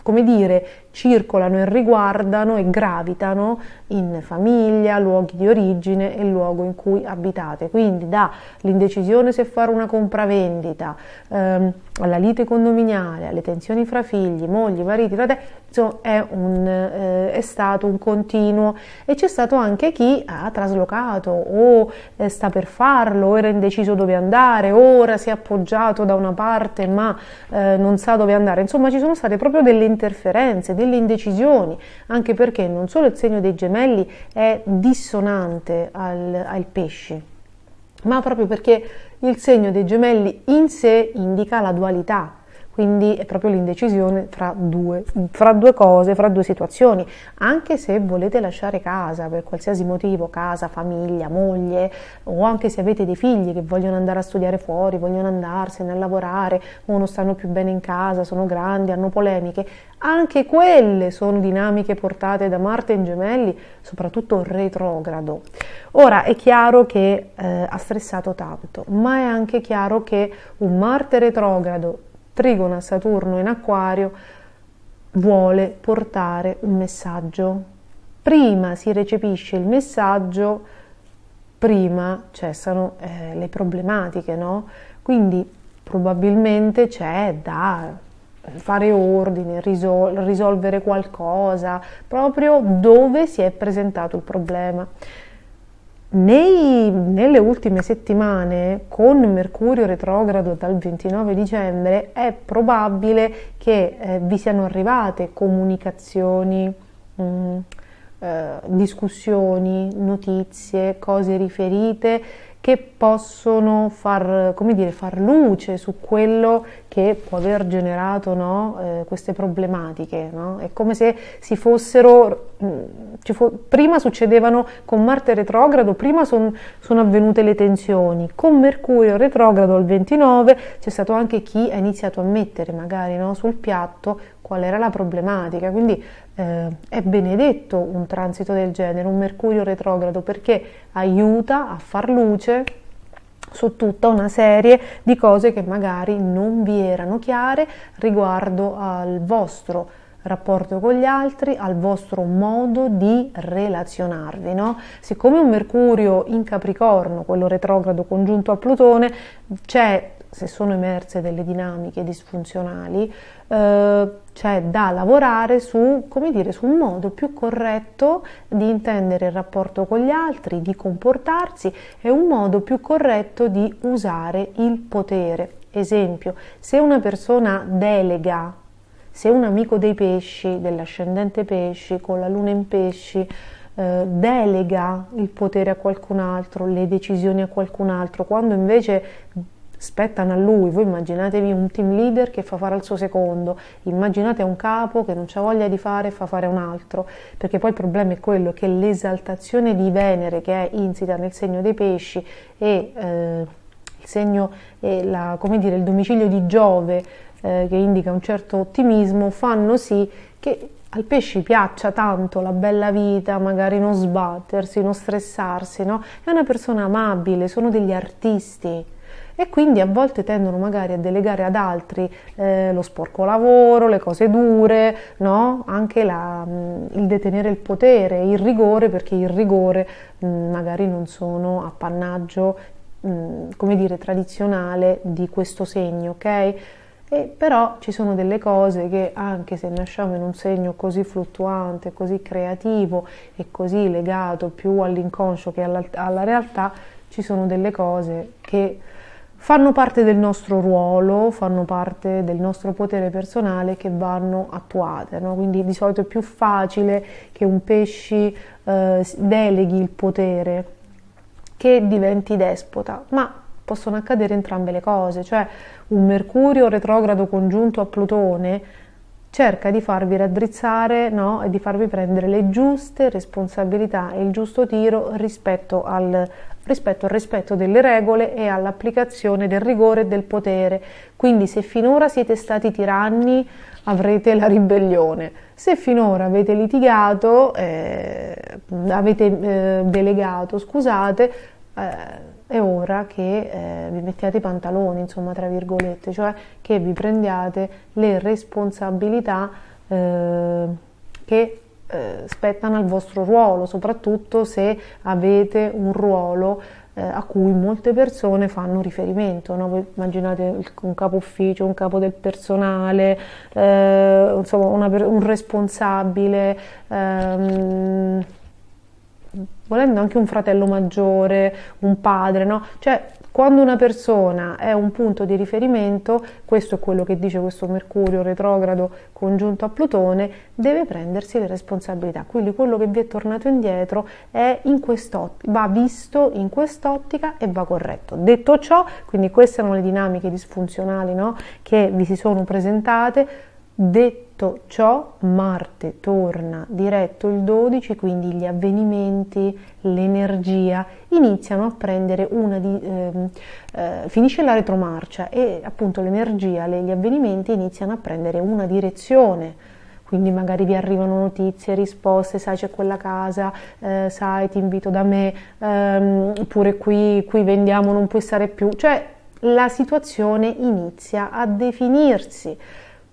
come dire, circolano e riguardano e gravitano in famiglia, luoghi di origine e il luogo in cui abitate. Quindi dall'indecisione se fare una compravendita, alla lite condominiale, alle tensioni fra figli, mogli, mariti, fratelli, insomma è stato un continuo, e c'è stato anche chi ha traslocato o sta per farlo, o era indeciso dove andare, ora si è appoggiato da una parte ma non sa dove andare. Insomma, ci sono state proprio delle interferenze, delle indecisioni, anche perché non solo il segno dei Gemelli è dissonante ai pesci, ma proprio perché il segno dei Gemelli in sé indica la dualità, quindi è proprio l'indecisione fra due cose, fra due situazioni. Anche se volete lasciare casa per qualsiasi motivo, casa, famiglia, moglie, o anche se avete dei figli che vogliono andare a studiare fuori, vogliono andarsene a lavorare o non stanno più bene in casa, sono grandi, hanno polemiche, anche quelle sono dinamiche portate da Marte in Gemelli, soprattutto retrogrado. Ora è chiaro che ha stressato tanto, ma è anche chiaro che un Marte retrogrado trigono a Saturno in Acquario vuole portare un messaggio. Prima si recepisce il messaggio, prima cessano le problematiche, no? Quindi probabilmente c'è da fare ordine, risolvere qualcosa, proprio dove si è presentato il problema. Nelle ultime settimane, con Mercurio retrogrado dal 29 dicembre, è probabile che vi siano arrivate comunicazioni, discussioni, notizie, cose riferite che possono far luce su quello che può aver generato, no, queste problematiche, no? È come se si fossero, prima succedevano con Marte retrogrado, prima sono avvenute le tensioni, con Mercurio retrogrado al 29 c'è stato anche chi ha iniziato a mettere magari, no, sul piatto qual era la problematica, quindi è benedetto un transito del genere, un Mercurio retrogrado, perché aiuta a far luce su tutta una serie di cose che magari non vi erano chiare riguardo al vostro rapporto con gli altri, al vostro modo di relazionarvi, no? Siccome un Mercurio in Capricorno, quello retrogrado congiunto a Plutone, se sono emerse delle dinamiche disfunzionali, c'è da lavorare su un modo più corretto di intendere il rapporto con gli altri, di comportarsi, e un modo più corretto di usare il potere. Esempio, se una persona delega, se un amico dei pesci, dell'ascendente pesci, con la luna in pesci, delega il potere a qualcun altro, le decisioni a qualcun altro, quando invece spettano a lui. Voi immaginatevi un team leader che fa fare al suo secondo, immaginate un capo che non c'ha voglia di fare e fa fare a un altro, perché poi il problema è quello che l'esaltazione di Venere, che è insita nel segno dei pesci, e il segno il domicilio di Giove, che indica un certo ottimismo, fanno sì che al pesci piaccia tanto la bella vita, magari non sbattersi, non stressarsi, no? È una persona amabile, sono degli artisti e quindi a volte tendono magari a delegare ad altri lo sporco lavoro, le cose dure, no? Anche il detenere il potere, il rigore, perché il rigore magari non sono appannaggio, come dire, tradizionale di questo segno, ok? Però ci sono delle cose che, anche se nasciamo in un segno così fluttuante, così creativo e così legato più all'inconscio che alla realtà, ci sono delle cose che fanno parte del nostro ruolo, fanno parte del nostro potere personale, che vanno attuate, no? Quindi di solito è più facile che un pesci deleghi il potere che diventi despota, ma possono accadere entrambe le cose, cioè un Mercurio retrogrado congiunto a Plutone cerca di farvi raddrizzare, no? E di farvi prendere le giuste responsabilità e il giusto tiro rispetto al rispetto delle regole e all'applicazione del rigore e del potere. Quindi se finora siete stati tiranni, avrete la ribellione. Se finora avete litigato, avete delegato, scusate, è ora che vi mettiate i pantaloni, insomma, tra virgolette, cioè che vi prendiate le responsabilità che spettano al vostro ruolo, soprattutto se avete un ruolo a cui molte persone fanno riferimento, no? Voi immaginate un capo ufficio, un capo del personale, insomma un responsabile, volendo anche un fratello maggiore, un padre, no? Cioè, quando una persona è un punto di riferimento, questo è quello che dice questo Mercurio retrogrado congiunto a Plutone, deve prendersi le responsabilità. Quindi quello che vi è tornato indietro è in quest'ottica, va visto in quest'ottica e va corretto. Detto ciò, quindi queste erano le dinamiche disfunzionali, no? Che vi si sono presentate. Detto ciò, Marte torna diretto il 12, quindi gli avvenimenti, l'energia iniziano a prendere finisce la retromarcia e appunto l'energia, gli avvenimenti iniziano a prendere una direzione. Quindi magari vi arrivano notizie, risposte, sai c'è quella casa, sai ti invito da me, oppure qui vendiamo, non puoi stare più. Cioè la situazione inizia a definirsi.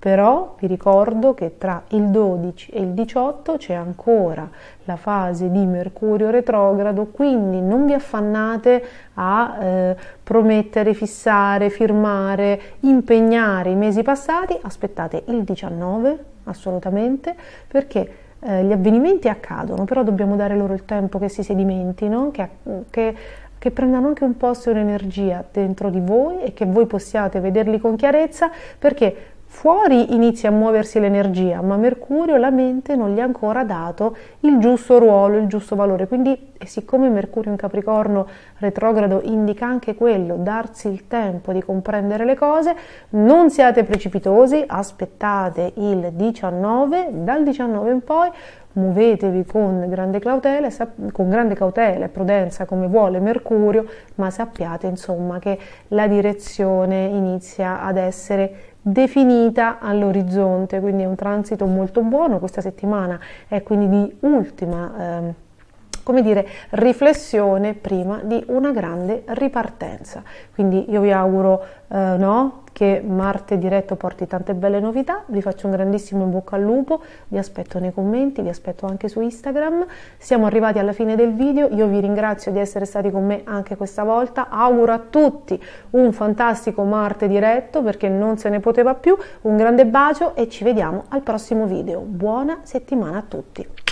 Però vi ricordo che tra il 12 e il 18 c'è ancora la fase di Mercurio retrogrado, quindi non vi affannate a promettere, fissare, firmare, impegnare i mesi passati, aspettate il 19 assolutamente, perché gli avvenimenti accadono, però dobbiamo dare loro il tempo che si sedimentino, che prendano anche un posto e un'energia dentro di voi e che voi possiate vederli con chiarezza, perché fuori inizia a muoversi l'energia, ma Mercurio, la mente, non gli ha ancora dato il giusto ruolo, il giusto valore. Quindi, e siccome Mercurio in Capricorno retrogrado indica anche quello, darsi il tempo di comprendere le cose, non siate precipitosi, aspettate il 19, dal 19 in poi muovetevi con grande cautela e prudenza come vuole Mercurio, ma sappiate insomma che la direzione inizia ad essere definita all'orizzonte, quindi è un transito molto buono. Questa settimana è quindi di ultima riflessione prima di una grande ripartenza. Quindi io vi auguro che Marte diretto porti tante belle novità, vi faccio un grandissimo in bocca al lupo, vi aspetto nei commenti, vi aspetto anche su Instagram. Siamo arrivati alla fine del video, io vi ringrazio di essere stati con me anche questa volta, auguro a tutti un fantastico Marte diretto perché non se ne poteva più, un grande bacio e ci vediamo al prossimo video. Buona settimana a tutti!